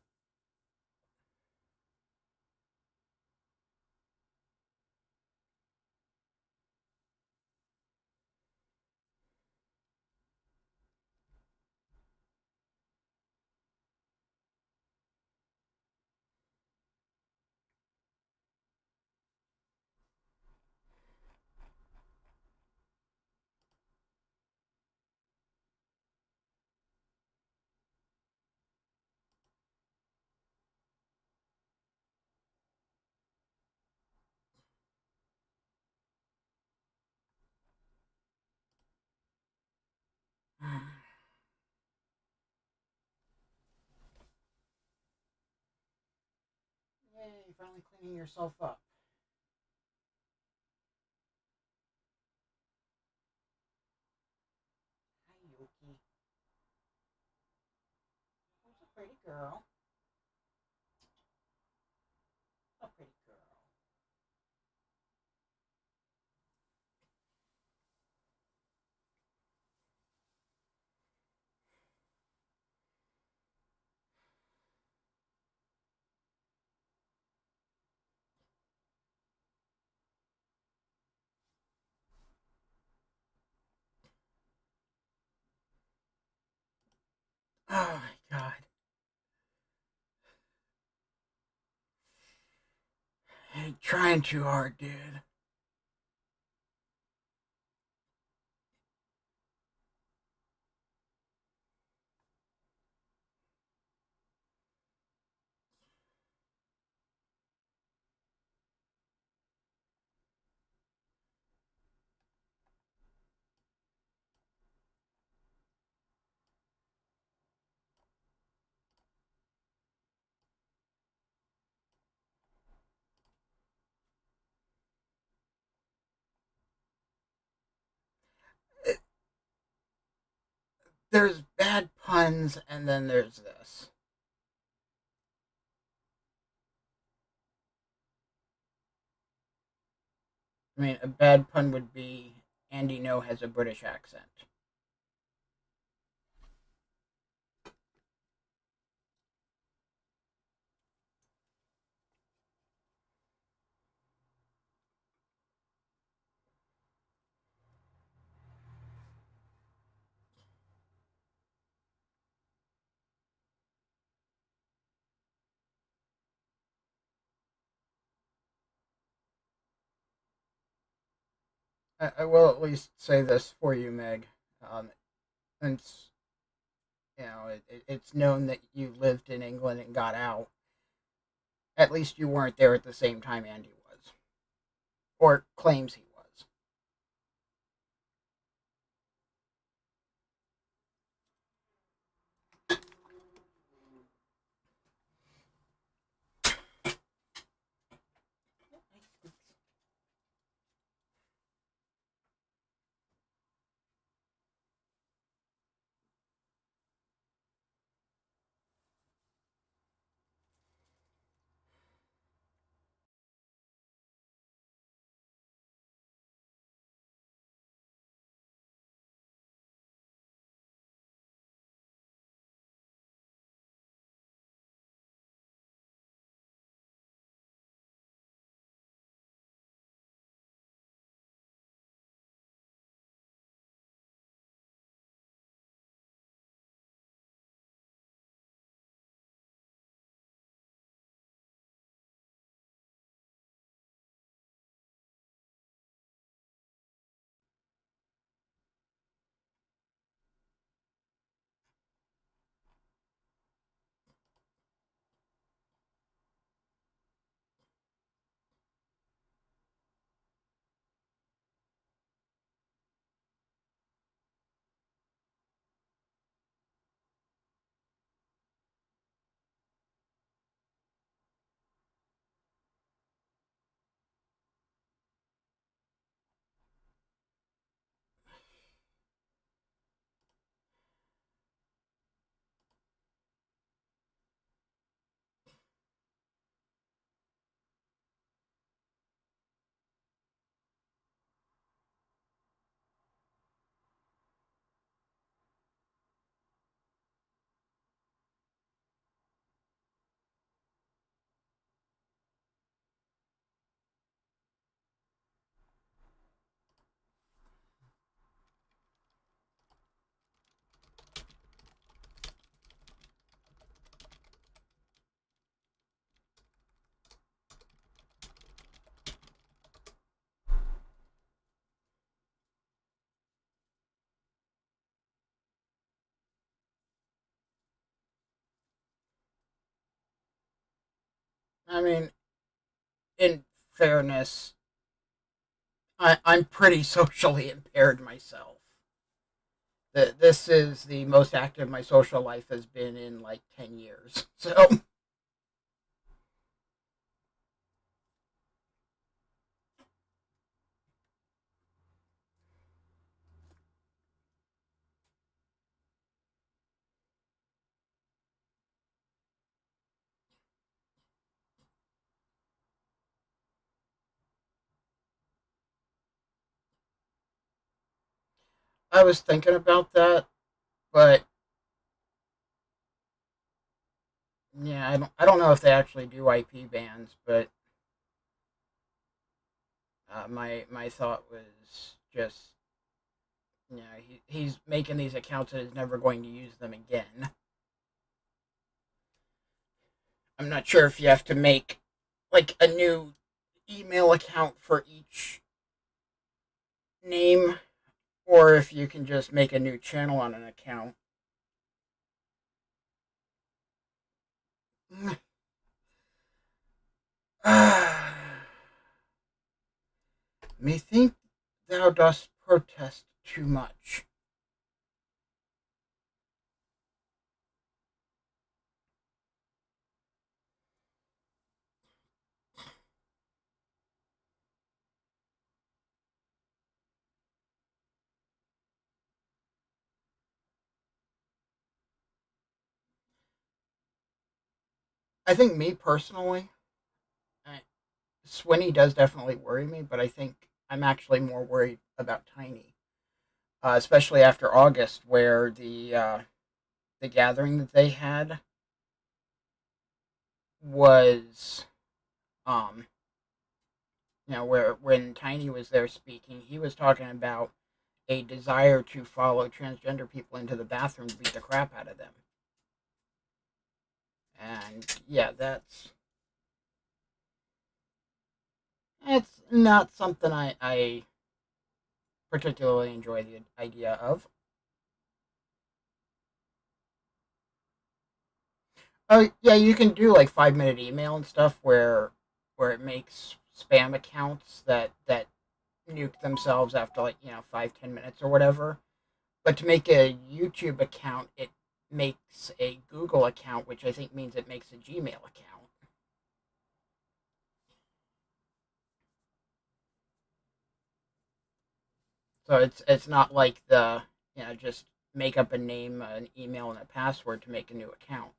Yay, finally cleaning yourself up. Hi, Yuki. Who's a pretty girl? A pretty girl. Oh my god. You're trying too hard, dude. There's bad puns, and then there's this. I mean, a bad pun would be Andy No has a British accent. I will at least say this for you, Meg. Since it's known that you lived in England and got out. At least you weren't there at the same time Andy was, or claims he was. I mean, in fairness, I'm pretty socially impaired myself. This is the most active my social life has been in like 10 years. So I was thinking about that, but yeah, I don't know if they actually do IP bans, but my thought was just he's making these accounts and is never going to use them again. I'm not sure if you have to make like a new email account for each name or if you can just make a new channel on an account. Methinks thou dost protest too much. I think me personally, Swinney does definitely worry me, but I think I'm actually more worried about Tiny, especially after August, where the gathering that they had was, um, where when Tiny was there speaking, he was talking about a desire to follow transgender people into the bathroom to beat the crap out of them. And yeah, it's not something I particularly enjoy the idea of. Oh yeah, you can do like 5 minute email and stuff where it makes spam accounts that nuke themselves after like 5-10 minutes or whatever. But to make a YouTube account, it makes a Google account, which I think means it makes a Gmail account. So it's not like the just make up a name, an email, and a password to make a new account.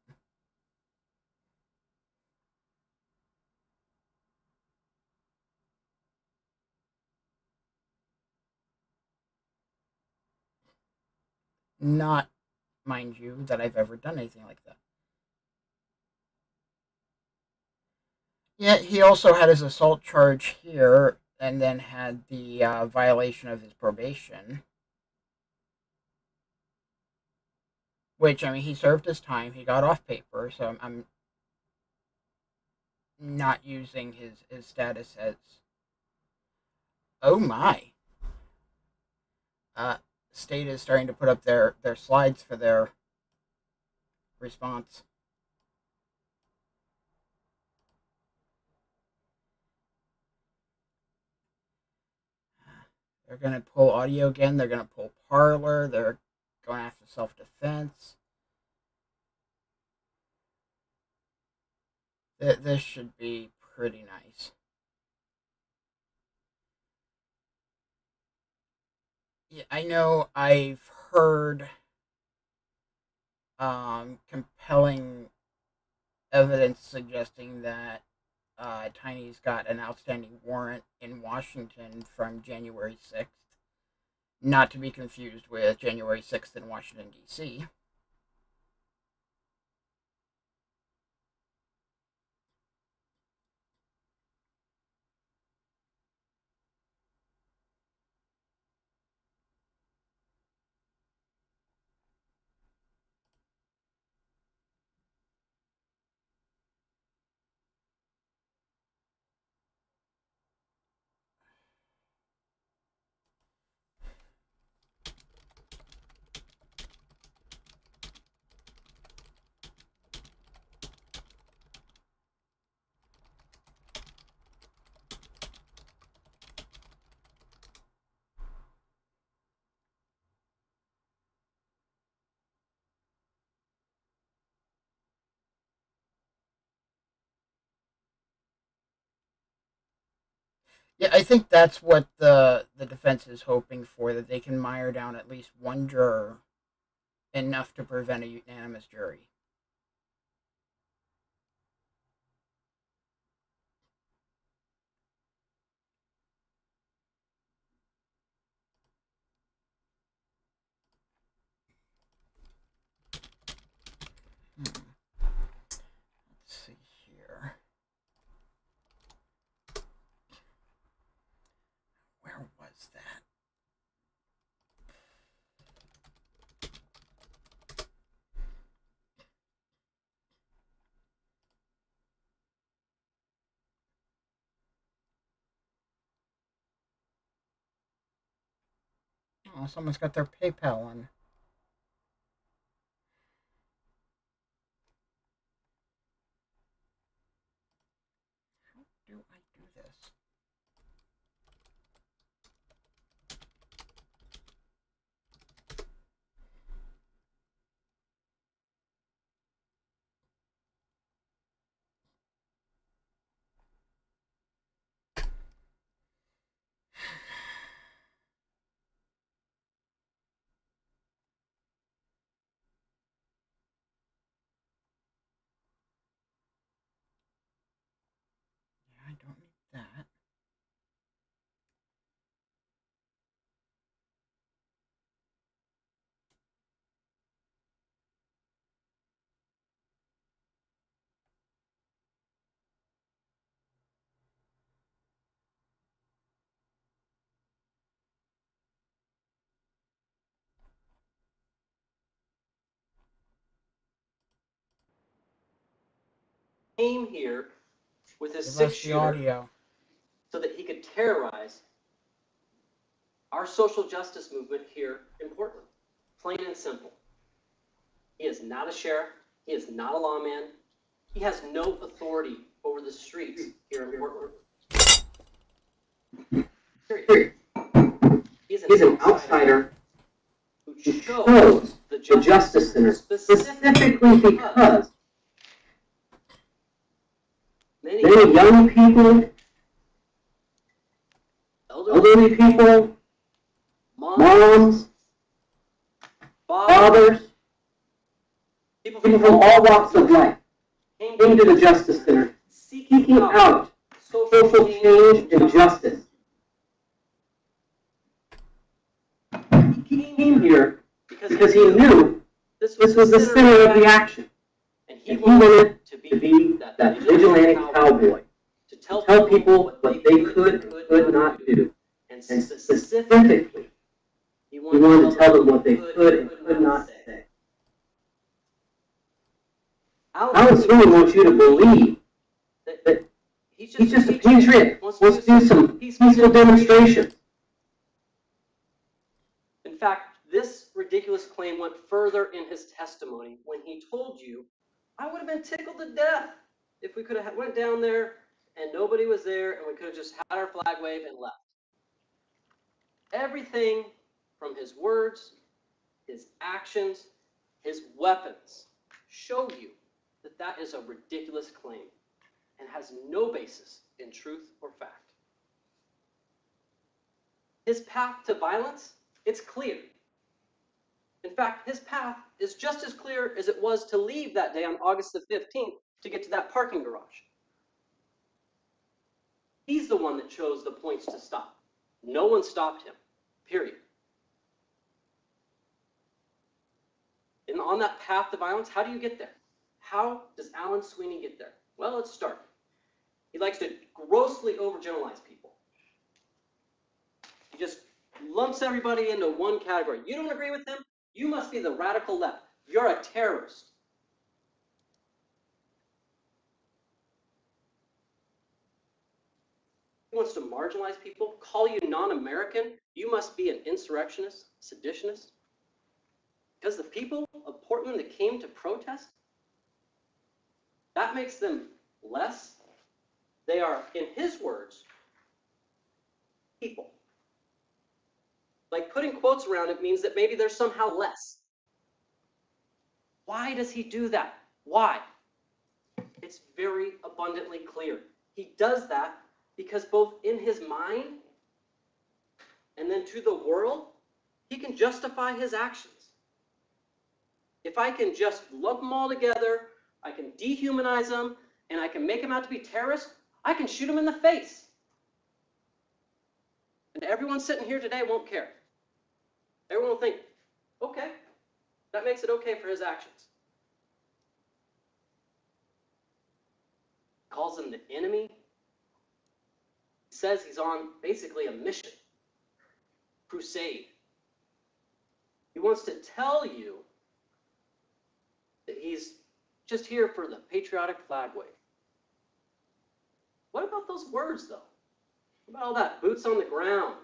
Not, mind you, that I've ever done anything like that. Yeah, he also had his assault charge here, and then had the violation of his probation. Which, I mean, he served his time. He got off paper, so I'm not using his status as. Oh my! Uh, State is starting to put up their slides for their response. They're going to pull audio again. They're going to pull Parlor. They're going after self defense. This should be pretty nice. Yeah, I know I've heard compelling evidence suggesting that Tiny's got an outstanding warrant in Washington from January 6th, not to be confused with January 6th in Washington, D.C. Yeah, I think that's what the defense is hoping for, that they can mire down at least one juror enough to prevent a unanimous jury. Hmm. Let's see here. Where was that? Oh, someone's got their PayPal on. How do I do this? Yeah, I don't need that. came here with his Give us 6-shooter the audio. so that he could terrorize our social justice movement here in Portland. Plain and simple. He is not a sheriff. He is not a lawman. He has no authority over the streets here in Portland. Period. He's an outsider who chose the Justice Center specifically because many young people, elderly people, moms, fathers, people from all walks of life came to the Justice Center seeking out social change and justice. He came here because he knew this was the center of the action. And he wanted to be that vigilante cowboy, to tell people what they could and could not do. And specifically, he wanted to tell them what they could and could not say. Alan Swinney wants you to believe that he's just a patriot, wants to do some peaceful demonstrations. In fact, this ridiculous claim went further in his testimony when he told you, I would have been tickled to death if we could have went down there and nobody was there and we could have just had our flag wave and left. Everything from his words, his actions, his weapons show you that that is a ridiculous claim and has no basis in truth or fact. His path to violence, it's clear. In fact, his path is just as clear as it was to leave that day on August the 15th to get to that parking garage. He's the one that chose the points to stop. No one stopped him, period. And on that path to violence, how do you get there? How does Alan Swinney get there? Well, let's start. He likes to grossly overgeneralize people. He just lumps everybody into one category. You don't agree with him? You must be the radical left. You're a terrorist. He wants to marginalize people, call you non-American. You must be an insurrectionist, seditionist. Because the people of Portland that came to protest, that makes them less. They are, in his words, people. Like putting quotes around it means that maybe they're somehow less. Why does he do that? Why? It's very abundantly clear. He does that because both in his mind and then to the world, he can justify his actions. If I can just lump them all together, I can dehumanize them, and I can make them out to be terrorists, I can shoot them in the face. And everyone sitting here today won't care. Everyone will think, okay, that makes it okay for his actions. Calls him the enemy. He says he's on basically a mission, crusade. He wants to tell you that he's just here for the patriotic flag wave. What about those words, though? What about all that boots on the ground,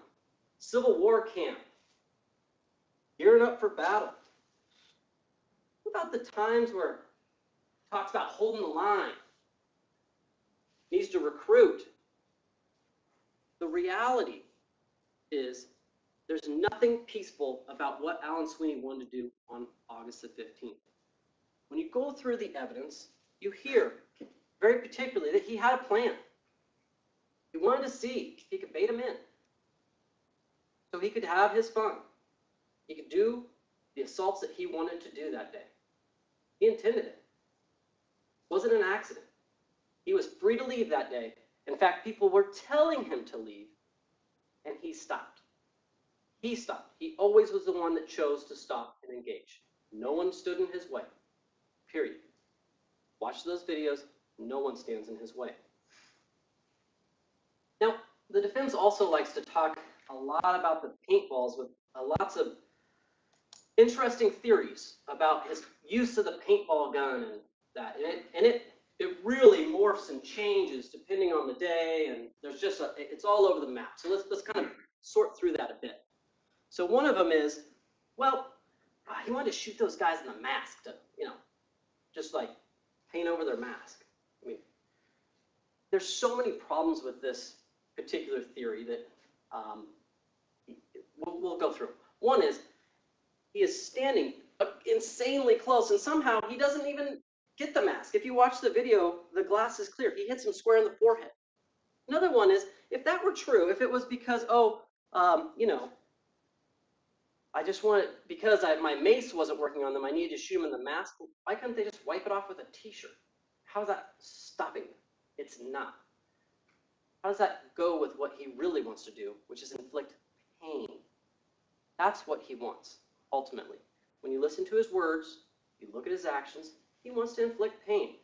Civil War camp, gearing up for battle? What about the times where he talks about holding the line, needs to recruit? The reality is there's nothing peaceful about what Alan Swinney wanted to do on August the 15th. When you go through the evidence, you hear very particularly that he had a plan. He wanted to see if he could bait him in so he could have his fun. He could do the assaults that he wanted to do that day. He intended it. It wasn't an accident. He was free to leave that day. In fact, people were telling him to leave, and he stopped. He stopped. He always was the one that chose to stop and engage. No one stood in his way. Period. Watch those videos. No one stands in his way. Now, the defense also likes to talk a lot about the paintballs with lots of interesting theories about his use of the paintball gun and that. And it really more morphs and changes depending on the day, and there's just it's all over the map. So let's kind of sort through that a bit. So one of them is, well, he wanted to shoot those guys in the mask to, just like paint over their mask. I mean, there's so many problems with this particular theory that we'll go through. One is he is standing insanely close, and somehow he doesn't even get the mask. If you watch the video, the glass is clear. He hits him square in the forehead. Another one is, if that were true, if it was because, I just wanted, because my mace wasn't working on them, I needed to shoot them in the mask, why couldn't they just wipe it off with a t-shirt? How's that stopping them? It's not. How does that go with what he really wants to do, which is inflict pain? That's what he wants, ultimately. When you listen to his words, you look at his actions, he wants to inflict pain.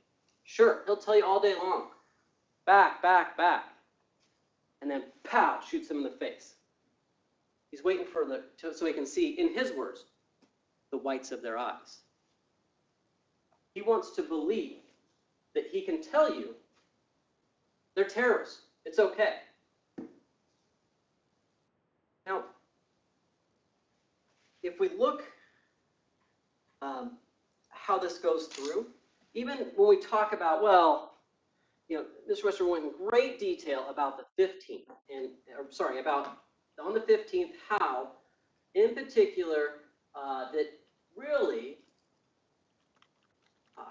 Sure, he'll tell you all day long, back, back, back. And then, pow, shoots them in the face. He's waiting for so he can see, in his words, the whites of their eyes. He wants to believe that he can tell you they're terrorists. It's okay. Now, if we look how this goes through, even when we talk about, well, Mr. Wester went in great detail about the 15th, about on the 15th, how, in particular, that really,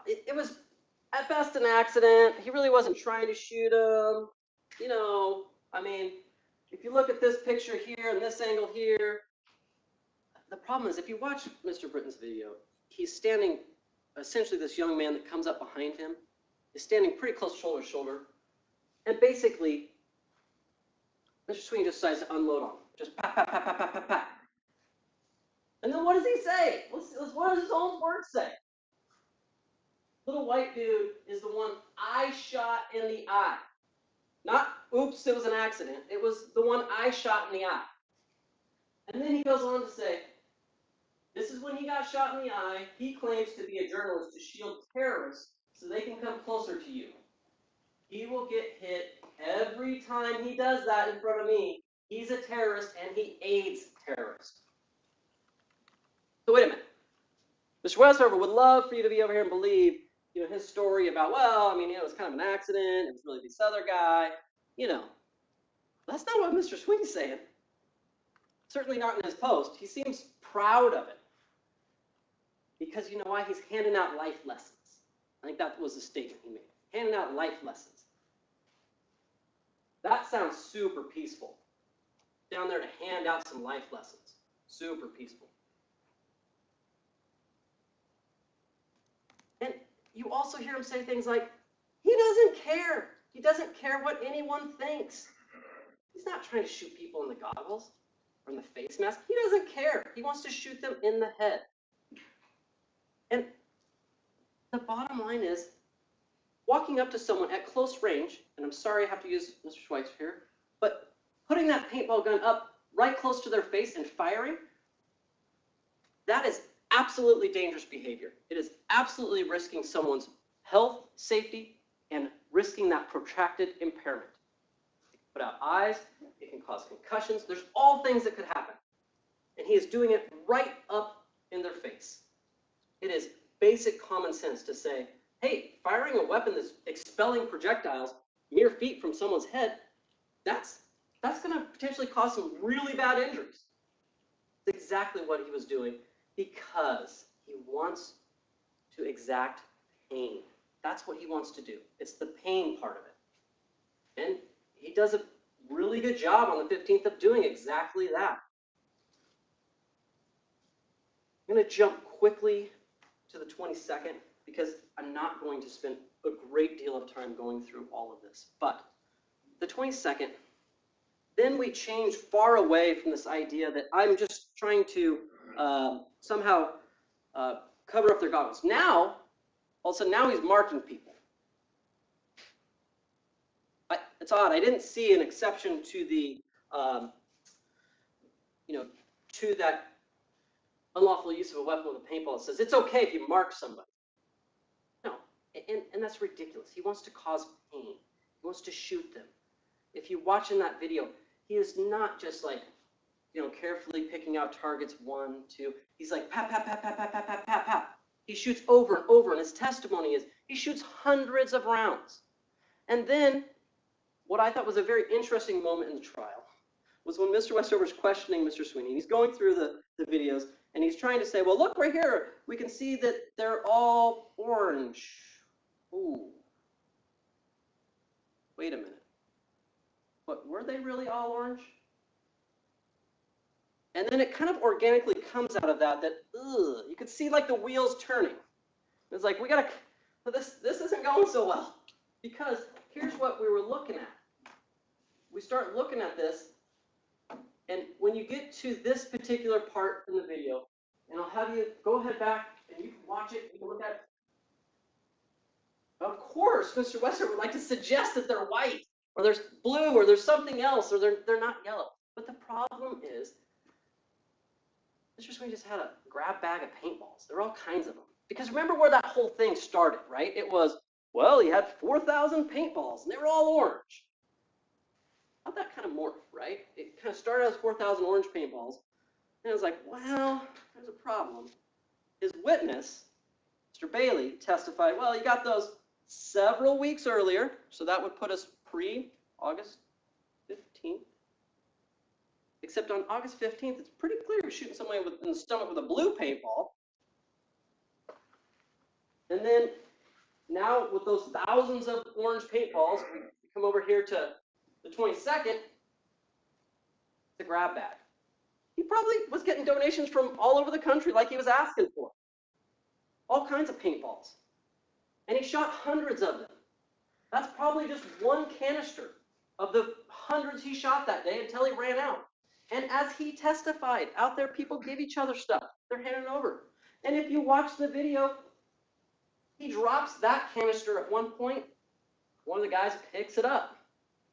it was at best an accident. He really wasn't trying to shoot him. I mean, if you look at this picture here and this angle here, the problem is if you watch Mr. Britton's video, he's standing, essentially this young man that comes up behind him is standing pretty close shoulder to shoulder. And basically, Mr. Swinney just decides to unload on him. Just pat, pat, pat, pat, pat, pat, pat. And then what does he say? What does his own words say? Little white dude is the one I shot in the eye. Not, oops, it was an accident. It was the one I shot in the eye. And then he goes on to say, this is when he got shot in the eye. He claims to be a journalist to shield terrorists so they can come closer to you. He will get hit every time he does that in front of me. He's a terrorist and he aids terrorists. So wait a minute. Mr. Westover would love for you to be over here and believe, his story about, well, I mean, it was kind of an accident. It was really this other guy. That's not what Mr. Swinney's saying. Certainly not in his post. He seems proud of it. Because you know why? He's handing out life lessons. I think that was the statement he made. Handing out life lessons. That sounds super peaceful. Down there to hand out some life lessons. Super peaceful. And you also hear him say things like, he doesn't care. He doesn't care what anyone thinks. He's not trying to shoot people in the goggles or in the face mask. He doesn't care. He wants to shoot them in the head. And the bottom line is, walking up to someone at close range, and I'm sorry I have to use Mr. Schweitzer here, but putting that paintball gun up right close to their face and firing, that is absolutely dangerous behavior. It is absolutely risking someone's health, safety, and risking that protracted impairment. It can put out eyes, it can cause concussions, there's all things that could happen. And he is doing it right up in their face. It is basic common sense to say, hey, firing a weapon that's expelling projectiles mere feet from someone's head, that's going to potentially cause some really bad injuries. It's exactly what he was doing because he wants to exact pain. That's what he wants to do. It's the pain part of it. And he does a really good job on the 15th of doing exactly that. I'm going to jump quickly to the 22nd because I'm not going to spend a great deal of time going through all of this. But the 22nd, then we change far away from this idea that I'm just trying to somehow cover up their goggles. Now, all of a sudden, now he's marking people. It's odd. I didn't see an exception to the, to that unlawful use of a weapon with a paintball. It says it's okay if you mark somebody. No, And that's ridiculous. He wants to cause pain. He wants to shoot them. If you watch in that video, he is not just like, carefully picking out targets 1, 2. He's like, pat, pat, pat, pat, pat, pat, pat, pat, pat. He shoots over and over, and his testimony is he shoots hundreds of rounds. And then what I thought was a very interesting moment in the trial was when Mr. Westover's questioning Mr. Swinney. He's going through the videos, and he's trying to say, well, look right here. We can see that they're all orange. Ooh. Wait a minute. But were they really all orange? And then it kind of organically comes out of that you could see like the wheels turning. It's like, this isn't going so well. Because here's what we were looking at. We start looking at this, and when you get to this particular part in the video, and I'll have you go ahead back and you can watch it, you can look at it. Of course, Mr. Westover would like to suggest that they're white, or there's blue, or there's something else, or they're not yellow. But the problem is, Mr. Swinney just had a grab bag of paintballs. There were all kinds of them. Because remember where that whole thing started, right? It was, well, he had 4,000 paintballs, and they were all orange. How'd that kind of morph, right? It kind of started as 4,000 orange paintballs, and it was like, well, there's a problem. His witness, Mr. Bailey, testified, well, he got those several weeks earlier, so that would put us pre-August 15th. Except on August 15th, it's pretty clear he was shooting somebody in the stomach with a blue paintball. And then now with those thousands of orange paintballs, we come over here to the 22nd, the grab bag. He probably was getting donations from all over the country like he was asking for. All kinds of paintballs. And he shot hundreds of them. That's probably just one canister of the hundreds he shot that day until he ran out. And as he testified, out there people give each other stuff. They're handing over. And if you watch the video, he drops that canister at one point. One of the guys picks it up,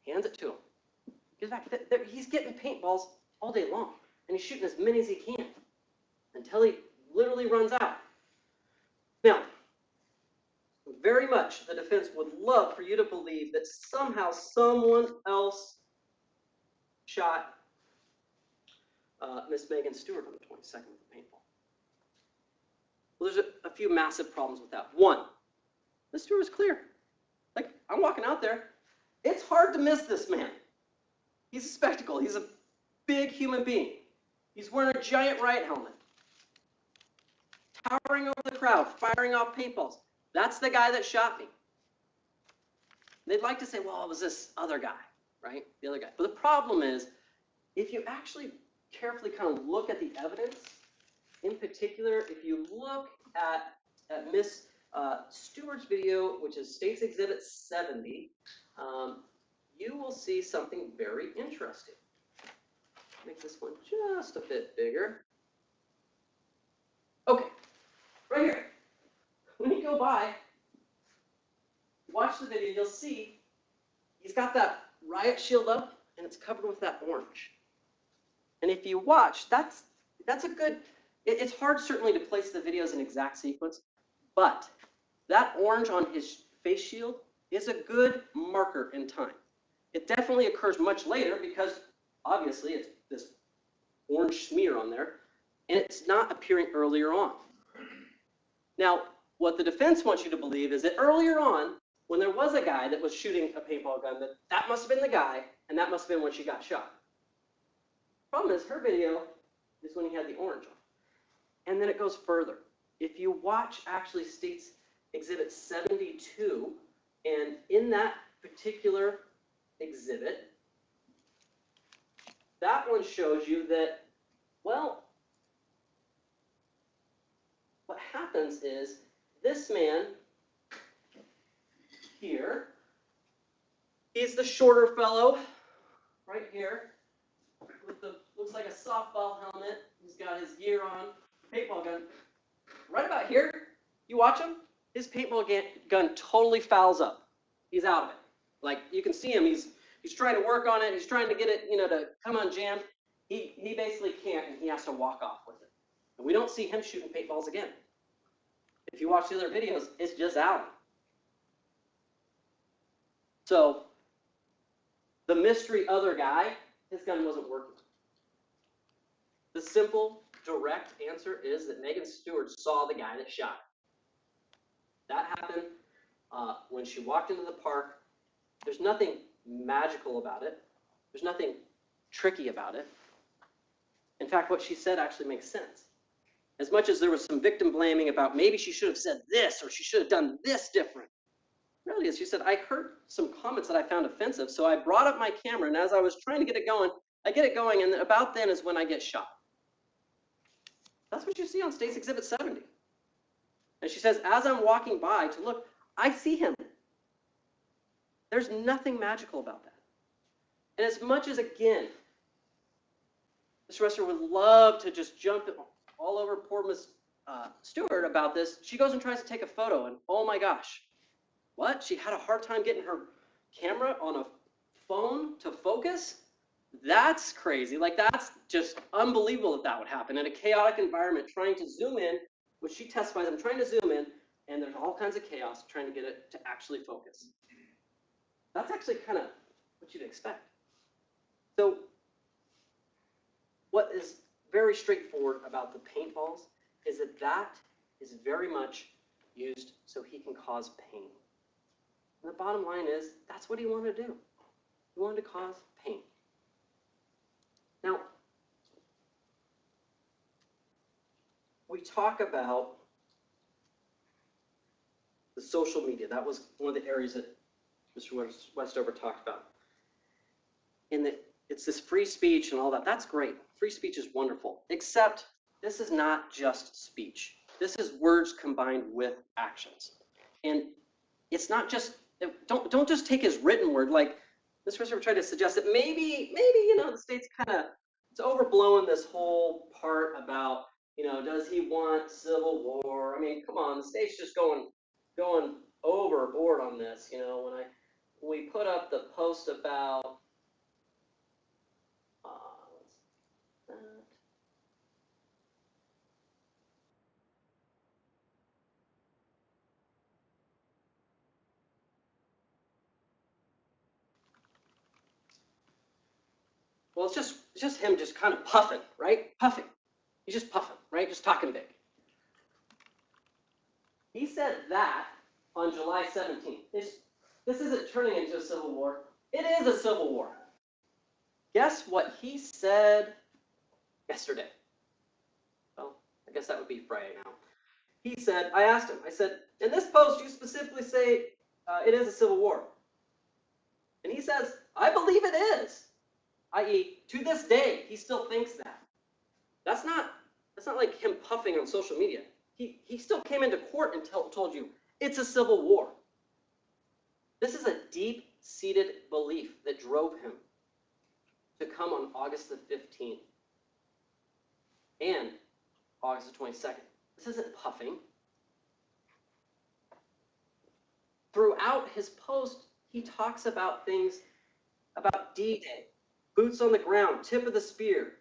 hands it to him. Gives back. He's getting paintballs all day long. And he's shooting as many as he can until he literally runs out. Now, very much the defense would love for you to believe that somehow someone else shot Miss Megan Stewart on the 22nd with a paintball. Well, there's a few massive problems with that. One, Miss Stewart was clear. Like, I'm walking out there. It's hard to miss this man. He's a spectacle. He's a big human being. He's wearing a giant riot helmet. Towering over the crowd, firing off paintballs. That's the guy that shot me. They'd like to say, well, it was this other guy, right? The other guy. But the problem is, if you actually carefully kind of look at the evidence, in particular, if you look at Miss Stewart's video, which is State's Exhibit 70, you will see something very interesting. Make this one just a bit bigger. Okay, right here. When you go by, watch the video, you'll see he's got that riot shield up, and it's covered with that orange. And if you watch, that's a good, it's hard certainly to place the videos in exact sequence, but that orange on his face shield is a good marker in time. It definitely occurs much later because obviously it's this orange smear on there, and it's not appearing earlier on. Now, what the defense wants you to believe is that earlier on, when there was a guy that was shooting a paintball gun, that must have been the guy, and that must have been when she got shot. Problem is, her video is when he had the orange on. And then it goes further. If you watch actually State's Exhibit 72, and in that particular exhibit, that one shows you that, well, what happens is this man here, he's the shorter fellow right here with the, looks like a softball helmet. He's got his gear on, paintball gun. Right about here, you watch him, his paintball gun totally fouls up. He's out of it. Like, you can see him, he's trying to work on it, he's trying to get it, to come unjammed. He basically can't, and he has to walk off with it. And we don't see him shooting paintballs again. If you watch the other videos, it's just out. So the mystery other guy, his gun wasn't working. The simple, direct answer is that Megan Stewart saw the guy that shot her. That happened when she walked into the park. There's nothing magical about it. There's nothing tricky about it. In fact, what she said actually makes sense. As much as there was some victim blaming about maybe she should have said this or she should have done this different. Really, as she said, I heard some comments that I found offensive, so I brought up my camera, and as I was trying to get it going, I get it going, and about then is when I get shot. That's what you see on State's Exhibit 70. And she says, as I'm walking by to look, I see him. There's nothing magical about that. And as much as, again, Ms. Resser would love to just jump all over poor Ms. Stewart about this, she goes and tries to take a photo, and oh my gosh, what? She had a hard time getting her camera on a phone to focus? That's crazy. Like, that's just unbelievable that that would happen in a chaotic environment, trying to zoom in, which she testifies, I'm trying to zoom in, and there's all kinds of chaos trying to get it to actually focus. That's actually kind of what you'd expect. So what is very straightforward about the paintballs is that that is very much used so he can cause pain. And the bottom line is, that's what he wanted to do. He wanted to cause pain. Now, we talk about the social media. That was one of the areas that Mr. Westover talked about. In that it's this free speech and all that. That's great. Free speech is wonderful. Except this is not just speech. This is words combined with actions. And it's not just, don't just take his written word. Like Mr. Christopher tried to suggest that maybe, the state's kind of, it's overblowing this whole part about, does he want civil war? I mean, come on, the state's just going overboard on this. When we put up the post about, what's that? Well, it's just him just kind of puffing, right? Puffing. He's just puffing, right? Just talking big. He said that on July 17th. This isn't turning into a civil war. It is a civil war. Guess what he said yesterday? Well, I guess that would be Friday now. He said, I asked him, I said, in this post, you specifically say it is a civil war. And he says, I believe it is. I.e., to this day, he still thinks that. That's not like him puffing on social media. He still came into court and told you it's a civil war. This is a deep-seated belief that drove him to come on August the 15th and August the 22nd. This isn't puffing. Throughout his post, he talks about things about D-Day, boots on the ground, tip of the spear,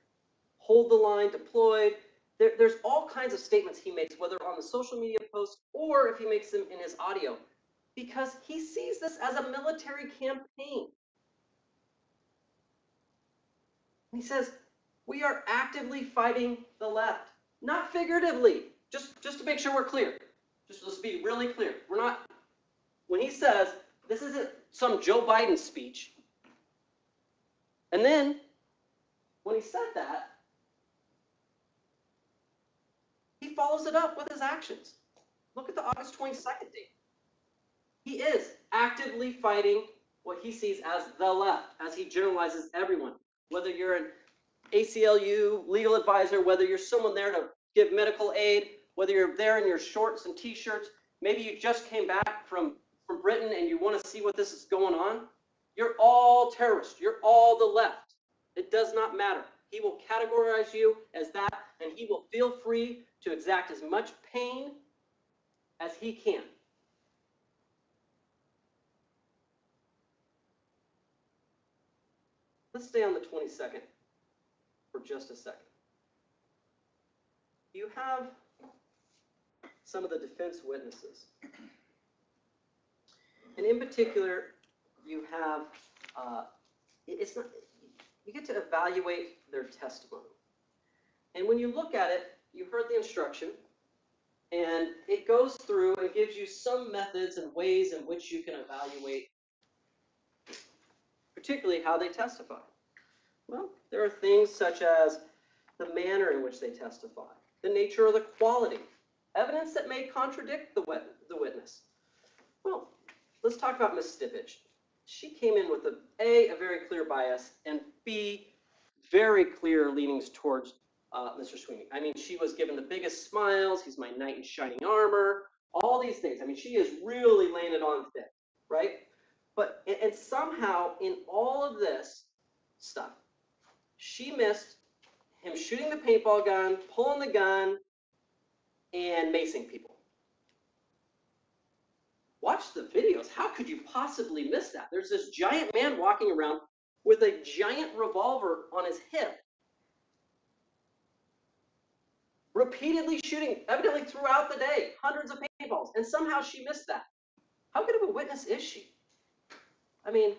hold the line, deployed. There's all kinds of statements he makes, whether on the social media posts or if he makes them in his audio, because he sees this as a military campaign. He says, we are actively fighting the left, not figuratively, just to make sure we're clear. Let's be really clear. We're not, when he says, this isn't some Joe Biden speech, and then when he said that, he follows it up with his actions. Look at the August 22nd date. He is actively fighting what he sees as the left, as he generalizes everyone. Whether you're an ACLU legal advisor, whether you're someone there to give medical aid, whether you're there in your shorts and t-shirts, maybe you just came back from Britain and you want to see what this is going on, you're all terrorists. You're all the left. It does not matter. He will categorize you as that, and he will feel free to exact as much pain as he can. Let's stay on the 22nd for just a second. You have some of the defense witnesses. And in particular, you have, it's not, you get to evaluate their testimony. And when you look at it, you heard the instruction, and it goes through and gives you some methods and ways in which you can evaluate, particularly how they testify. Well, there are things such as the manner in which they testify, the nature or the quality, evidence that may contradict the witness. Well, let's talk about Ms. Stippage. She came in with a very clear bias, and B, very clear leanings towards Mr. Swinney. I mean, she was given the biggest smiles. He's my knight in shining armor. All these things. I mean, she is really laying it on thick, right? But and somehow in all of this stuff, she missed him shooting the paintball gun, pulling the gun, and macing people. Watch the videos. How could you possibly miss that? There's this giant man walking around with a giant revolver on his hip, repeatedly shooting, evidently throughout the day, hundreds of paintballs, and somehow she missed that. How good of a witness is she? I mean,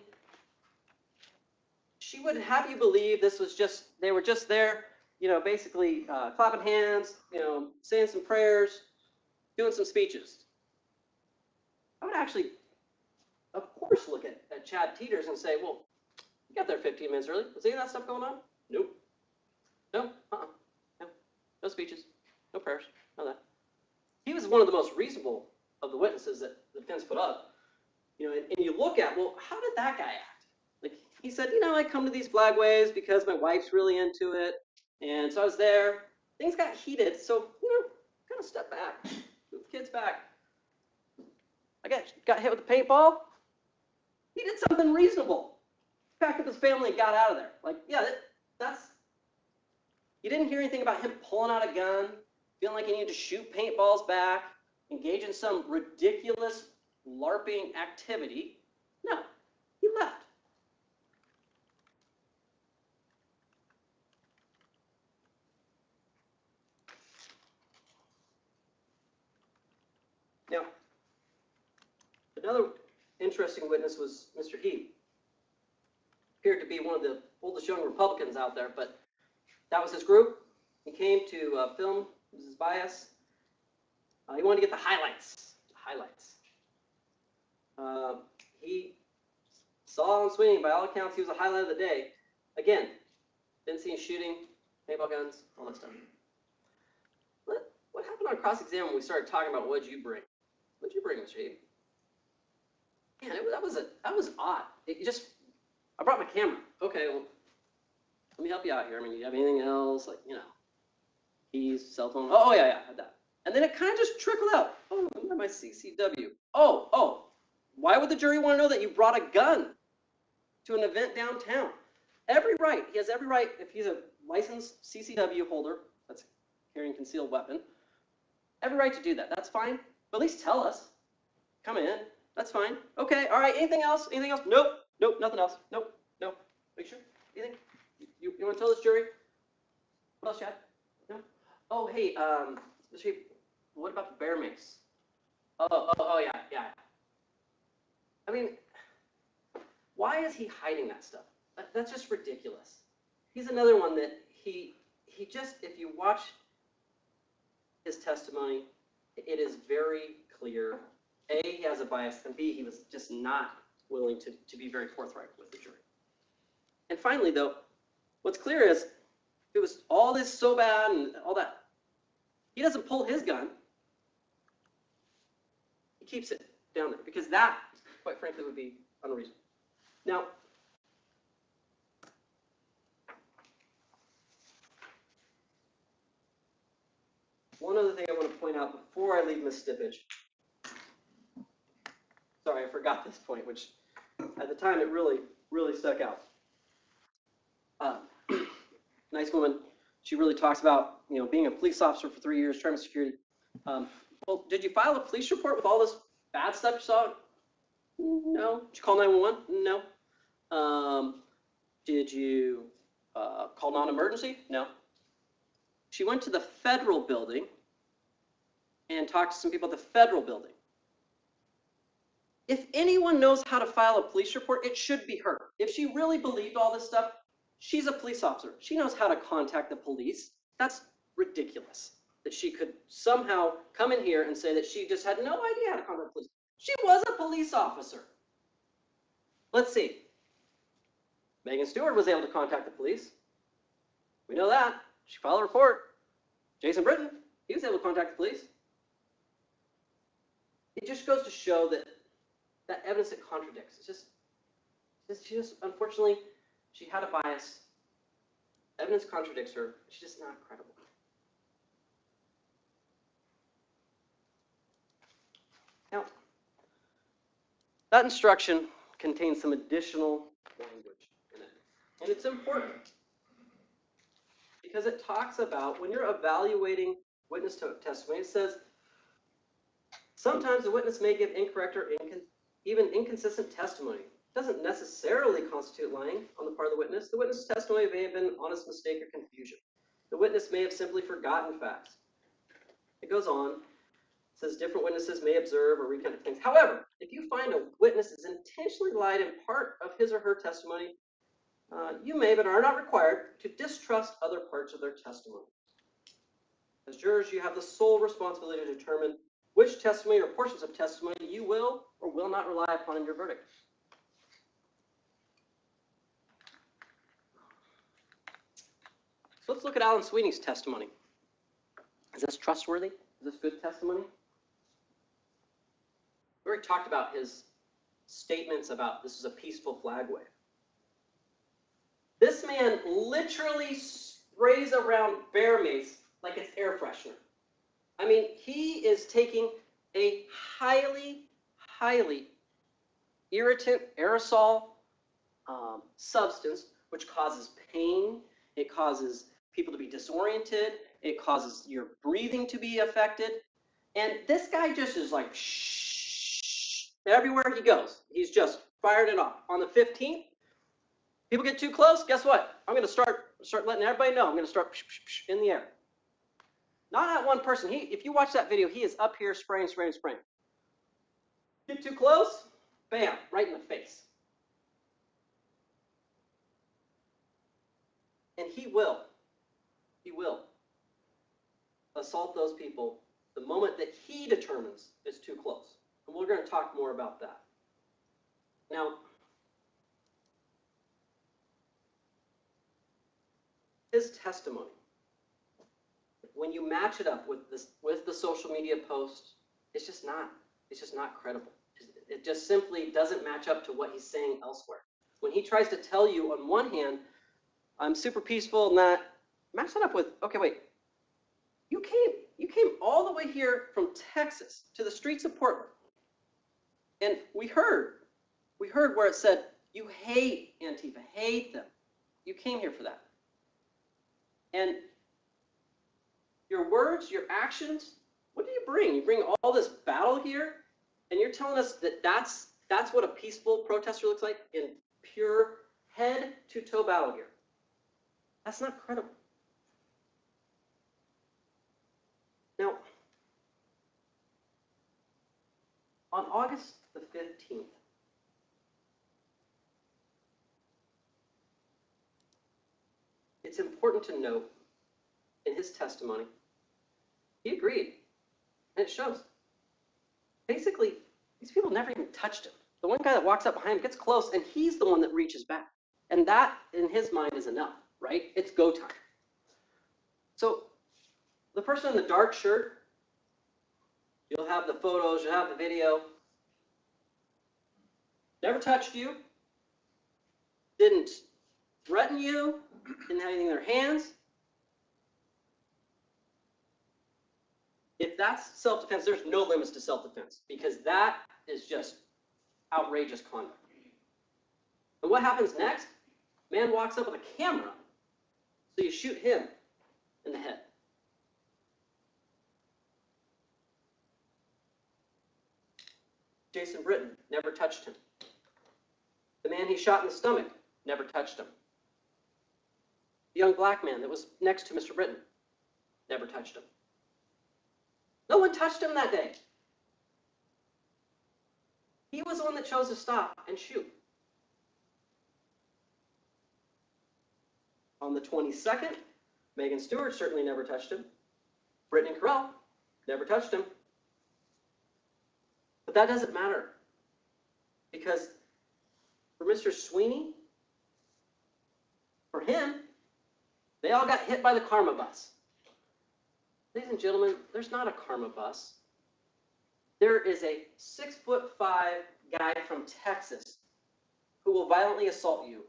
she would have you believe this was just, they were just there, you know, basically clapping hands, you know, saying some prayers, doing some speeches. I would actually, of course, look at Chad Teeters and say, well, you got there 15 minutes early. Was any of that stuff going on? Nope. No, no, no speeches, no prayers, none of that. He was one of the most reasonable of the witnesses that the defense put up. You know, and you look at, well, how did that guy act? Like, he said, you know, I come to these flagways because my wife's really into it, and so I was there. Things got heated, so, you know, kind of step back, move the kids back. I got hit with a paintball. He did something reasonable. Packed up his family and got out of there. Like, yeah, that's. You didn't hear anything about him pulling out a gun, feeling like he needed to shoot paintballs back, engage in some ridiculous LARPing activity. No, he left. Now, another interesting witness was Mr. Heath. Appeared to be one of the oldest young Republicans out there, but that was his group. He came to film. It was his bias. He wanted to get the highlights. He saw on Swinney, by all accounts, he was a highlight of the day. Again, didn't see him shooting, paintball guns, all that stuff. What happened on cross-exam when we started talking about what'd you bring? What'd you bring, Mr. Heath? Man, that was odd. I brought my camera. Okay, well, let me help you out here. I mean, do you have anything else? Like, you know, keys, cell phone. Oh yeah, I had that. And then it kind of just trickled out. Oh, I got my CCW. Oh, why would the jury want to know that you brought a gun to an event downtown? Every right. He has every right, if he's a licensed CCW holder, that's carrying concealed weapon, every right to do that. That's fine. But at least tell us. Come in. That's fine. Okay, all right. Anything else? Anything else? Nope, nothing else. Nope, no. Are you sure? Anything? You want to tell this jury? What else, Chad? No? Oh, hey, Mr. Chief, what about the bear mace? Oh, yeah. I mean, why is he hiding that stuff? That's just ridiculous. He's another one that he just, if you watch his testimony, it is very clear. A, he has a bias, and B, he was just not willing to be very forthright with the jury. And finally, though, what's clear is, it was all this so bad and all that, he doesn't pull his gun. He keeps it down there, because that, quite frankly, would be unreasonable. Now, one other thing I want to point out before I leave Ms. Stippage. Sorry, I forgot this point, which at the time it really stuck out. Nice woman. She really talks about, you know, being a police officer for 3 years, trying security. Well, did you file a police report with all this bad stuff you saw? No. Did you call 911? No. Did you call non-emergency? No. She went to the federal building and talked to some people at the federal building. If anyone knows how to file a police report, it should be her. If she really believed all this stuff, she's a police officer. She knows how to contact the police. That's ridiculous that she could somehow come in here and say that she just had no idea how to contact the police. She was a police officer. Let's see. Megan Stewart was able to contact the police. We know that. She filed a report. Jason Britton, he was able to contact the police. It just goes to show that evidence that contradicts. She just, unfortunately, she had a bias. Evidence contradicts her. She's just not credible. Now, that instruction contains some additional language in it. And it's important because it talks about when you're evaluating witness testimony, it says, sometimes the witness may give incorrect or even inconsistent testimony. It doesn't necessarily constitute lying on the part of the witness. The witness's testimony may have been an honest mistake or confusion. The witness may have simply forgotten facts. It goes on. It says different witnesses may observe or recount things. However, if you find a witness has intentionally lied in part of his or her testimony, you may but are not required to distrust other parts of their testimony. As jurors, you have the sole responsibility to determine which testimony or portions of testimony you will or will not rely upon in your verdict. So let's look at Alan Swinney's testimony. Is this trustworthy? Is this good testimony? We already talked about his statements about this is a peaceful flag wave. This man literally sprays around bear mace like it's air freshener. I mean, he is taking a highly, highly irritant aerosol substance, which causes pain. It causes people to be disoriented. It causes your breathing to be affected. And this guy just is like, shh, everywhere he goes. He's just fired it off. On the 15th, people get too close, guess what? I'm going to start letting everybody know. I'm going to start in the air. Not at one person. If you watch that video, he is up here spraying. Get too close, bam, right in the face. And he will assault those people the moment that he determines it's too close. And we're going to talk more about that. Now, his testimony, when you match it up with the social media post, it's just not credible. It just simply doesn't match up to what he's saying elsewhere. When he tries to tell you on one hand, I'm super peaceful and that, match that up with, okay, wait, you came all the way here from Texas to the streets of Portland. And we heard where it said, you hate Antifa, hate them. You came here for that. And your words, your actions, what do you bring? You bring all this battle here, and you're telling us that that's what a peaceful protester looks like in pure head-to-toe battle gear. That's not credible. Now, on August the 15th, it's important to note in his testimony, he agreed, and it shows. Basically, these people never even touched him. The one guy that walks up behind him gets close, and he's the one that reaches back. And that, in his mind, is enough, right? It's go time. So the person in the dark shirt, you'll have the photos, you'll have the video, never touched you, didn't threaten you, didn't have anything in their hands. If that's self-defense, there's no limits to self-defense because that is just outrageous conduct. And what happens next? Man walks up with a camera, so you shoot him in the head. Jason Britton, never touched him. The man he shot in the stomach, never touched him. The young black man that was next to Mr. Britton, never touched him. No one touched him that day. He was the one that chose to stop and shoot. On the 22nd, Megan Stewart certainly never touched him. Brittany Carell never touched him. But that doesn't matter, because for Mr. Swinney, for him, they all got hit by the karma bus. Ladies and gentlemen, there's not a karma bus. There is a 6'5" guy from Texas who will violently assault you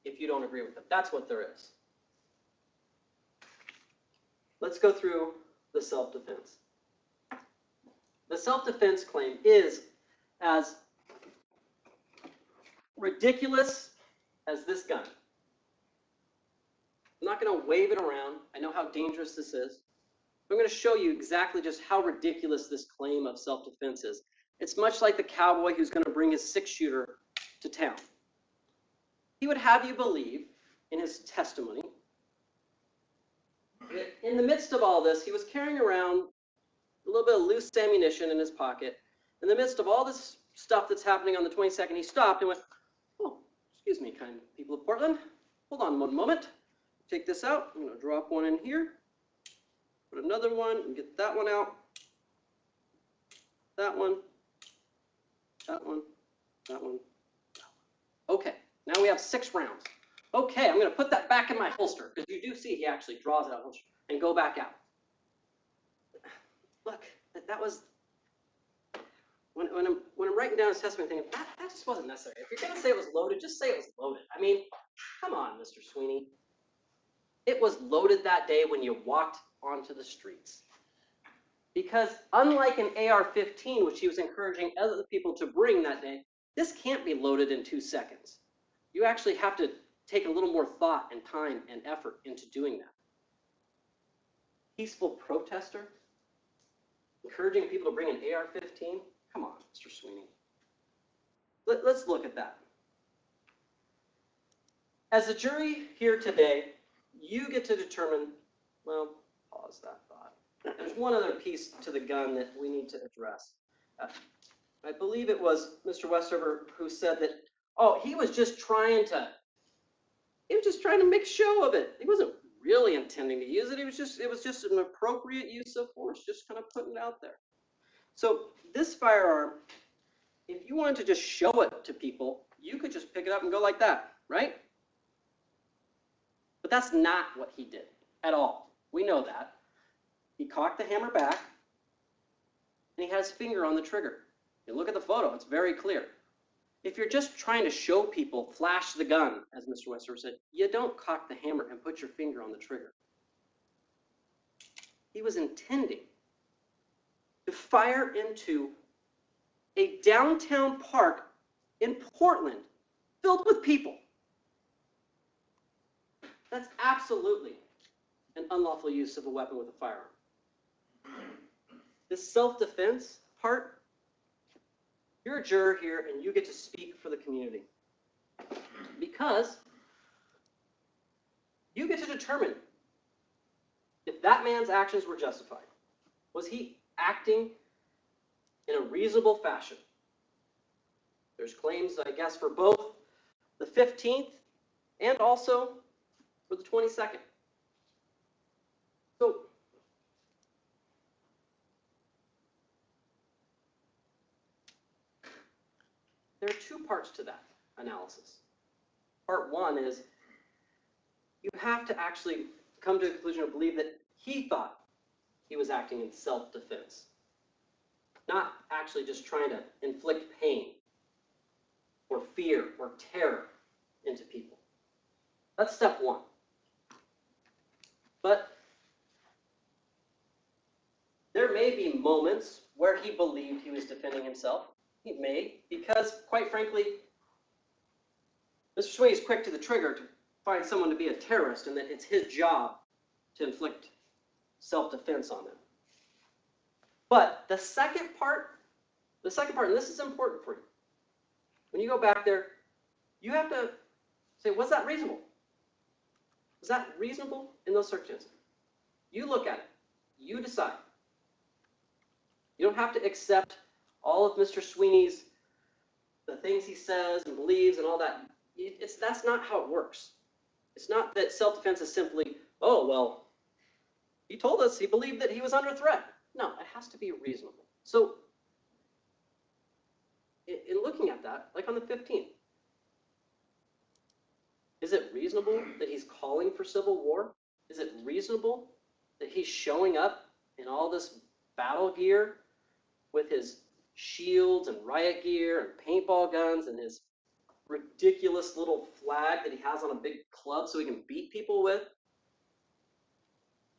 if you don't agree with him. That's what there is. Let's go through the self-defense. The self-defense claim is as ridiculous as this gun. I'm not going to wave it around. I know how dangerous this is. I'm going to show you exactly just how ridiculous this claim of self-defense is. It's much like the cowboy who's going to bring his 6-shooter to town. He would have you believe, in his testimony, that in the midst of all this, he was carrying around a little bit of loose ammunition in his pocket. In the midst of all this stuff that's happening on the 22nd, he stopped and went, "Oh, excuse me, kind people of Portland. Hold on one moment. Take this out. I'm going to drop one in here. Put another one and get that one out. That one. That one. That one. That one. Okay, now we have 6 rounds. Okay, I'm going to put that back in my holster, because you do see he actually draws it out of the holster, and go back out." Look, that was, when I'm writing down his testimony, thinking, that just wasn't necessary. If you're going to say it was loaded, just say it was loaded. I mean, come on, Mr. Swinney. It was loaded that day when you walked onto the streets. Because unlike an AR-15, which he was encouraging other people to bring that day, this can't be loaded in 2 seconds. You actually have to take a little more thought and time and effort into doing that. Peaceful protester, encouraging people to bring an AR-15? Come on, Mr. Swinney. Let's look at that. As a jury here today, you get to determine, well, pause that thought. There's one other piece to the gun that we need to address. I believe it was Mr. Westover who said that, oh, he was just trying to make show of it. He wasn't really intending to use it. It was just an appropriate use of force, just kind of putting it out there. So this firearm, if you wanted to just show it to people, you could just pick it up and go like that, right? But that's not what he did at all. We know that. He cocked the hammer back, and he had his finger on the trigger. You look at the photo, it's very clear. If you're just trying to show people, flash the gun, as Mr. Westover said, you don't cock the hammer and put your finger on the trigger. He was intending to fire into a downtown park in Portland filled with people. That's absolutely an unlawful use of a weapon with a firearm. This self-defense part, you're a juror here and you get to speak for the community. Because you get to determine if that man's actions were justified. Was he acting in a reasonable fashion? There's claims, I guess, for both the 15th and also for the 22nd. So, there are 2 parts to that analysis. Part 1 is you have to actually come to a conclusion of believe that he thought he was acting in self-defense, not actually just trying to inflict pain or fear or terror into people. That's step 1. But there may be moments where he believed he was defending himself. He may, because, quite frankly, Mr. Swinney is quick to the trigger to find someone to be a terrorist and that it's his job to inflict self-defense on them. But the second part, and this is important for you, when you go back there, you have to say, was that reasonable? Was that reasonable in those circumstances? You look at it. You decide. You don't have to accept all of Mr. Swinney's the things he says and believes and all that. That's not how it works. It's not that self-defense is simply, oh, well, he told us he believed that he was under threat. No, it has to be reasonable. So in looking at that, like on the 15th, is it reasonable that he's calling for civil war? Is it reasonable that he's showing up in all this battle gear with his shields and riot gear and paintball guns and his ridiculous little flag that he has on a big club so he can beat people with?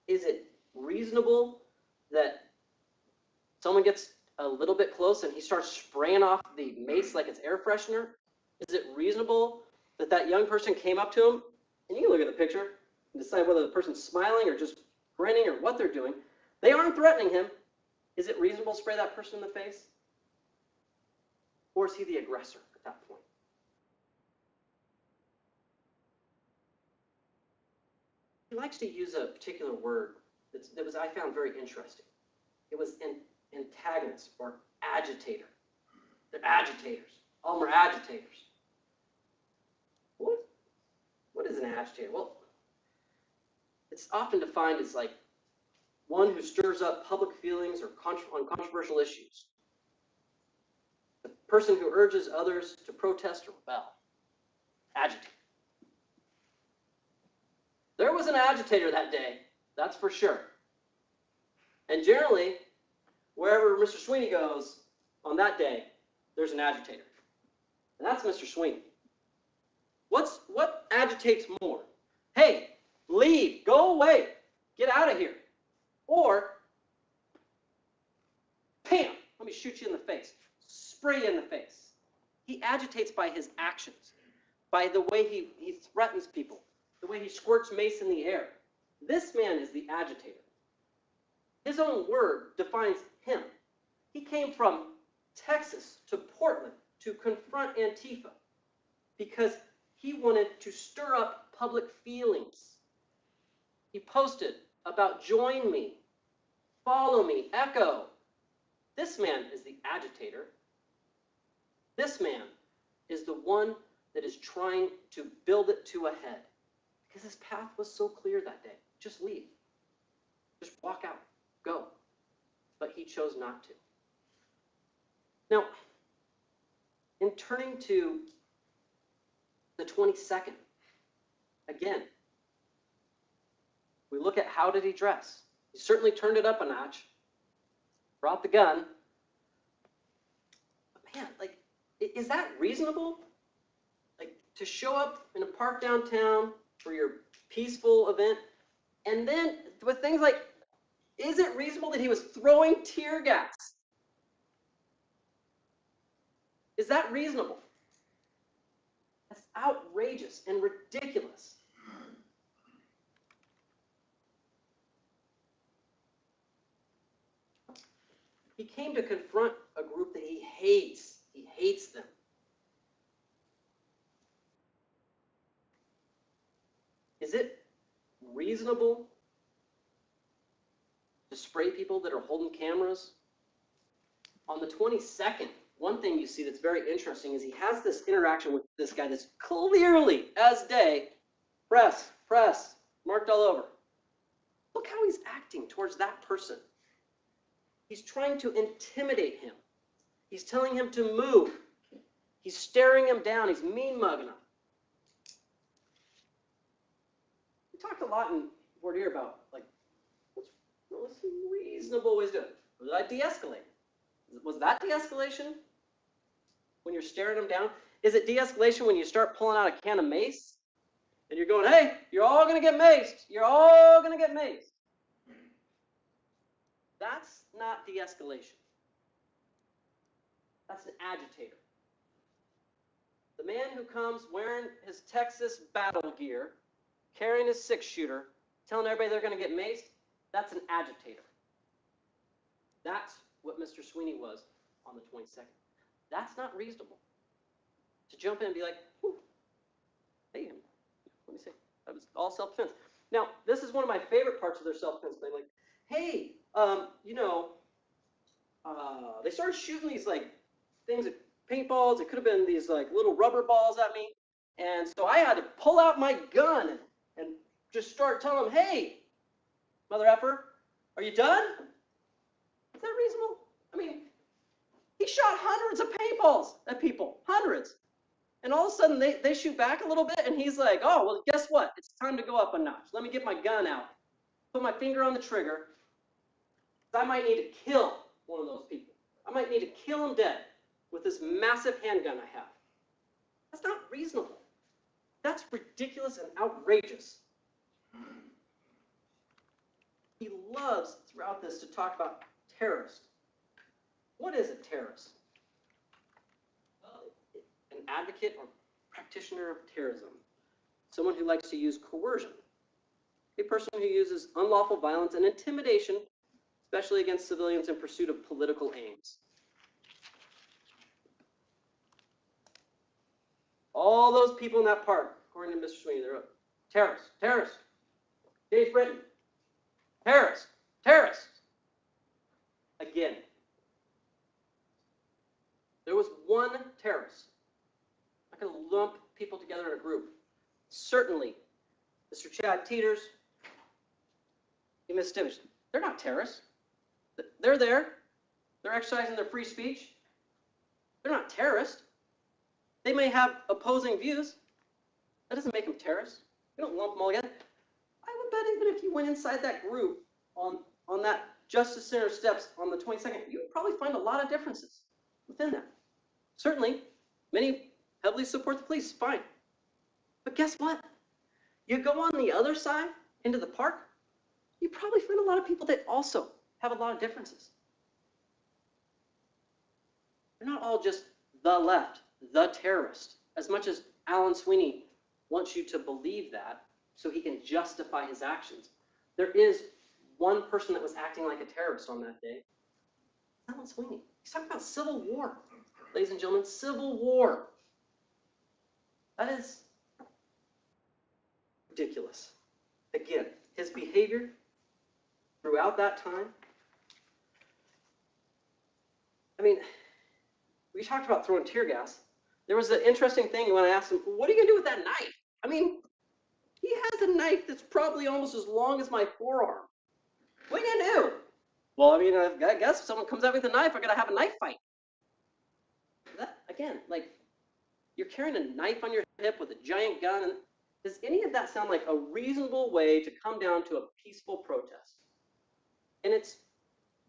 Is it reasonable that someone gets a little bit close and he starts spraying off the mace like it's air freshener? Is it reasonable that that young person came up to him, and you can look at the picture and decide whether the person's smiling or just grinning or what they're doing. They aren't threatening him. Is it reasonable to spray that person in the face? Or is he the aggressor at that point? He likes to use a particular word that was I found very interesting. It was an antagonist or agitator. They're agitators. All of them are agitators. What is an agitator? Well, it's often defined as like one who stirs up public feelings or on controversial issues. The person who urges others to protest or rebel. Agitator. There was an agitator that day, that's for sure. And generally, wherever Mr. Swinney goes on that day, there's an agitator. And that's Mr. Swinney. What agitates more? Hey, leave, go away, get out of here. Or, bam, let me shoot you in the face, spray you in the face. He agitates by his actions, by the way he threatens people, the way he squirts mace in the air. This man is the agitator. His own word defines him. He came from Texas to Portland to confront Antifa because he wanted to stir up public feelings. He posted about join me, follow me, echo. This man is the agitator. This man is the one that is trying to build it to a head because his path was so clear that day. Just leave. Just walk out. Go. But he chose not to. Now, in turning to the 22nd, again, we look at how did he dress. He certainly turned it up a notch, brought the gun. But man, like, is that reasonable? Like, to show up in a park downtown for your peaceful event, and then with things like, is it reasonable that he was throwing tear gas? Is that reasonable? That's outrageous and ridiculous. He came to confront a group that he hates. He hates them. Is it reasonable to spray people that are holding cameras? On the 22nd, one thing you see that's very interesting is he has this interaction with this guy that's clearly, as day, press, marked all over. Look how he's acting towards that person. He's trying to intimidate him. He's telling him to move. He's staring him down. He's mean-mugging him. We talked a lot in voir dire about, like, what's reasonable ways to do it? Was I de-escalate? Was that de-escalation? When you're staring them down? Is it de-escalation when you start pulling out a can of mace? And you're going, hey, you're all going to get maced. You're all going to get maced. That's not de-escalation. That's an agitator. The man who comes wearing his Texas battle gear, carrying his 6-shooter, telling everybody they're going to get maced, that's an agitator. That's what Mr. Swinney was on the 22nd. That's not reasonable. To jump in and be like, hey, let me see. That was all self-defense. Now, this is one of my favorite parts of their self-defense thing. Like, hey, they started shooting these like things, paintballs. It could have been these like little rubber balls at me. And so I had to pull out my gun and just start telling them, hey, mother effer, are you done? Is that reasonable? I mean, he shot hundreds of paintballs at people, hundreds. And all of a sudden they shoot back a little bit and he's like, oh, well, guess what? It's time to go up a notch. Let me get my gun out, put my finger on the trigger. I might need to kill one of those people. I might need to kill him dead with this massive handgun I have. That's not reasonable. That's ridiculous and outrageous. He loves throughout this to talk about terrorists. What is a terrorist? An advocate or practitioner of terrorism. Someone who likes to use coercion. A person who uses unlawful violence and intimidation, especially against civilians in pursuit of political aims. All those people in that park, according to Mr. Swinney, they're terrorists, terrorists. James Britton, terrorists, terrorists. Again, there was one terrorist. I'm not going to lump people together in a group. Certainly, Mr. Chad Teeters, Ms. Stibich, they're not terrorists. They're there. They're exercising their free speech. They're not terrorists. They may have opposing views. That doesn't make them terrorists. We don't lump them all together. I would bet even if you went inside that group on that Justice Center steps on the 22nd, you would probably find a lot of differences within that. Certainly, many heavily support the police, fine. But guess what? You go on the other side into the park, you probably find a lot of people that also have a lot of differences. They're not all just the left, the terrorist, as much as Alan Swinney wants you to believe that so he can justify his actions. There is one person that was acting like a terrorist on that day. Alan Swinney. He's talking about civil war, ladies and gentlemen, civil war. That is ridiculous. Again, his behavior throughout that time. I mean, we talked about throwing tear gas. There was an interesting thing when I asked him, what are you going to do with that knife? I mean, he has a knife that's probably almost as long as my forearm. What are you going to do? Well, I mean, I guess if someone comes at me with a knife, I got to have a knife fight. That, again, like, you're carrying a knife on your hip with a giant gun. And does any of that sound like a reasonable way to come down to a peaceful protest? And it's,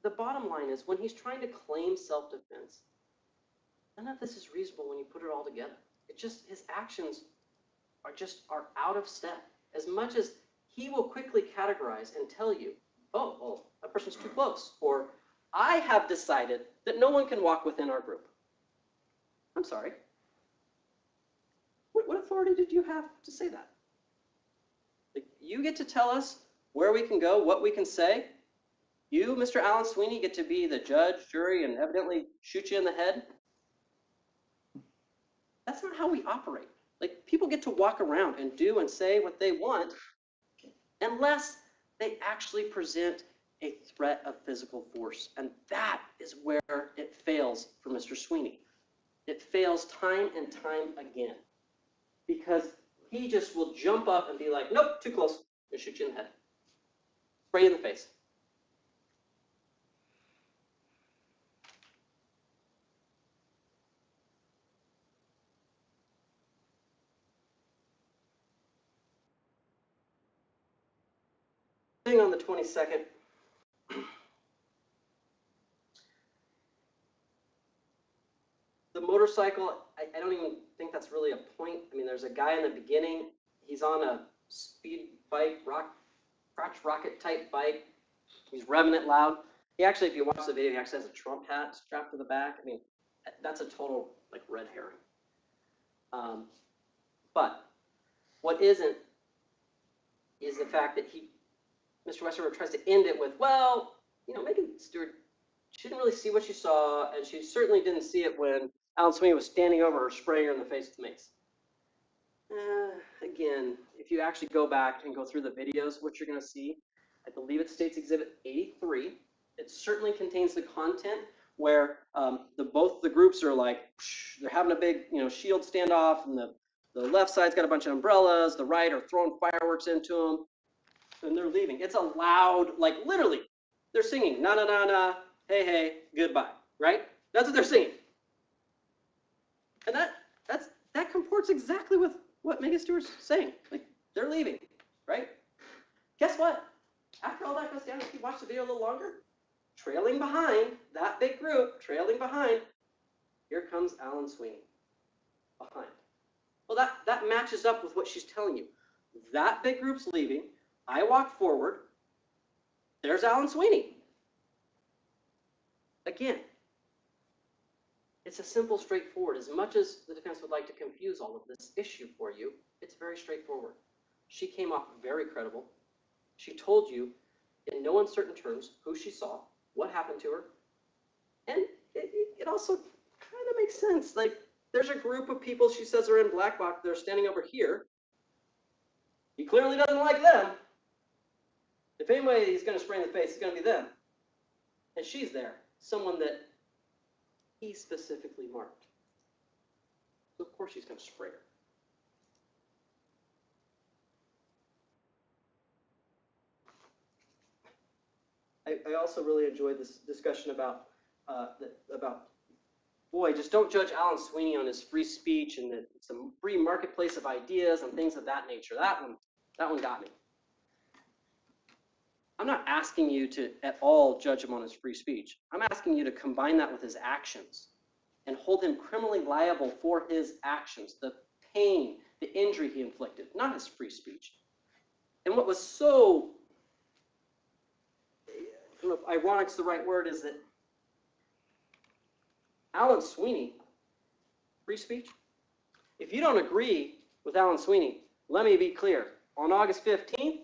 the bottom line is, when he's trying to claim self-defense, none of this is reasonable when you put it all together. It just, his actions are out of step. As much as he will quickly categorize and tell you, oh, well, that person's too close, or I have decided that no one can walk within our group. I'm sorry. What authority did you have to say that? Like, you get to tell us where we can go, what we can say. You, Mr. Alan Swinney, get to be the judge, jury, and evidently shoot you in the head. That's not how we operate. Like, people get to walk around and do and say what they want unless they actually present a threat of physical force. And that is where it fails for Mr. Swinney. It fails time and time again because he just will jump up and be like, nope, too close, and shoot you in the head. Spray you in the face. Thing on the 22nd, the motorcycle, I don't even think that's really a point. I mean, there's a guy in the beginning, he's on a speed bike, crotch rocket type bike. He's revving it loud. He actually, if you watch the video, he actually has a Trump hat strapped to the back. I mean, that's a total like red herring. But what isn't is the fact that Mr. Westerberg tries to end it with, well, you know, Megan Stewart, she didn't really see what she saw, and she certainly didn't see it when Alan Swinney was standing over her, spraying her in the face with mace. Again, if you actually go back and go through the videos, what you're going to see, I believe it states Exhibit 83. It certainly contains the content where both the groups are like, they're having a big, shield standoff, and the left side's got a bunch of umbrellas, the right are throwing fireworks into them, and they're leaving. It's a loud, like literally, they're singing na na na na, hey hey, goodbye, right? That's what they're singing, and that comports exactly with what Megan Stewart's saying. Like, they're leaving, right? Guess what? After all that goes down, if you watch the video a little longer, trailing behind that big group, here comes Alan Swinney behind. Well, that matches up with what she's telling you. That big group's leaving. I walk forward. There's Alan Swinney. Again, it's a simple, straightforward. As much as the defense would like to confuse all of this issue for you, it's very straightforward. She came off very credible. She told you in no uncertain terms who she saw, what happened to her, and it also kind of makes sense. Like, there's a group of people she says are in black box. They're standing over here. He clearly doesn't like them. If anybody he's going to spray in the face, it's going to be them. And she's there, someone that he specifically marked. So of course she's going to spray her. I also really enjoyed this discussion about boy, just don't judge Alan Swinney on his free speech and that it's a free marketplace of ideas and things of that nature. That one got me. I'm not asking you to at all judge him on his free speech. I'm asking you to combine that with his actions and hold him criminally liable for his actions, the pain, the injury he inflicted, not his free speech. And what was so, I don't know if ironic's the right word, is that Alan Swinney, free speech? If you don't agree with Alan Swinney, let me be clear. On August 15th,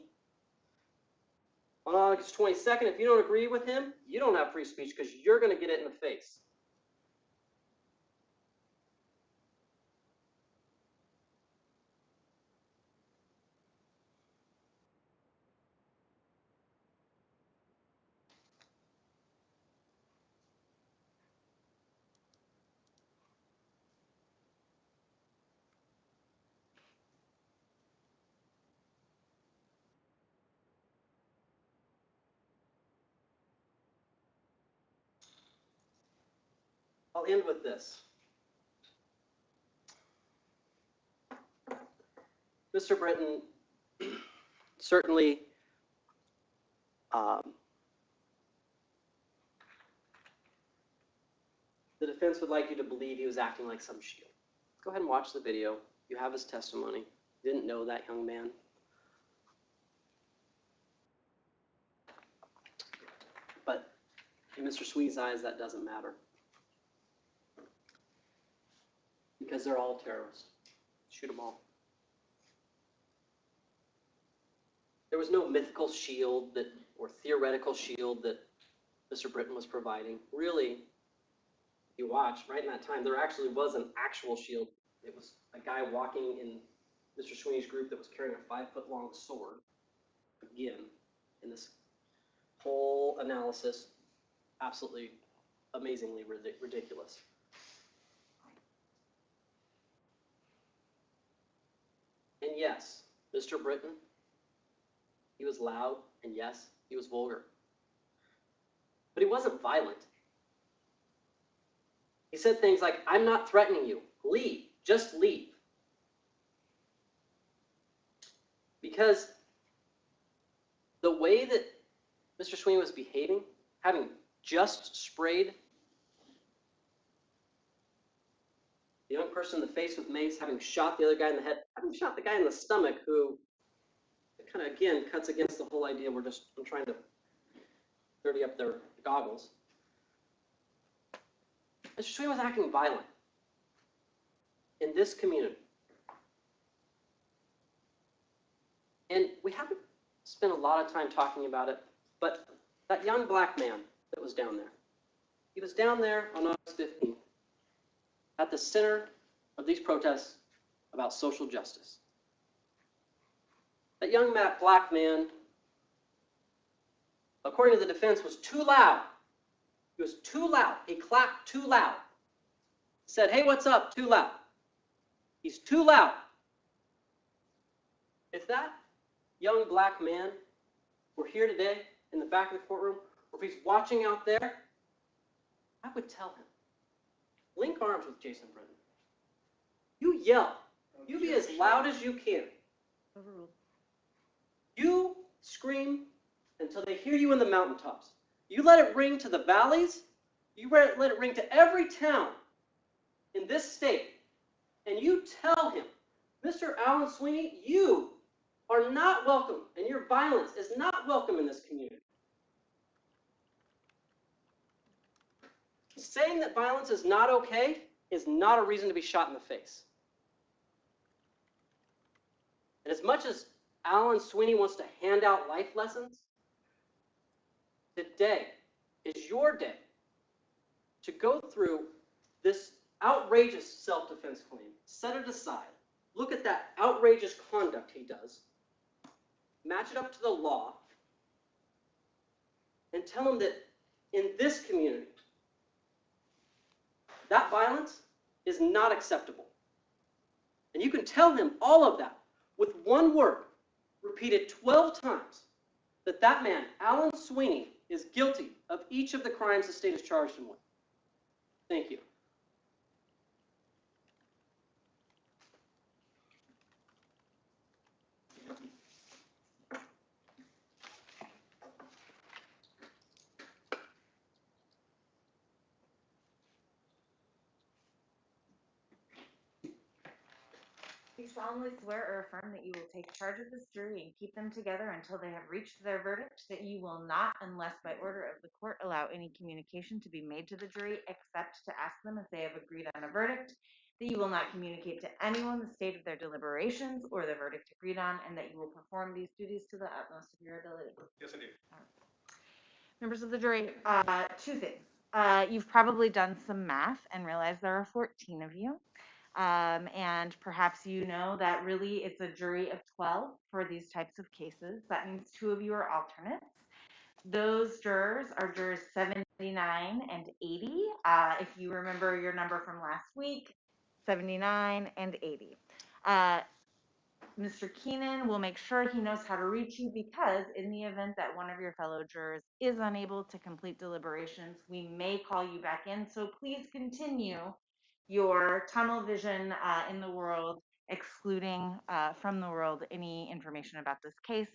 on August 22nd, if you don't agree with him, you don't have free speech because you're going to get it in the face. I'll end with this. Mr. Britton, certainly the defense would like you to believe he was acting like some shield. Go ahead and watch the video. You have his testimony. You didn't know that young man. But in Mr. Sweet's eyes, that doesn't matter. Because they're all terrorists. Shoot them all. There was no mythical shield or theoretical shield that Mr. Britton was providing. Really, if you watch, right in that time, there actually was an actual shield. It was a guy walking in Mr. Swinney's group that was carrying a 5-foot-long sword. Again, in this whole analysis, absolutely amazingly ridiculous. And yes, Mr. Britton, he was loud, and yes, he was vulgar. But he wasn't violent. He said things like, "I'm not threatening you. Leave. Just leave." Because the way that Mr. Swinney was behaving, having just sprayed the young person in the face with mace, having shot the other guy in the head, having shot the guy in the stomach, who kind of, again, cuts against the whole idea I'm trying to dirty up their goggles. Mr. Swinney was acting violent in this community. And we haven't spent a lot of time talking about it, but that young black man that was down there, he was down there on August 15th at the center of these protests about social justice. That young black man, according to the defense, was too loud He was too loud. He clapped too loud. Said, hey, what's up? Too loud. He's too loud. If that young black man were here today in the back of the courtroom, or if he's watching out there, I would tell him, link arms with Jason Britton. You yell. You be as loud as you can. Overruled. You scream until they hear you in the mountaintops. You let it ring to the valleys. You let it ring to every town in this state. And you tell him, Mr. Alan Swinney, you are not welcome, and your violence is not welcome in this community. Saying that violence is not okay is not a reason to be shot in the face. And as much as Alan Swinney wants to hand out life lessons, today is your day to go through this outrageous self-defense claim, set it aside, look at that outrageous conduct he does, match it up to the law, and tell him that in this community, that violence is not acceptable. And you can tell him all of that with one word, repeated 12 times, that that man, Alan Swinney, is guilty of each of the crimes the state has charged him with. Thank you. Do you solemnly swear or affirm that you will take charge of this jury and keep them together until they have reached their verdict, that you will not, unless by order of the court, allow any communication to be made to the jury except to ask them if they have agreed on a verdict, that you will not communicate to anyone the state of their deliberations or the verdict agreed on, and that you will perform these duties to the utmost of your ability? Yes, I do. Members of the jury, two things. You've probably done some math and realized there are 14 of you. And perhaps you know that really it's a jury of 12 for these types of cases. That means 2 of you are alternates. Those jurors are jurors 79 and 80. If you remember your number from last week, 79 and 80. Mr. Keenan will make sure he knows how to reach you, because in the event that one of your fellow jurors is unable to complete deliberations, we may call you back in. So please continue your tunnel vision in the world, excluding from the world any information about this case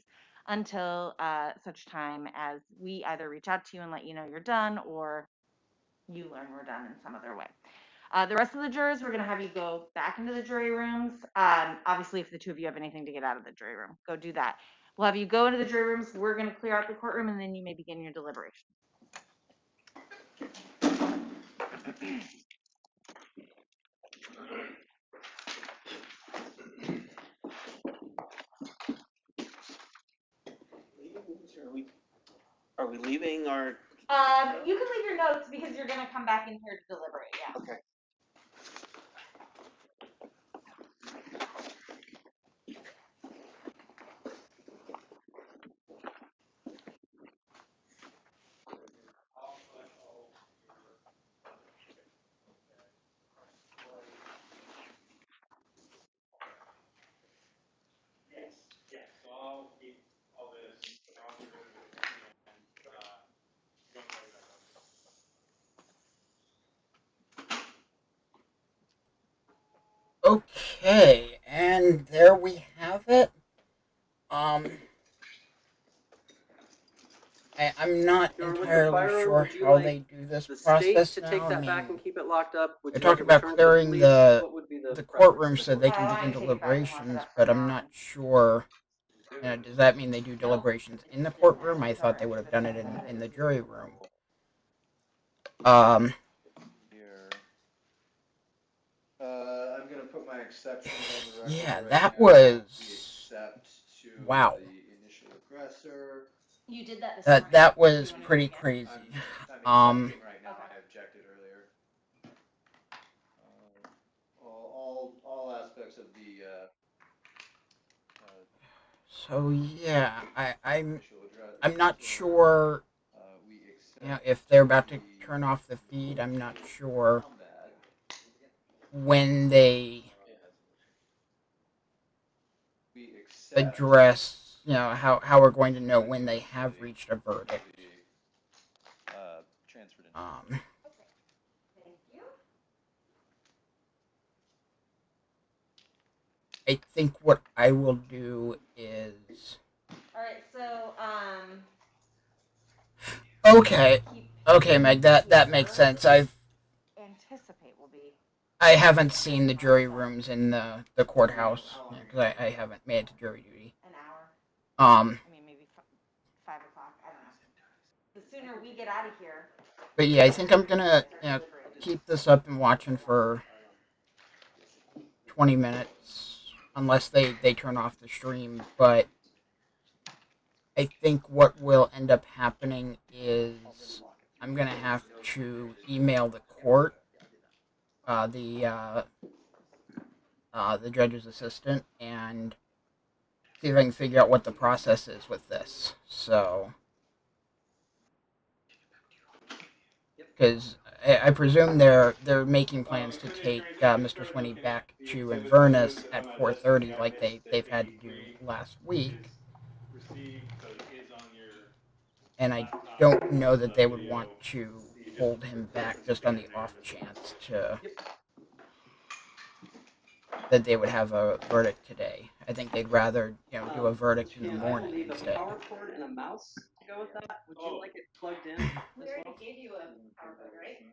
until such time as we either reach out to you and let you know you're done, or you learn we're done in some other way. The rest of the jurors, we're going to have you go back into the jury rooms. Obviously, if the 2 of you have anything to get out of the jury room, go do that. We'll have you go into the jury rooms. We're going to clear out the courtroom, and then you may begin your deliberation. Are we leaving our? You can leave your notes because you're going to come back in here to deliberate. Yeah. Okay. Okay, and there we have it. I'm not Your liquid entirely firearm, sure would you how like they do this the state process to now. take I that back mean, and keep it locked up? Would they're you like talking it about returned to the clearing police? What would be the preference courtroom of the so they court? can Why don't begin you take it back and lock it deliberations, up for but I'm now? not sure. Does that mean they do deliberations in the courtroom? I It's thought they alright. would have The done it second that in the it's jury legal. room. Um, I'm gonna put my exception on the record. yeah, right that now. was We accept to wow. the initial aggressor. You did that this morning. That Do you was wanna do pretty it again? crazy. I'm accepting right now. Okay. I objected earlier. All aspects of the So yeah, I'm initial address. I'm not sure, We accept if they're about to turn off the feed. I'm not sure when they address, how we're going to know when they have reached a verdict. Thank you. I think what I will do is All right, so okay, keep Meg. That makes sense. anticipate will be I haven't seen the jury rooms in the courthouse because I haven't made it to jury duty. an hour. Um, I mean, maybe 5 o'clock. I don't know. The sooner we get out of here. but yeah, I think I'm gonna keep this up and watching for 20 minutes unless they turn off the stream. But I think what will end up happening is I'm gonna have to email the court, the judge's assistant, and see if I can figure out what the process is with this. So, because I presume they're making plans to take Mr. Swinney back to Inverness at 4:30, like they've had to do last week. And I don't know that they would want to hold him back just on the off chance that they would have a verdict today. I think they'd rather do a verdict in the morning I will instead. need a power cord and a mouse to go with that. Would you like it plugged in? We already gave you a PowerPoint, right?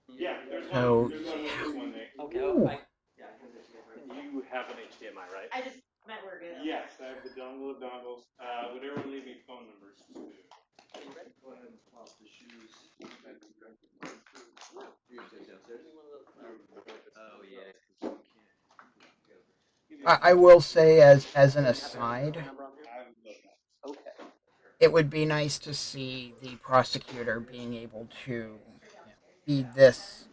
Yeah, there's So, one. There's one with this one, Nick. Okay. Ooh. Yeah, I can get you guys right. You have an HDMI, right? I just meant we're good. Yes, I have the dongle of dongles. Would everyone leave me phone numbers too? Go ahead and flop the shoes. Oh yeah. I will say as an aside, Okay. it would be nice to see the prosecutor being able to be this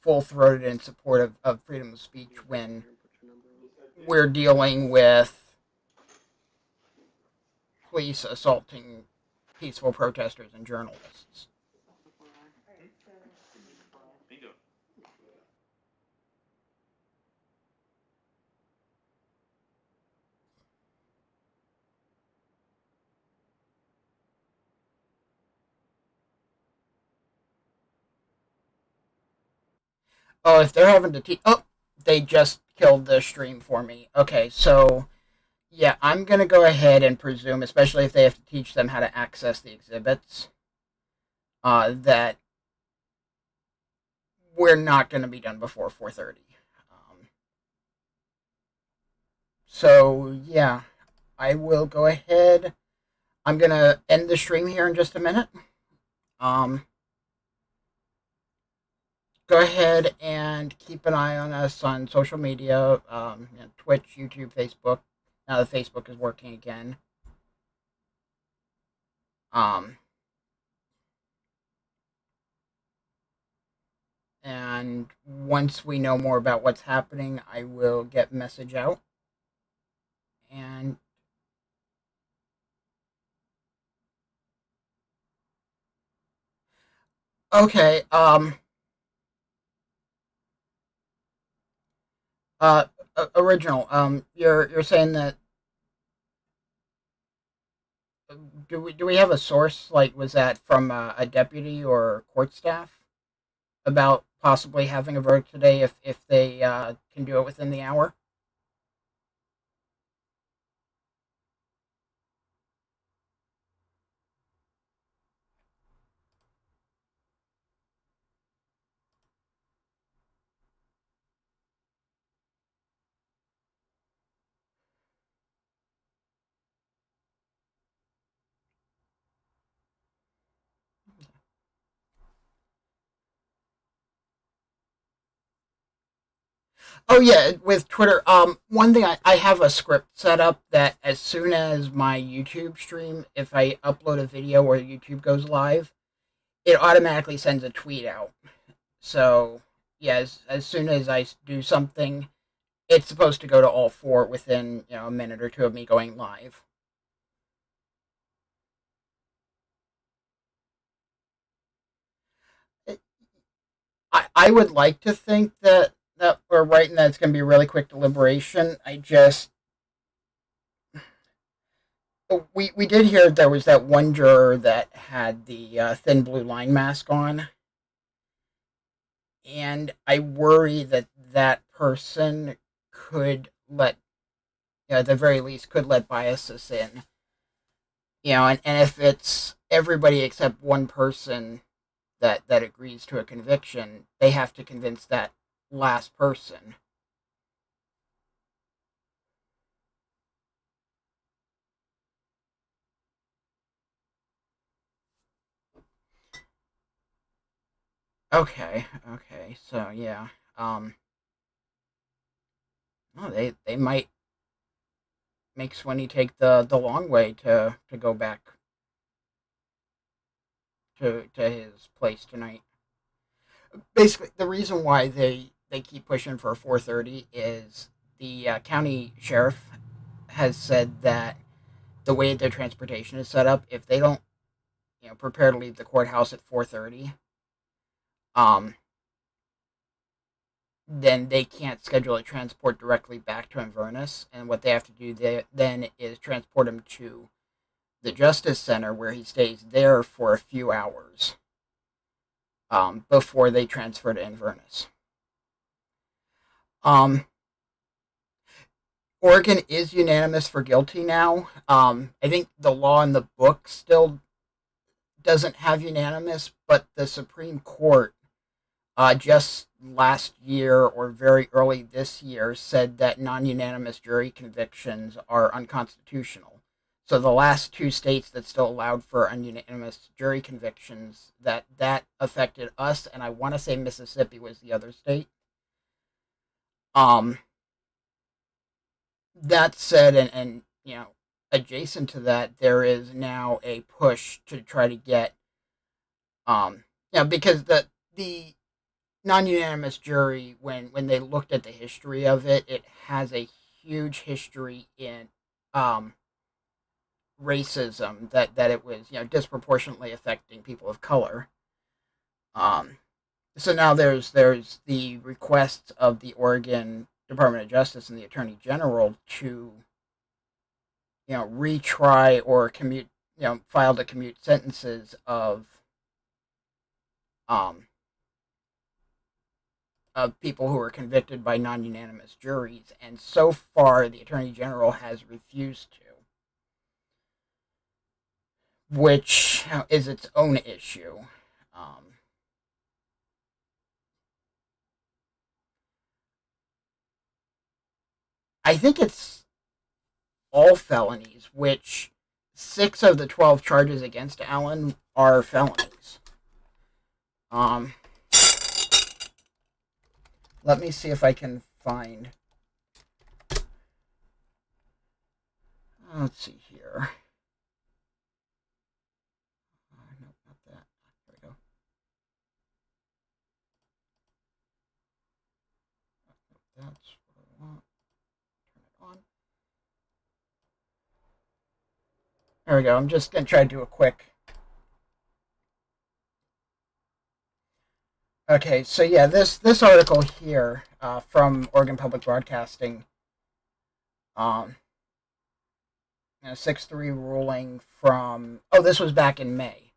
full-throated in support of freedom of speech when we're dealing with police assaulting peaceful protesters and journalists. Oh, if they're having to teach... Oh, they just killed the stream for me. Okay, so... Yeah, I'm going to go ahead and presume, especially if they have to teach them how to access the exhibits, that we're not going to be done before 4:30. So, yeah, I will go ahead. I'm going to end the stream here in just a minute. Go ahead and keep an eye on us on social media, Twitch, YouTube, Facebook. Now that Facebook is working again. And once we know more about what's happening, I will get a message out. And okay, original, you're saying that do we have a source, like was that from a deputy or court staff about possibly having a verdict today if they can do it within the hour? Oh yeah, with Twitter. One thing I have a script set up that as soon as my YouTube stream, if I upload a video or YouTube goes live, it automatically sends a tweet out. So yeah, as soon as I do something, it's supposed to go to all four within a minute or two of me going live. I would like to think that we're right and that it's going to be a really quick deliberation. We did hear there was that one juror that had the thin blue line mask on, and I worry that that person could let, at the very least, could let biases in. And if it's everybody except one person that agrees to a conviction, they have to convince that last person. Okay, so yeah, oh, they might make Swinney take the long way to go back to his place tonight. Basically, the reason why they keep pushing for 4:30 is the county sheriff has said that the way their transportation is set up, if they don't prepare to leave the courthouse at 4:30, um, then they can't schedule a transport directly back to Inverness, and what they have to do then is transport him to the Justice Center, where he stays there for a few hours before they transfer to Inverness. Um, Oregon is unanimous for guilty now. I think the law in the book still doesn't have unanimous, but the Supreme Court just last year or very early this year said that non-unanimous jury convictions are unconstitutional. So the last two states that still allowed for ununanimous jury convictions, that affected us, and I want to say Mississippi was the other state. Um, that said, and adjacent to that, there is now a push to try to get because the non-unanimous jury, when they looked at the history of it, it has a huge history in racism, that it was disproportionately affecting people of color. So now there's the requests of the Oregon Department of Justice and the Attorney General to retry or commute file to commute sentences um of people who are convicted by non-unanimous juries, and so far the Attorney General has refused to, which is its own issue. I think it's all felonies, which 6 of the 12 charges against Allen are felonies. Um, Let me see if I can find. Let's see here. No, not that. There we go. That's what I want. Turn it on. There we go. I'm just going to try to do a quick. Okay, so yeah, this article here from Oregon Public Broadcasting, 6-3 ruling from, this was back in May.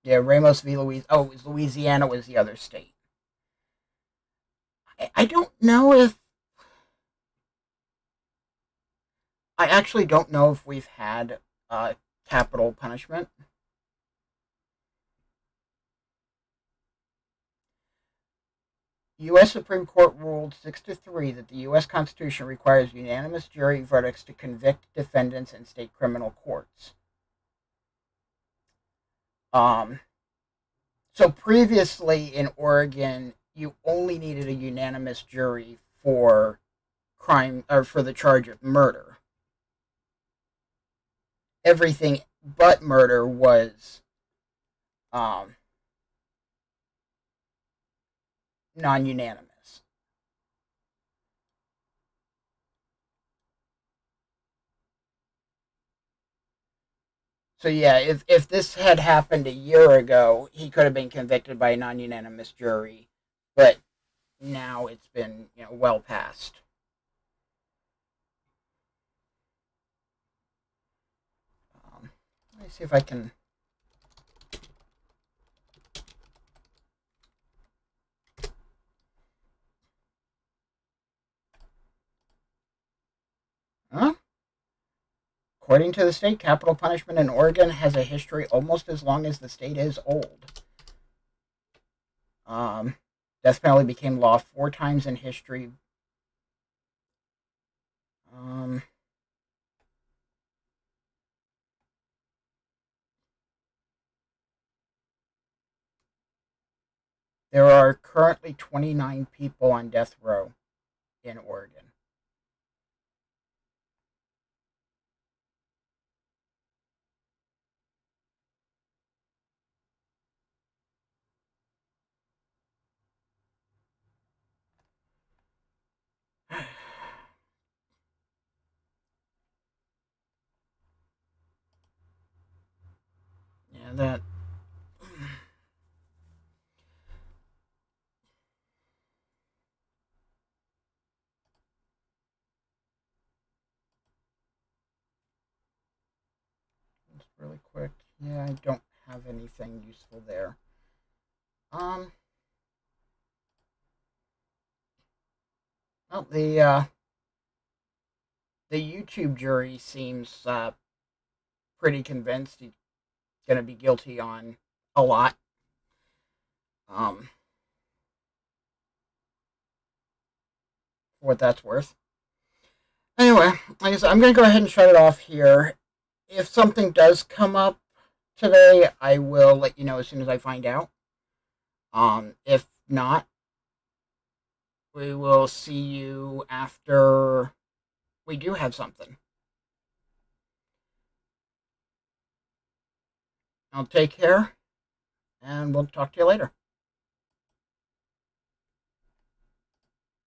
Ramos v. Louisiana. Oh, it was Louisiana was the other state. I don't know if, I actually don't know if we've had capital punishment. U.S. Supreme Court ruled 6-3 that the U.S. Constitution requires unanimous jury verdicts to convict defendants in state criminal courts. So previously in Oregon, you only needed a unanimous jury for crime, or for the charge of murder. Everything but murder was non-unanimous. So yeah, if this had happened a year ago, he could have been convicted by a non-unanimous jury, but now it's been well past. Let me see if I can. Huh? According to the state, capital punishment in Oregon has a history almost as long as the state is old. Death penalty became law 4 times in history. There are currently 29 people on death row in Oregon. Yeah, that's really quick. Yeah, I don't have anything useful there. Well, the YouTube jury seems pretty convinced he's going to be guilty on a lot. For what that's worth. Anyway, like I said, I'm going to go ahead and shut it off here. If something does come up today, I will let you know as soon as I find out. If not, we will see you after we do have something. I'll take care, and we'll talk to you later.